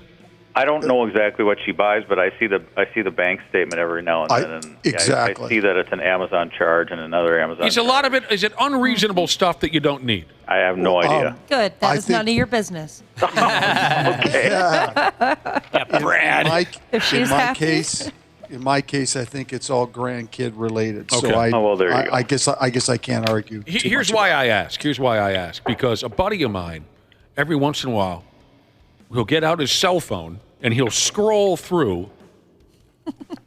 I don't know exactly what she buys, but I see the bank statement every now and then. And exactly. I see that it's an Amazon charge and another Amazon. Is a lot of it? Is it unreasonable stuff that you don't need? I have no idea. Good. That was none of your business. Okay. Brad. If in my case, I think it's all grandkid related. Okay. So there you go. I guess I can't argue. Here's why I ask. Because a buddy of mine, every once in a while, he'll get out his cell phone and he'll scroll through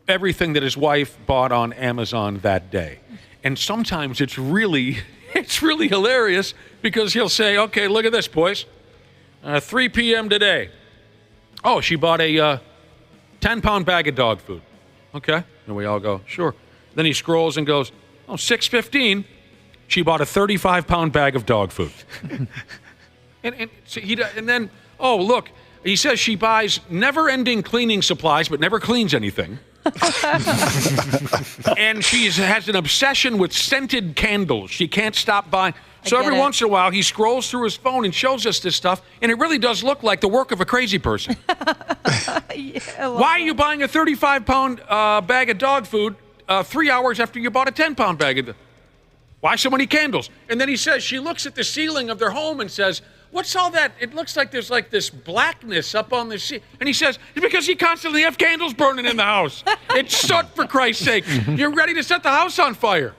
everything that his wife bought on Amazon that day. And sometimes it's really hilarious because he'll say, okay, look at this, boys. 3 p.m. today. Oh, she bought a 10-pound bag of dog food. Okay. And we all go, sure. Then he scrolls and goes, 6:15. She bought a 35-pound bag of dog food. and then, oh, look, he says she buys never-ending cleaning supplies but never cleans anything. And she has an obsession with scented candles. She can't stop buying. So every once in a while, he scrolls through his phone and shows us this stuff, and it really does look like the work of a crazy person. Why are you buying a 35-pound bag of dog food 3 hours after you bought a 10-pound bag of Why so many candles? And then he says, she looks at the ceiling of their home and says, what's all that? It looks like there's like this blackness up on the ceiling. And he says, it's because you constantly have candles burning in the house. It's soot, for Christ's sake. You're ready to set the house on fire.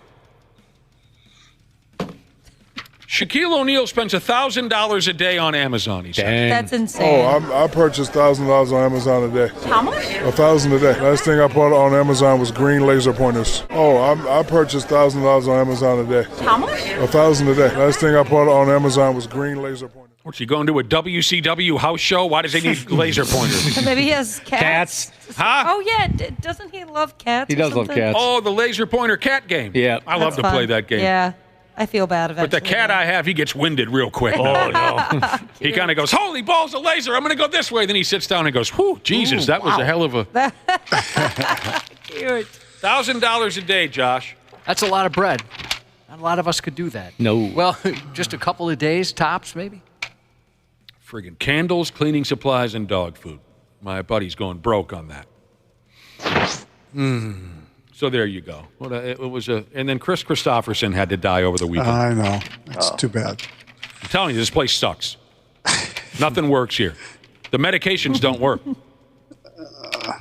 Shaquille O'Neal spends $1,000 a day on Amazon, he says. That's insane. I purchased $1,000 on Amazon a day. How much? $1,000 a day. Last thing I bought on Amazon was green laser pointers. I purchased $1,000 on Amazon a day. How much? $1,000 a day. Last thing I bought on Amazon was green laser pointers. What's he going to a WCW house show? Why does he need laser pointers? Maybe he has cats. Huh? Oh, yeah. Doesn't he love cats? He does love cats. Oh, the laser pointer cat game. Yeah. I love to play that game. Yeah. I feel bad But the cat I have, he gets winded real quick. Oh, no. He kind of goes, holy balls of laser, I'm going to go this way. Then he sits down and goes, whew, Jesus, that was a hell of a... Cute. $1,000 a day, Josh. That's a lot of bread. Not a lot of us could do that. No. Well, just a couple of days, tops, maybe. Friggin' candles, cleaning supplies, and dog food. My buddy's going broke on that. So there you go. And then Chris Christopherson had to die over the weekend. I know. It's too bad. I'm telling you, this place sucks. Nothing works here. The medications don't work.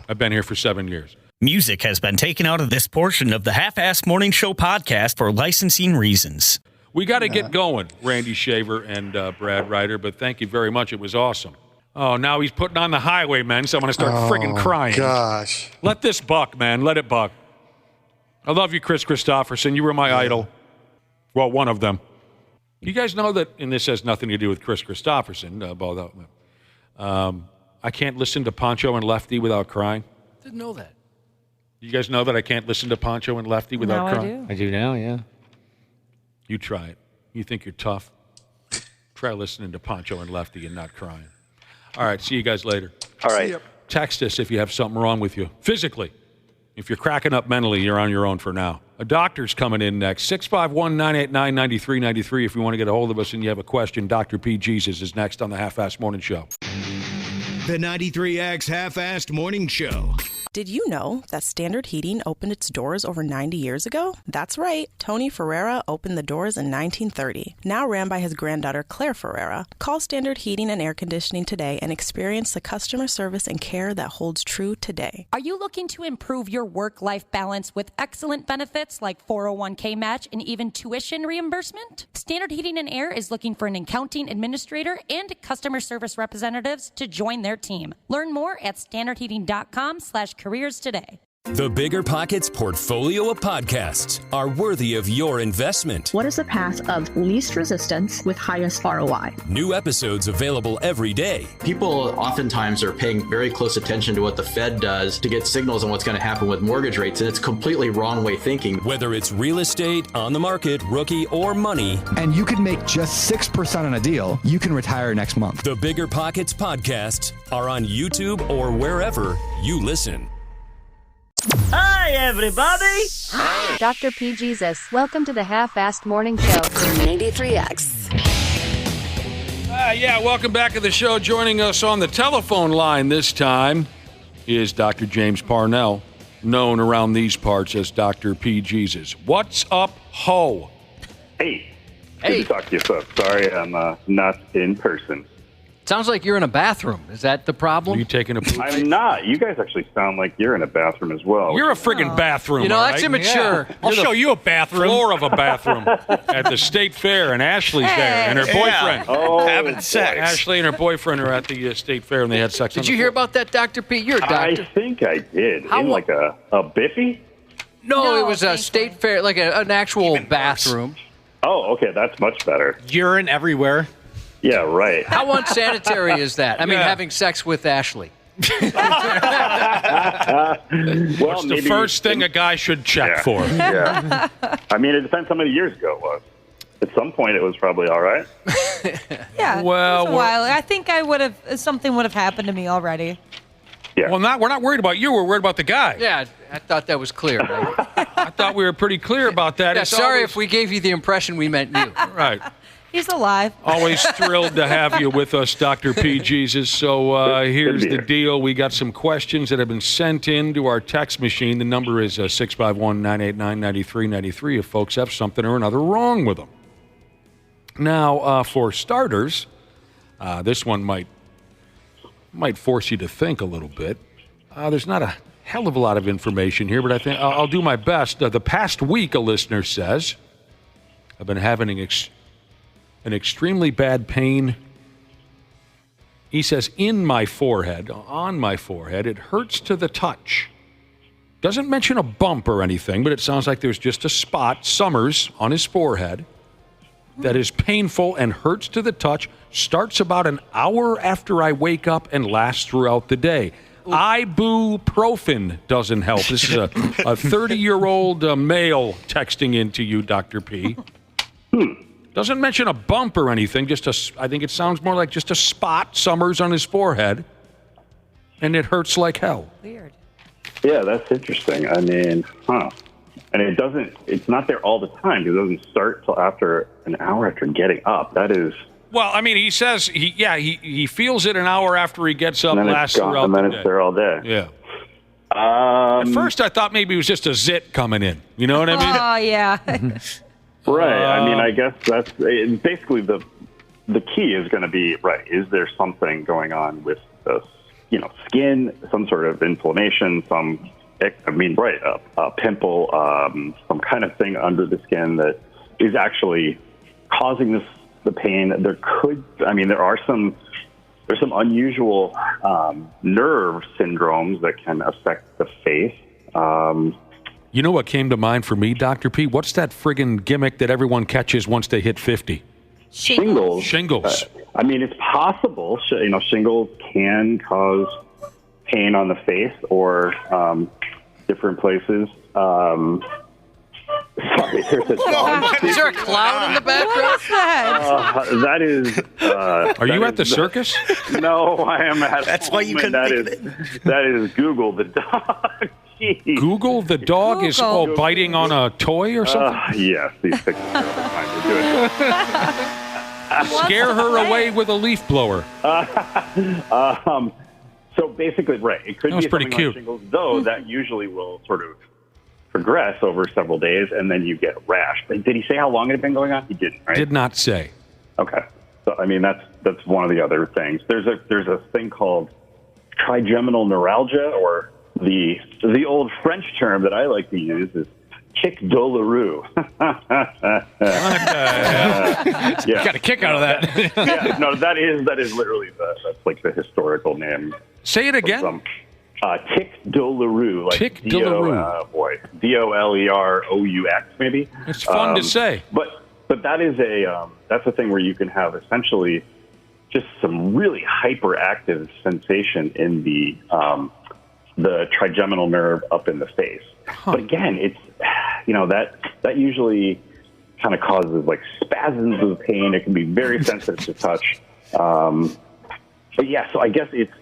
I've been here for 7 years. Music has been taken out of this portion of the Half-Assed Morning Show podcast for licensing reasons. We got to get going, Randy Shaver and Brad Ryder, but thank you very much. It was awesome. Oh, now he's putting on the highwaymen, so I'm going to start friggin' crying. Gosh. Let this buck, man. Let it buck. I love you, Chris Christopherson. You were my idol. Well, one of them. You guys know that, and this has nothing to do with Chris Christopherson, I can't listen to Poncho and Lefty without crying. Didn't know that. You guys know that I can't listen to Poncho and Lefty without crying? I do now, yeah. You try it. You think you're tough? Try listening to Poncho and Lefty and not crying. All right, see you guys later. All right. Text us if you have something wrong with you. Physically. If you're cracking up mentally, you're on your own for now. A doctor's coming in next. 651-989-9393 if you want to get a hold of us and you have a question. Dr. P. Jesus is next on the Half-Assed Morning Show. The 93X Half-Assed Morning Show. Did you know that Standard Heating opened its doors over 90 years ago? That's right. Tony Ferreira opened the doors in 1930, now ran by his granddaughter Claire Ferreira. Call Standard Heating and Air Conditioning today and experience the customer service and care that holds true today. Are you looking to improve your work-life balance with excellent benefits like 401k match and even tuition reimbursement? Standard Heating and Air is looking for an accounting administrator and customer service representatives to join their team. Learn more at standardheating.com/careers today. The Bigger Pockets portfolio of podcasts are worthy of your investment. What is the path of least resistance with highest ROI? New episodes available every day. People oftentimes are paying very close attention to what the Fed does to get signals on what's going to happen with mortgage rates, and it's completely wrong way thinking. Whether it's real estate, on the market, rookie, or money. And you can make just 6% on a deal. You can retire next month. The Bigger Pockets podcasts are on YouTube or wherever you listen. Hi, everybody. Hi. Dr. P. Jesus. Welcome to the Half-Assed Morning Show. 93X. Welcome back to the show. Joining us on the telephone line this time is Dr. James Parnell, known around these parts as Dr. P. Jesus. What's up, ho? Hey. Good to talk to you folks. Sorry I'm not in person. Sounds like you're in a bathroom. Is that the problem? Are you taking a poop? I'm not. You guys actually sound like you're in a bathroom as well. You're a friggin' bathroom. You know, all that's right? immature. Yeah. I'll show you a bathroom. Floor of a bathroom at the State Fair, and Ashley's there, and her boyfriend. Oh, having sex. Ashley and her boyfriend are at the State Fair, and they had sex. Did you hear about that, Dr. P? You're a doctor. I think I did. In like a biffy? No, it was a State Fair, like an actual bathroom. Oh, okay. That's much better. Urine everywhere. Yeah, right. How unsanitary is that? I mean, having sex with Ashley. Well, What's the first thing a guy should check for? Yeah. I mean, it depends how many years ago it was. At some point, it was probably all right. Yeah. Well, it was a while. I think something would have happened to me already. Yeah. Well, we're not worried about you. We're worried about the guy. Yeah, I thought that was clear. I thought we were pretty clear about that. Yeah, It's sorry always... if we gave you the impression we meant you. Right. He's alive. Always thrilled to have you with us, Dr. P. Jesus. So here's the deal. We got some questions that have been sent in to our text machine. The number is 651-989-9393 if folks have something or another wrong with them. Now, for starters, this one might force you to think a little bit. There's not a hell of a lot of information here, but I think I'll do my best. The past week, a listener says, I've been having an extremely bad pain. He says, on my forehead, it hurts to the touch. Doesn't mention a bump or anything, but it sounds like there's just a spot, Summers, on his forehead that is painful and hurts to the touch, starts about an hour after I wake up and lasts throughout the day. Ibuprofen doesn't help. This is a 30-year-old male texting into you, Dr. P. Doesn't mention a bump or anything, I think it sounds more like just a spot, Summers, on his forehead, and it hurts like hell. Weird. Yeah, that's interesting. I mean, And it's not there all the time. It doesn't start till after an hour after getting up. That is... Well, I mean, he says, he feels it an hour after he gets up, lasts throughout the day. And then it's there all day. Yeah. At first, I thought maybe it was just a zit coming in. You know what I mean? Oh, yeah. Right. I mean, I guess that's basically the key is going to be, right, is there something going on with the, skin, some sort of inflammation, a pimple, some kind of thing under the skin that is actually causing the pain. There are some unusual nerve syndromes that can affect the face. You know what came to mind for me, Dr. P? What's that friggin' gimmick that everyone catches once they hit 50? Shingles. It's possible. Shingles can cause pain on the face or different places. Sorry, there's a dog. Is there a clown in the background? What is that? That is... Are you at the circus? No, I am at That's why you couldn't That is Google the dog. Google the dog is biting on a toy or something? Yes, these pictures are all the time. They're good. Scare her away with a leaf blower. So basically, right, it could That was be pretty something cute. like shingles, though that usually will sort of progress over several days, and then you get a rash. But did he say how long it had been going on? He didn't, right? Did not say. Okay. So, I mean, that's one of the other things. There's a thing called trigeminal neuralgia, or the old French term that I like to use is tic douloureux. Yeah. Got a kick out of that. Yeah, no, that is literally that's like the historical name. Say it again. Tic douloureux, like tic douloureux. Dolerous, maybe. It's fun to say. But that is that's a thing where you can have essentially just some really hyperactive sensation in the trigeminal nerve up in the face. Huh. But again, it's that usually kind of causes like spasms of pain. It can be very sensitive to touch. But yeah, so I guess it's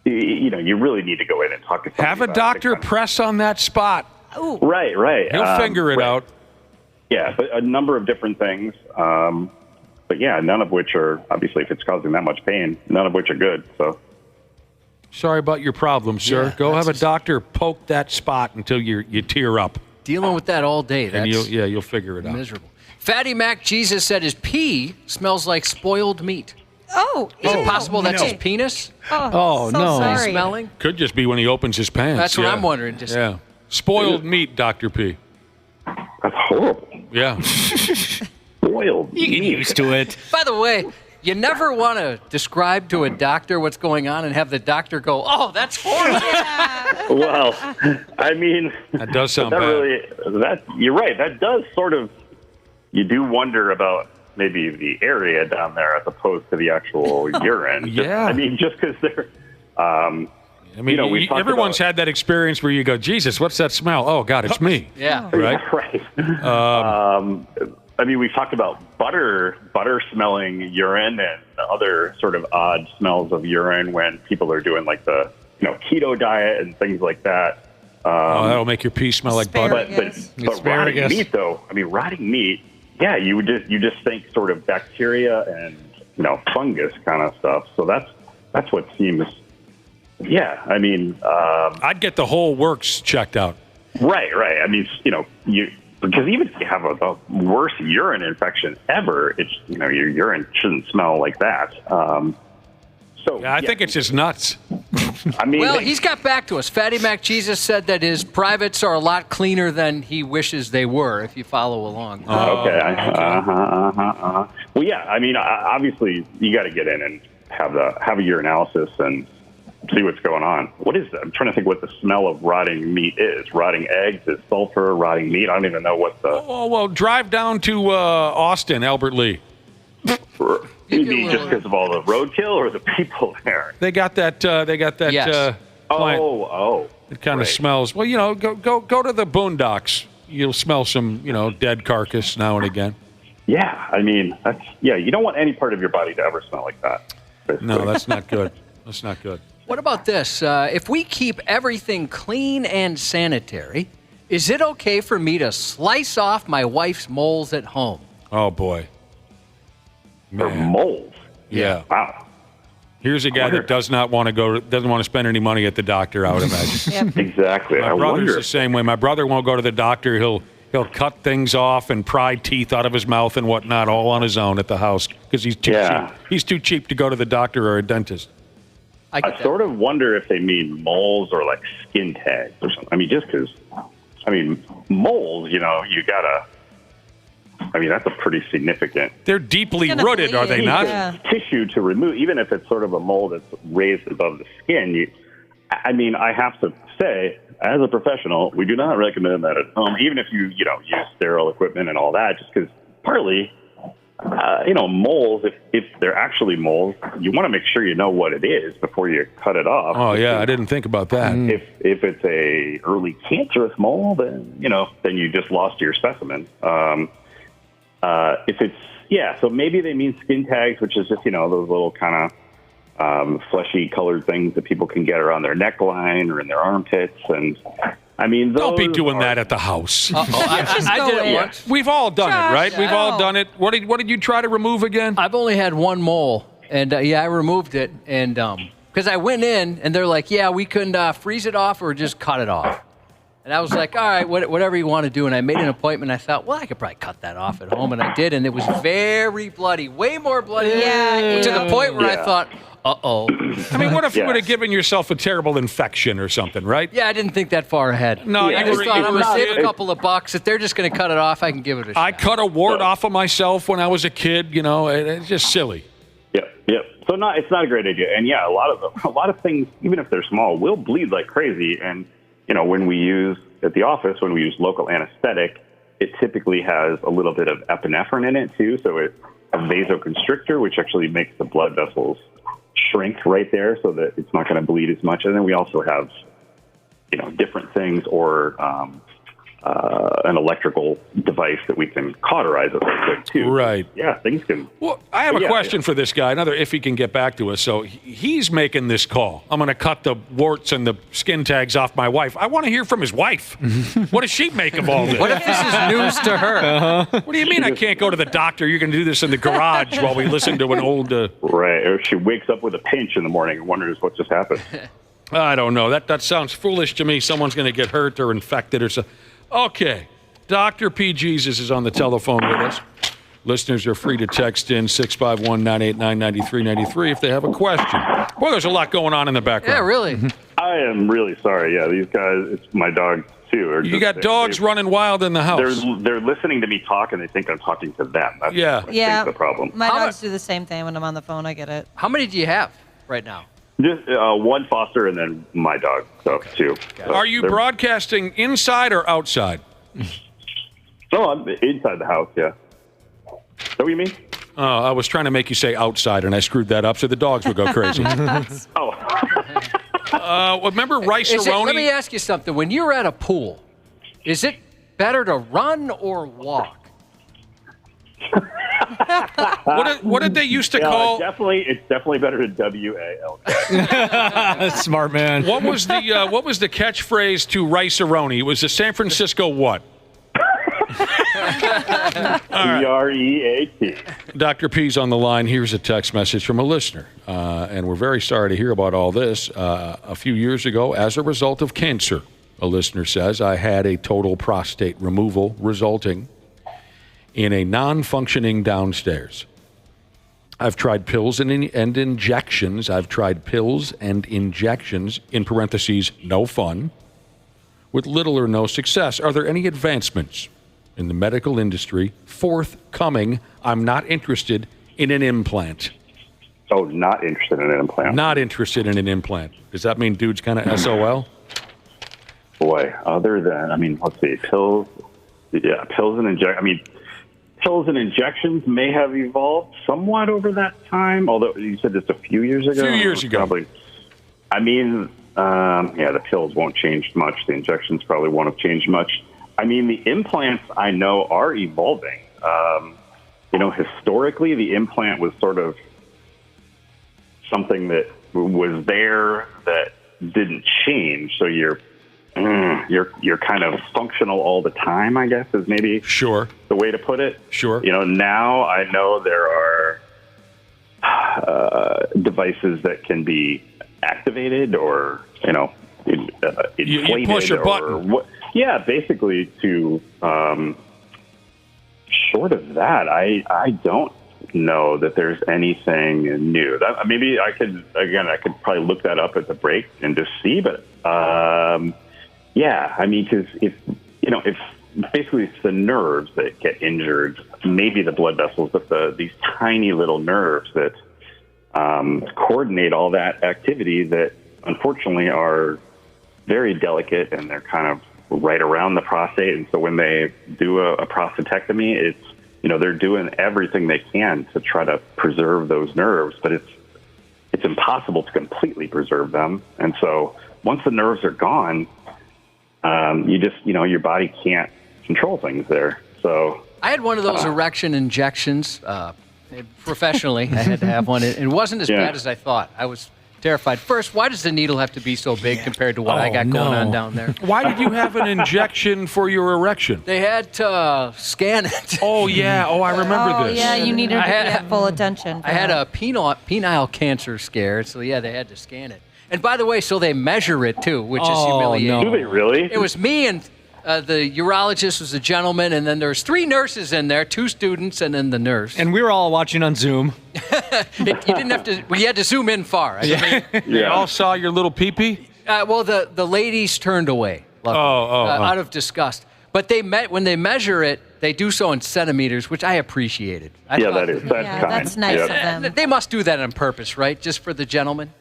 you really need to go in and talk to somebody. Have a doctor press on that spot. Ooh. Right. He'll figure it out. Yeah, but a number of different things. But yeah, none of which are, obviously, if it's causing that much pain, none of which are good. So, sorry about your problem, sir. Yeah, Go have a doctor poke that spot until you tear up. Dealing with that all day. And you'll figure it out. Miserable. Fatty Mac Jesus said his pee smells like spoiled meat. Oh, is it possible that's his penis? Oh, no. Sorry. Smelling? Could just be when he opens his pants. That's what I'm wondering. Yeah. Spoiled meat, Dr. P. That's horrible. Yeah. Spoiled. You get used to it. By the way, you never want to describe to a doctor what's going on and have the doctor go, "Oh, that's horrible." Well, I mean, that does sound bad. You're right. That does sort of. You do wonder about maybe the area down there as opposed to the actual urine. Yeah. I mean, just because they're. Everyone's had that experience where you go, Jesus, what's that smell? Oh, God, it's me. Yeah. Right. I mean, we've talked about butter smelling urine and other sort of odd smells of urine when people are doing like the keto diet and things like that. That'll make your pee smell like butter. But rotting meat, though, I mean, rotting meat, yeah, you just think sort of bacteria and fungus kind of stuff. So that's what seems. Yeah, I mean, I'd get the whole works checked out. Right. I mean, because even if you have a worst urine infection ever, it's your urine shouldn't smell like that. I think it's just nuts. I mean, well, he's got back to us. Fatty Mac Jesus said that his privates are a lot cleaner than he wishes they were. If you follow along. Okay. Well, yeah. I mean, obviously, you got to get in and have a urinalysis and see what's going on. What is that? I'm trying to think what the smell of rotting meat is. Rotting eggs, is sulfur, rotting meat. I don't even know what the. Oh, well, drive down to Austin, Albert Lee. You mean just because of all the roadkill or the people there? They got that. Yes. It kind of smells. Well, go to the boondocks. You'll smell some, dead carcass now and again. Yeah, I mean, you don't want any part of your body to ever smell like that. Basically. No, that's not good. That's not good. What about this? If we keep everything clean and sanitary, is it okay for me to slice off my wife's moles at home? Oh, boy. Her moles? Yeah. Wow. Here's a guy that doesn't want to spend any money at the doctor, I would imagine. Exactly. My brother's the same way. My brother won't go to the doctor. He'll cut things off and pry teeth out of his mouth and whatnot all on his own at the house because he's too cheap. He's too cheap to go to the doctor or a dentist. I sort of wonder if they mean moles or like skin tags or something. I mean, just because, moles, you gotta. I mean, that's a pretty significant. They're deeply rooted, are they not? Yeah. Tissue to remove, even if it's sort of a mole that's raised above the skin. I have to say, as a professional, we do not recommend that at home, even if you use sterile equipment and all that, just because partly, moles, if they're actually moles, you want to make sure you know what it is before you cut it off. Oh, yeah, I didn't think about that. If it's a early cancerous mole, then you just lost your specimen. If it's, so maybe they mean skin tags, which is just, those little kind fleshy colored things that people can get around their neckline or in their armpits. And I mean, don't be doing that at the house. I did it once. We've all done it, right? We've all done it. What did you try to remove again? I've only had one mole, and I removed it, and because I went in, and they're like, yeah, we couldn't freeze it off or just cut it off. And I was like, all right, whatever you want to do. And I made an appointment. I thought, well, I could probably cut that off at home. And I did. And it was very bloody, way more bloody. Yeah. To the point where I thought, uh-oh. I mean, what if you would have given yourself a terrible infection or something, right? Yeah, I didn't think that far ahead. No, I just thought I'm going to save a couple of bucks. If they're just going to cut it off, I can give it a shot. I cut a wart off of myself when I was a kid. You know, it's just silly. Yep. So it's not a great idea. And yeah, a lot of things, even if they're small, will bleed like crazy. And you know, when we use local anesthetic, it typically has a little bit of epinephrine in it too. So it's a vasoconstrictor, which actually makes the blood vessels shrink right there so that it's not going to bleed as much. And then we also have, you know, different things or an electrical device that we can cauterize it real quick too. Right. Yeah, things can. Well, I have a question for this guy. Another, if he can get back to us. So he's making this call. I'm going to cut the warts and the skin tags off my wife. I want to hear from his wife. What does she make of all this? What if this is news to her? What do you mean I can't go to the doctor? You're going to do this in the garage while we listen to an old... Right. Or she wakes up with a pinch in the morning and wonders what just happened. I don't know. That sounds foolish to me. Someone's going to get hurt or infected or something. Okay. Dr. P. Jesus is on the telephone with us. Listeners are free to text in 651-989-9393 if they have a question. Boy, there's a lot going on in the background. Yeah, really. I am really sorry. Yeah, these guys, it's my dogs too. You got dogs running wild in the house. They're listening to me talk and they think I'm talking to them. That's I think the problem. My dogs do the same thing when I'm on the phone. I get it. How many do you have right now? Just one foster and then my dog, so two. So are you broadcasting inside or outside? No, I'm inside the house, yeah. Is that what you mean? I was trying to make you say outside, and I screwed that up, so the dogs would go crazy. Remember Rice Aroni? Let me ask you something. When you're at a pool, is it better to run or walk? What did they used to call? It's definitely better to WALK. Smart man. What was the catchphrase to Rice Aroni? It was the San Francisco what? CREAT. Dr. P's on the line. Here's a text message from a listener, and we're very sorry to hear about all this. A few years ago, as a result of cancer, a listener says, I had a total prostate removal resulting in a non-functioning downstairs. I've tried pills and injections. I've tried pills and injections, in parentheses, no fun, with little or no success. Are there any advancements in the medical industry forthcoming? I'm not interested in an implant. Oh, not interested in an implant. Not interested in an implant. Does that mean dude's kind of SOL? Boy, other than, let's see, pills. Yeah, pills and injections. Pills and injections may have evolved somewhat over that time, although you said just a few years ago. Probably. The pills won't change much. The injections probably won't have changed much. The implants I know are evolving. Historically, the implant was sort of something that was there that didn't change. So you're kind of functional all the time, I guess, is maybe the way to put it. Sure. Now I know there are devices that can be activated or, inflated. You push a button. Basically to, short of that, I don't know that there's anything new. Maybe I could probably look that up at the break and just see, but, because if basically it's the nerves that get injured, maybe the blood vessels, but these tiny little nerves that coordinate all that activity that unfortunately are very delicate and they're kind of right around the prostate. And so when they do a prostatectomy, it's, they're doing everything they can to try to preserve those nerves, but it's impossible to completely preserve them. And so once the nerves are gone, you just, your body can't control things there. So I had one of those erection injections Professionally, I had to have one. It wasn't as bad as I thought. I was terrified. First, why does the needle have to be so big compared to what I got going on down there? Why did you have an injection for your erection? They had to scan it. Oh, yeah. Oh, I remember this. Yeah, you needed to get full attention. I had a penile cancer scare, so yeah, they had to scan it. And by the way, so they measure it too, which is humiliating. No. Do they really? It was me and the urologist was a gentleman, and then there's 3 nurses in there, 2 students, and then the nurse. And we were all watching on Zoom. You didn't have to. We had to zoom in far. They all saw your little pee-pee? Well, the ladies turned away. Out of disgust. But when they measure it, they do so in centimeters, which I appreciated. That's kind. That's nice of them. They must do that on purpose, right? Just for the gentleman.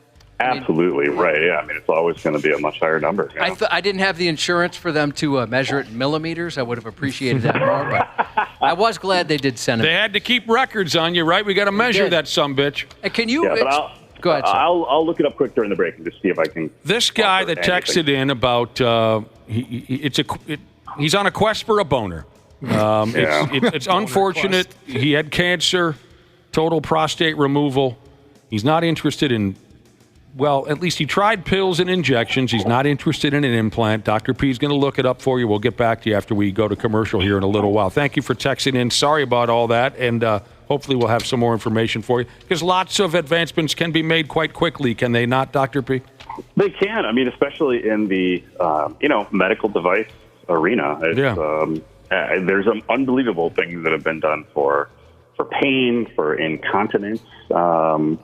Absolutely, right. Yeah, I mean, it's always going to be a much higher number. You know? I didn't have the insurance for them to measure it in millimeters. I would have appreciated that more, but I was glad they did centimeters. They had to keep records on you, right? We got to measure that sumbitch. And can you... Go ahead, I'll look it up quick during the break and just see if I can... This guy that texted in about... he's on a quest for a boner. It's unfortunate. He had cancer, total prostate removal. He's not interested in... Well, at least he tried pills and injections. He's not interested in an implant. Dr. P is going to look it up for you. We'll get back to you after we go to commercial here in a little while. Thank you for texting in. Sorry about all that, and hopefully we'll have some more information for you, because lots of advancements can be made quite quickly, can they not, Dr. P? They can. I mean, especially in the medical device arena. There's some unbelievable things that have been done for pain, for incontinence, for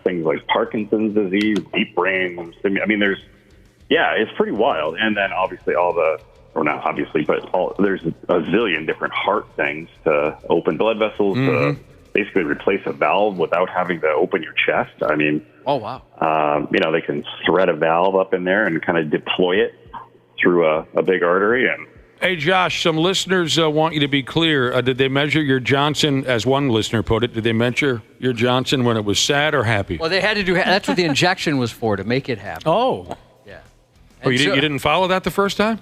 things like Parkinson's disease, deep brain. I mean, it's pretty wild. And then obviously there's a zillion different heart things to open blood vessels, to basically replace a valve without having to open your chest. I mean, oh wow. They can thread a valve up in there and kind of deploy it through a big artery. And hey, Josh, some listeners want you to be clear. Did they measure your Johnson, as one listener put it, did they measure your Johnson when it was sad or happy? Well, they had to do that's what the injection was for, to make it happen. Oh. Yeah. Oh, you didn't follow that the first time?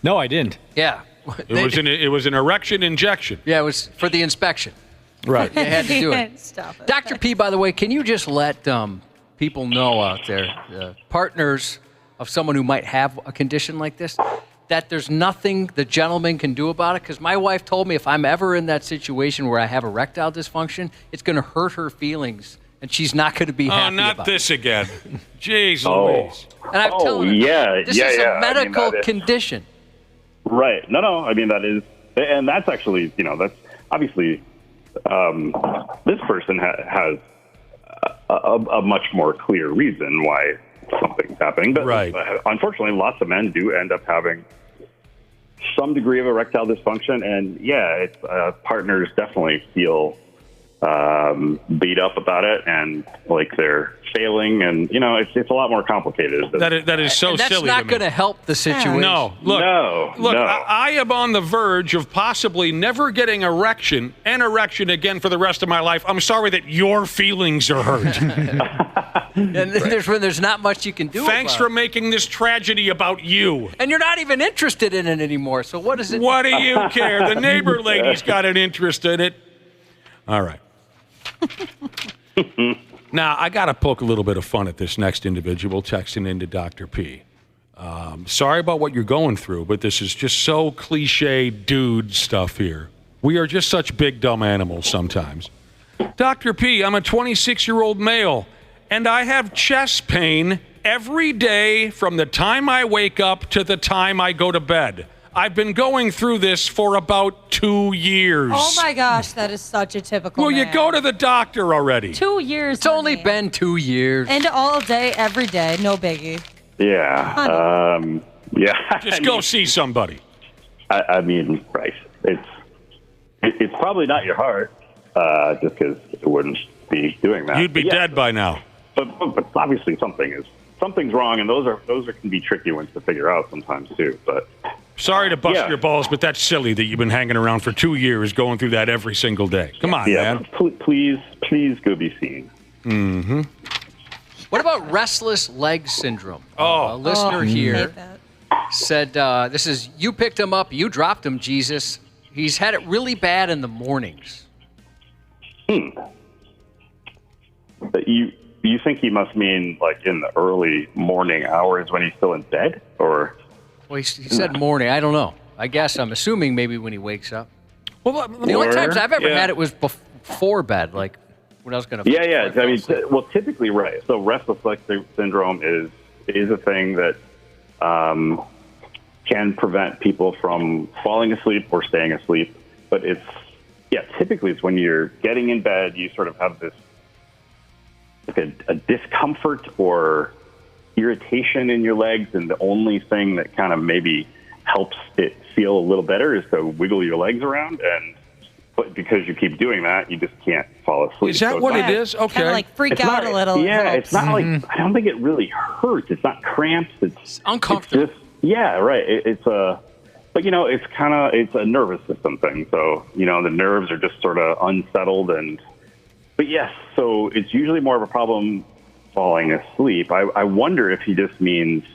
No, I didn't. Yeah. It was an erection injection. Yeah, it was for the inspection. Right. They had to do it. Stop it. Dr. P, by the way, can you just let people know out there, partners of someone who might have a condition like this, that there's nothing the gentleman can do about it? Because my wife told me if I'm ever in that situation where I have erectile dysfunction, it's going to hurt her feelings, and she's not going to be happy about it. Oh, not this again. Jeez Louise. And I'm telling her, this is a medical condition. Right. No. I mean, that is, and that's actually, that's obviously, this person has a much more clear reason why something's happening. But unfortunately, lots of men do end up having some degree of erectile dysfunction. And it's, partners definitely feel beat up about it and like they're failing. And, it's a lot more complicated. That is so that's silly. That's not going to help the situation. No. Look, I am on the verge of possibly never getting an erection again for the rest of my life. I'm sorry that your feelings are hurt. And there's not much you can do. Thanks for making this tragedy about you. And you're not even interested in it anymore. So what is it? What do you care? The neighbor lady's got an interest in it. All right. Now, I got to poke a little bit of fun at this next individual texting into Dr. P. Sorry about what you're going through, but this is just so cliche dude stuff here. We are just such big, dumb animals sometimes. Dr. P, I'm a 26-year-old male, and I have chest pain every day from the time I wake up to the time I go to bed. I've been going through this for about 2 years. Oh, my gosh, that is such a typical man. You go to the doctor already. 2 years. It's only been 2 years. And all day, every day, no biggie. Yeah. Just go see somebody. I mean, right. It's probably not your heart, just because it wouldn't be doing that. You'd be dead by now. But obviously something's wrong, and those can be tricky ones to figure out sometimes too. But sorry to bust your balls, but that's silly that you've been hanging around for 2 years going through that every single day. Come on, man. Please go be seen. Mm-hmm. What about restless leg syndrome? A listener here said, this is, you picked him up, you dropped him, Jesus. He's had it really bad in the mornings. You think he must mean like in the early morning hours when he's still in bed, or? Well, he said morning. I don't know. I guess I'm assuming maybe when he wakes up. Well, the only times I've ever had it was before bed, like when I was going to. Yeah. I mean, typically, right. So restless leg syndrome is a thing that can prevent people from falling asleep or staying asleep. But typically it's when you're getting in bed, you sort of have this like a discomfort or irritation in your legs, and the only thing that kind of maybe helps it feel a little better is to wiggle your legs around, but because you keep doing that, you just can't fall asleep. Is that what it is? Okay. Kind of like freak out a little. Yeah, it's not like, I don't think it really hurts. It's not cramps. It's uncomfortable. It's just, yeah, right. It's a nervous system thing. So, the nerves are just sort of unsettled but yes, so it's usually more of a problem falling asleep. I wonder if he just means,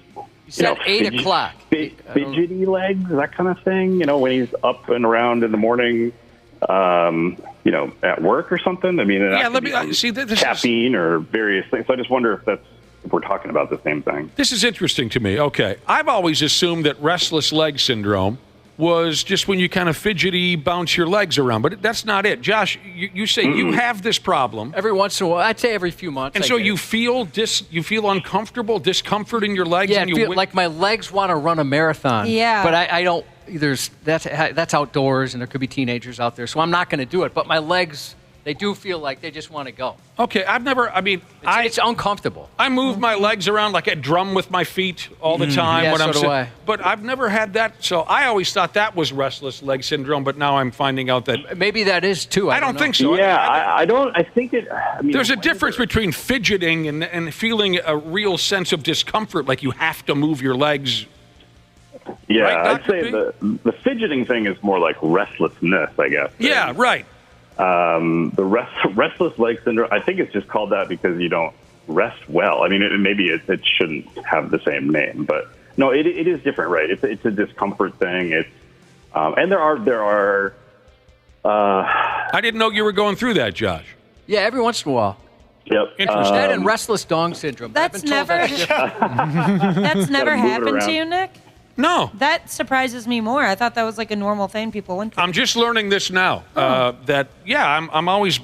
he said 8 o'clock. Fidgety legs, that kind of thing, when he's up and around in the morning, at work or something. I mean, let me see. This caffeine or various things. So I just wonder if we're talking about the same thing. This is interesting to me. Okay. I've always assumed that restless leg syndrome was just when you kind of fidgety bounce your legs around, but that's not it. Josh, you say you have this problem every once in a while. I'd say every few months. And so you feel uncomfortable, discomfort in your legs. Yeah, and I feel like my legs want to run a marathon. Yeah, but I don't. That's outdoors, and there could be teenagers out there, so I'm not going to do it. But my legs, they do feel like they just want to go. Okay, it's uncomfortable. I move my legs around like I drum with my feet all the time Yeah, when I'm so do I. But I've never had that, so I always thought that was restless leg syndrome, but now I'm finding out that maybe that is too. I don't think so. Yeah, I don't. I think it. There's a difference between fidgeting and feeling a real sense of discomfort, like you have to move your legs. Yeah, right, I'd say the fidgeting thing is more like restlessness, I guess. Yeah, right. The restless leg syndrome, I think it's just called that because you don't rest well. I mean, maybe it shouldn't have the same name, but no, it is different, right? It's a discomfort thing. It's and there are. I didn't know you were going through that, Josh. Yeah, every once in a while. Yep. Interesting. That and restless dong syndrome. That's never happened to you, Nick? No. That surprises me more. I thought that was like a normal thing people went through. I'm just learning this now. I'm always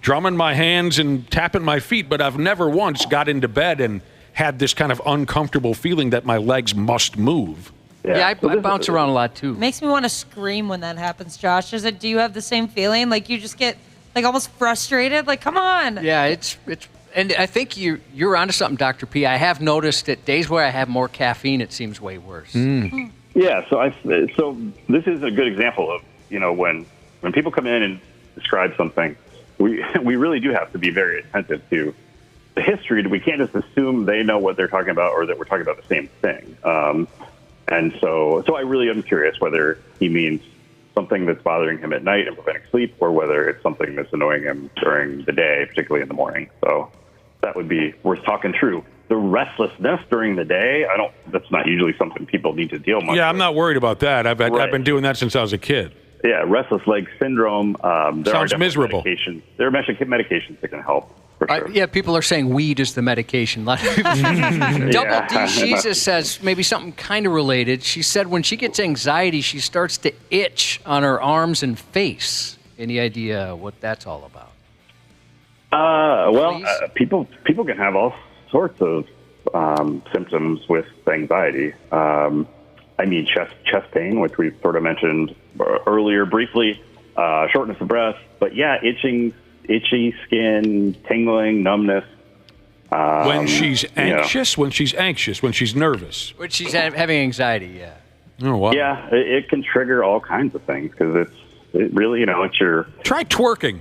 drumming my hands and tapping my feet, but I've never once got into bed and had this kind of uncomfortable feeling that my legs must move. Yeah, I bounce around a lot too. Makes me want to scream when that happens, Josh. Do you have the same feeling? Like you just get like almost frustrated? Like, come on. Yeah, it's and I think you're onto something, Dr. P. I have noticed that days where I have more caffeine, it seems way worse. Yeah, so this is a good example of, when people come in and describe something, we really do have to be very attentive to the history. We can't just assume they know what they're talking about or that we're talking about the same thing. And so I really am curious whether he means something that's bothering him at night and preventing sleep, or whether it's something that's annoying him during the day, particularly in the morning. So that would be worth talking through. The restlessness during the day, that's not usually something people need to deal much with. I'm not worried about that. I've been doing that since I was a kid. Yeah, restless leg syndrome. Sounds miserable. There are medications that can help. For sure. Yeah, people are saying weed is the medication. A lot of people. Double D Jesus says maybe something kind of related. She said when she gets anxiety, she starts to itch on her arms and face. Any idea what that's all about? People can have all sorts of symptoms with anxiety. Chest pain, which we sort of mentioned earlier briefly, shortness of breath, but yeah, itchy skin, tingling, numbness. When she's anxious, when she's nervous. When she's having anxiety, yeah. Oh, wow. Yeah, it can trigger all kinds of things because it really, it's your... Try twerking.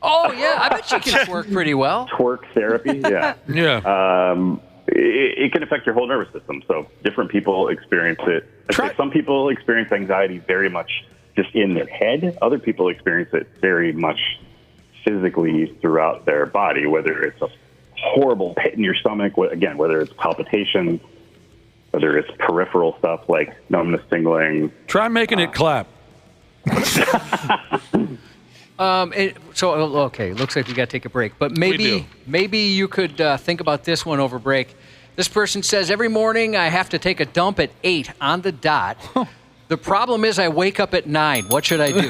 Oh, yeah, I bet you can twerk pretty well. Twerk therapy, yeah. Yeah. It can affect your whole nervous system. So different people experience it. Some people experience anxiety very much just in their head. Other people experience it very much physically throughout their body, whether it's a horrible pit in your stomach, whether it's palpitations, whether it's peripheral stuff like numbness, tingling. Try making it clap. Okay, looks like we got to take a break. But maybe you could think about this one over break. This person says, every morning I have to take a dump at 8 on the dot. The problem is I wake up at 9. What should I do?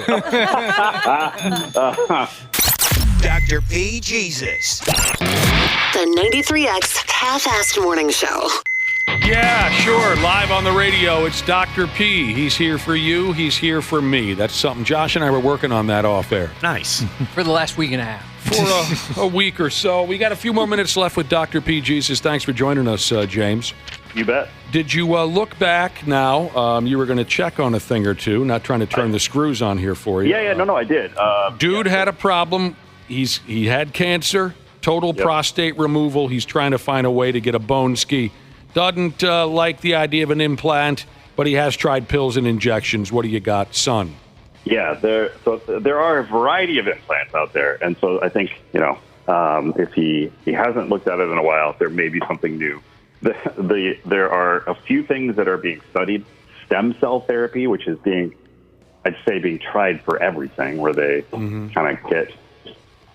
Dr. P. Jesus. The 93X Half-Assed Morning Show. Yeah, sure. Live on the radio, it's Dr. P. He's here for you. He's here for me. That's something Josh and I were working on that off air. Nice. For the last week and a half. For a week or so. We got a few more minutes left with Dr. P. Jesus. Thanks for joining us, James. You bet. Did you look back now? You were going to check on a thing or two, not trying to turn the screws on here for you. Yeah, no, I did. Dude had a problem. He had cancer, total prostate removal. He's trying to find a way to get a bone ski. Doesn't like the idea of an implant, but he has tried pills and injections. What do you got, son? Yeah, there are a variety of implants out there, and so I think if he hasn't looked at it in a while, there may be something new. There are a few things that are being studied. Stem cell therapy, which is being tried for everything, where they kind of get.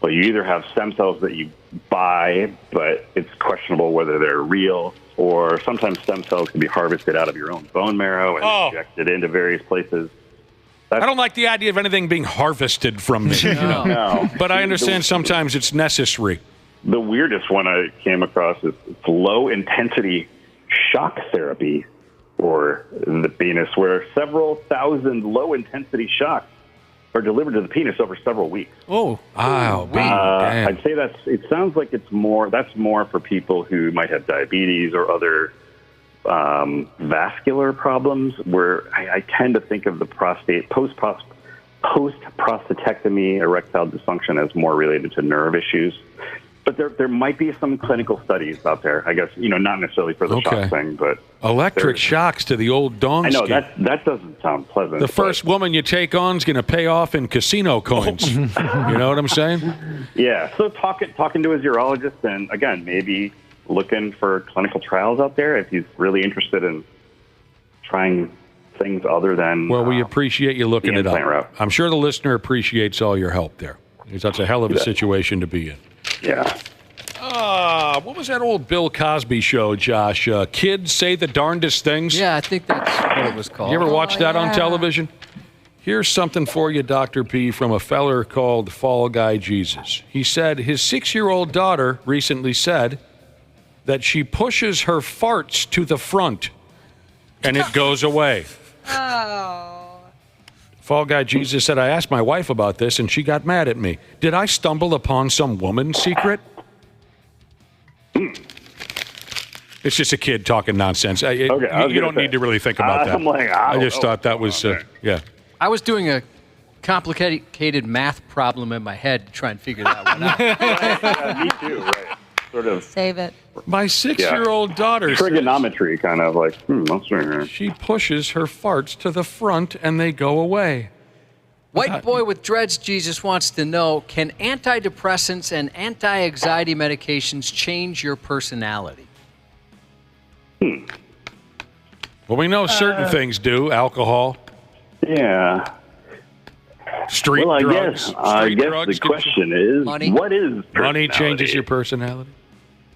Well, you either have stem cells that you buy, but it's questionable whether they're real, or sometimes stem cells can be harvested out of your own bone marrow and injected into various places. I don't like the idea of anything being harvested from me. No. But I understand sometimes it's necessary. The weirdest one I came across is low-intensity shock therapy for the penis, where several thousand low-intensity shocks are delivered to the penis over several weeks. Oh, wow. I'd say it sounds like that's more for people who might have diabetes or other vascular problems, where I tend to think of the prostate post-prostatectomy erectile dysfunction as more related to nerve issues. But there might be some clinical studies out there, I guess, not necessarily for the shock thing, but... Electric shocks to the old dong I know, ski. that doesn't sound pleasant. The first woman you take on is going to pay off in casino coins. You know what I'm saying? Yeah, so talking to his urologist, and again, maybe looking for clinical trials out there if he's really interested in trying things other than... Well, we appreciate you looking it up. Route. I'm sure the listener appreciates all your help there, because that's a hell of a situation to be in. Yeah. What was that old Bill Cosby show, Josh? Kids say the darndest things? Yeah, I think that's what it was called. You ever watch that on television? Here's something for you, Dr. P, from a feller called Fall Guy Jesus. He said his 6-year-old daughter recently said that she pushes her farts to the front and it goes away. Oh. Fall Guy Jesus said, I asked my wife about this and she got mad at me. Did I stumble upon some woman's secret? It's just a kid talking nonsense. You don't need to really think about that. I'm like, I just thought that was, yeah. I was doing a complicated math problem in my head to try and figure that one out. Yeah, me too, right. Sort of. Save it. My 6-year-old daughter trigonometry says, kind of like, let's see here. She pushes her farts to the front and they go away. White boy with dreads Jesus wants to know, can antidepressants and anti-anxiety medications change your personality? Well, we know certain things do. Alcohol. Yeah. Street drugs. I guess the question is, money? What is personality? Money changes your personality?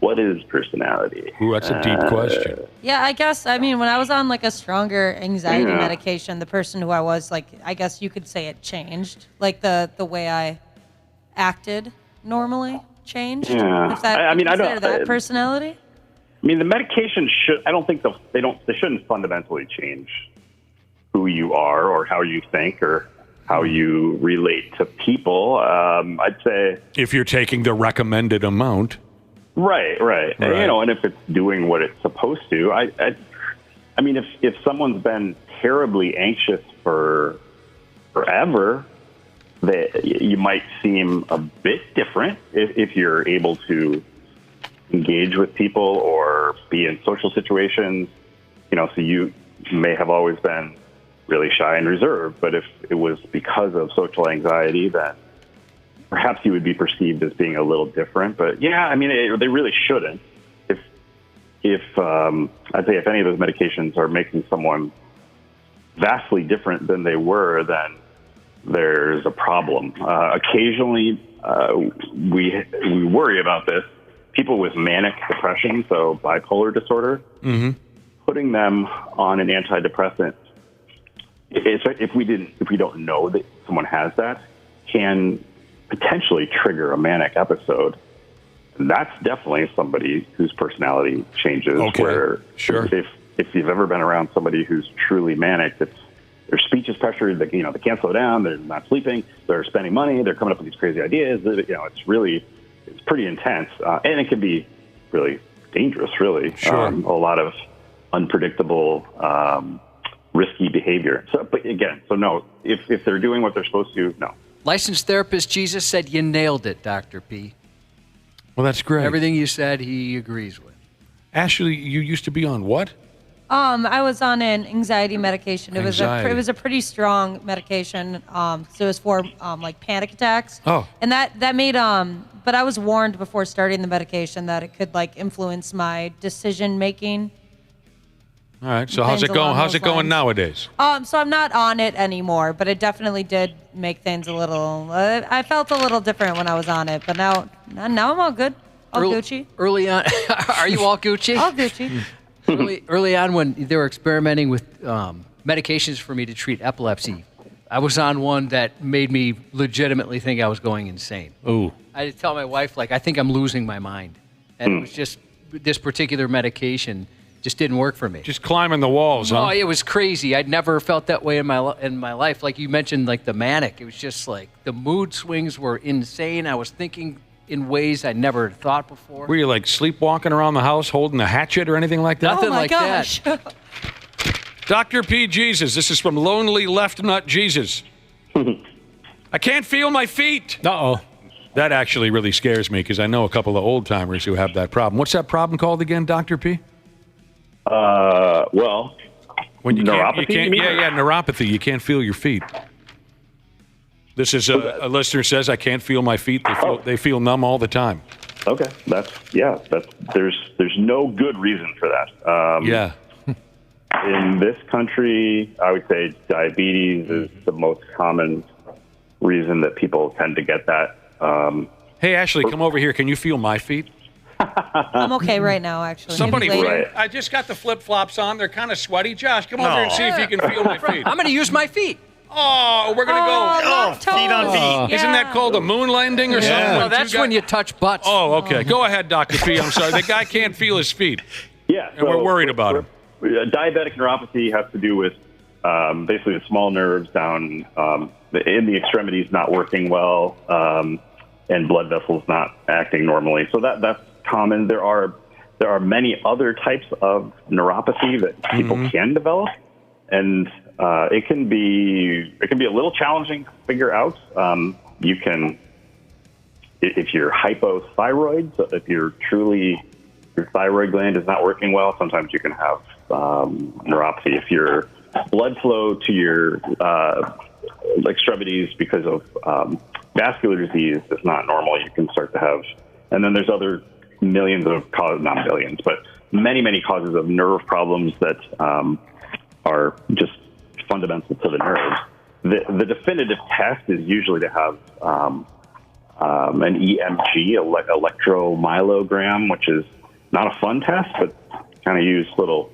What is personality? Ooh, that's a deep question. Yeah, I guess, when I was on a stronger anxiety medication, the person who I was, I guess you could say it changed. The way I acted normally changed. Yeah. If that, I don't consider that personality? The medication they shouldn't fundamentally change who you are or how you think or how you relate to people. I'd say if you're taking the recommended amount. Right. And if it's doing what it's supposed to, if someone's been terribly anxious for forever, that you might seem a bit different if you're able to engage with people or be in social situations. So you may have always been really shy and reserved, but if it was because of social anxiety, then perhaps you would be perceived as being a little different. But yeah, they really shouldn't. If I'd say if any of those medications are making someone vastly different than they were, then there's a problem. Occasionally, we worry about this. People with manic depression, so bipolar disorder, putting them on an antidepressant, if we don't know that someone has that, can potentially trigger a manic episode. And that's definitely somebody whose personality changes. Okay. Where if you've ever been around somebody who's truly manic, their speech is pressured. They can't slow down. They're not sleeping. They're spending money. They're coming up with these crazy ideas. It's pretty intense, and it can be really dangerous. Really, Sure. A lot of unpredictable, risky behavior. So, but again, no. If they're doing what they're supposed to, no. Licensed therapist Jesus said you nailed it, Dr. P. Well, that's great. Everything you said, he agrees with. Ashley, you used to be on what? I was on an anxiety medication. It was Anxiety. it was a pretty strong medication. So it was for like panic attacks. Oh. And that made but I was warned before starting the medication that it could like influence my decision making. All right. So how's it Things going? along How's those it going lines. nowadays? So I'm not on it anymore, but it definitely did make things a little. I felt a little different when I was on it, but now I'm all good. All Gucci. Early on, are you all Gucci? All Gucci. Early on, when they were experimenting with medications for me to treat epilepsy, I was on one that made me legitimately think I was going insane. Ooh. I had to tell my wife, I think I'm losing my mind. And it was just this particular medication just didn't work for me. Just climbing the walls, huh? Oh, it was crazy. I'd never felt that way in my life. Like you mentioned, like the manic. It was just like the mood swings were insane. I was thinking in ways I never thought before. Were you like sleepwalking around the house holding a hatchet or anything like that? Nothing like that. Dr. P. Jesus, this is from Lonely Left Nut Jesus. I can't feel my feet. Uh-oh. That actually really scares me because I know a couple of old timers who have that problem. What's that problem called again, Dr. P? Well, when you neuropathy. can't, neuropathy. You can't feel your feet. This is a listener says, I can't feel my feet. They feel numb all the time. Okay, there's no good reason for that. Yeah. In this country, I would say diabetes is the most common reason that people tend to get that. Hey, Ashley, come over here. Can you feel my feet? I'm okay right now, actually. Somebody, Maybe later. I just got the flip-flops on. They're kind of sweaty. Josh, come over here and see if you can feel my feet. I'm going to use my feet. Oh, we're going to go. Feet on feet. Isn't that called a moon landing or something? No, that's when you touch butts. Oh, okay. Go ahead, Dr. P. I'm sorry. The guy can't feel his feet. Yeah. And we're worried about him. Diabetic neuropathy has to do with basically the small nerves down in the extremities not working well and blood vessels not acting normally. So that's common. There are many other types of neuropathy that people can develop, and it can be a little challenging to figure out. You can, if you're hypothyroid, so if your thyroid gland is not working well, sometimes you can have neuropathy. If your blood flow to your extremities because of vascular disease is not normal, you can start to have. And then there's other millions of causes, not millions, but many causes of nerve problems that are just fundamental to the nerves. The definitive test is usually to have an EMG, electromyelogram, which is not a fun test, but kind of use little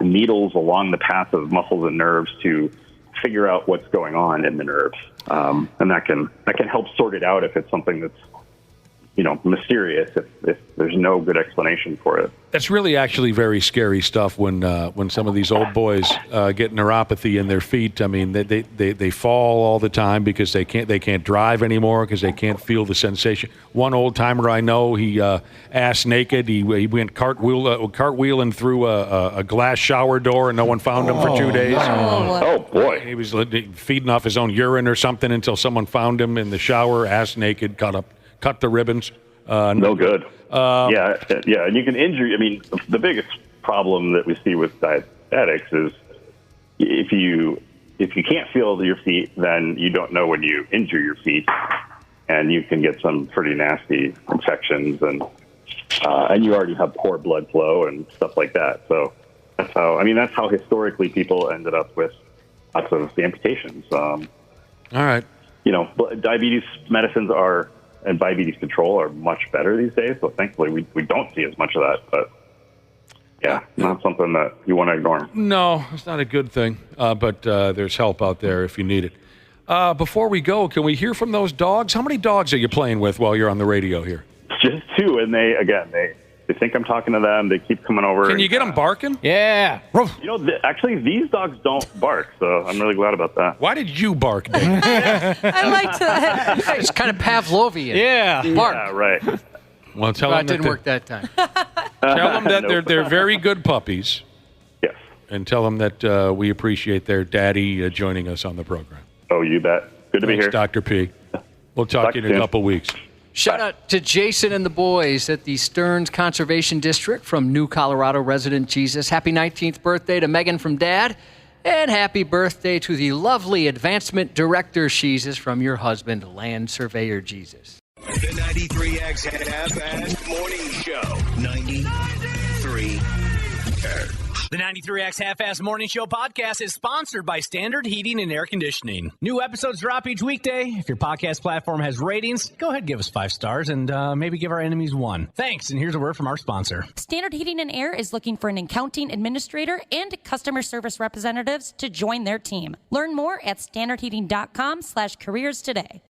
needles along the path of muscles and nerves to figure out what's going on in the nerves, and that can help sort it out if it's something that's mysterious, if there's no good explanation for it. That's really actually very scary stuff when some of these old boys get neuropathy in their feet. I mean, they fall all the time because they can't drive anymore because they can't feel the sensation. One old timer I know, he ass naked. He went cartwheeling through a glass shower door and no one found him for 2 days. Oh boy! He was feeding off his own urine or something until someone found him in the shower, ass naked, cut the ribbons. No good. Yeah, and you can injure. I mean, the biggest problem that we see with diabetics is if you can't feel your feet, then you don't know when you injure your feet, and you can get some pretty nasty infections, and you already have poor blood flow and stuff like that. So that's how historically people ended up with lots of amputations. All right. Diabetes medicines and diabetes control are much better these days. So thankfully, we don't see as much of that. But yeah, not something that you want to ignore. No, it's not a good thing. But there's help out there if you need it. Before we go, can we hear from those dogs? How many dogs are you playing with while you're on the radio here? Just 2, and they think I'm talking to them. They keep coming over. Can you get them barking? Yeah. Actually, these dogs don't bark, so I'm really glad about that. Why did you bark, Dave? I liked that. It's kind of Pavlovian. Yeah. Bark. Yeah, right. Well, tell Well, them it didn't work that time. Tell them that they're very good puppies. Yes. And tell them that we appreciate their daddy joining us on the program. Oh, you bet. Good to be here. Dr. P. We'll talk to you in a couple weeks. Shout out to Jason and the boys at the Stearns Conservation District from New Colorado resident Jesus. Happy 19th birthday to Megan from Dad. And happy birthday to the lovely advancement director, Jesus, from your husband, Land Surveyor Jesus. The 93X Half-Ass Morning Show. 93. The 93X Half-Ass Morning Show podcast is sponsored by Standard Heating and Air Conditioning. New episodes drop each weekday. If your podcast platform has ratings, go ahead and give us 5 stars and maybe give our enemies 1. Thanks, and here's a word from our sponsor. Standard Heating and Air is looking for an accounting administrator and customer service representatives to join their team. Learn more at standardheating.com/careers today.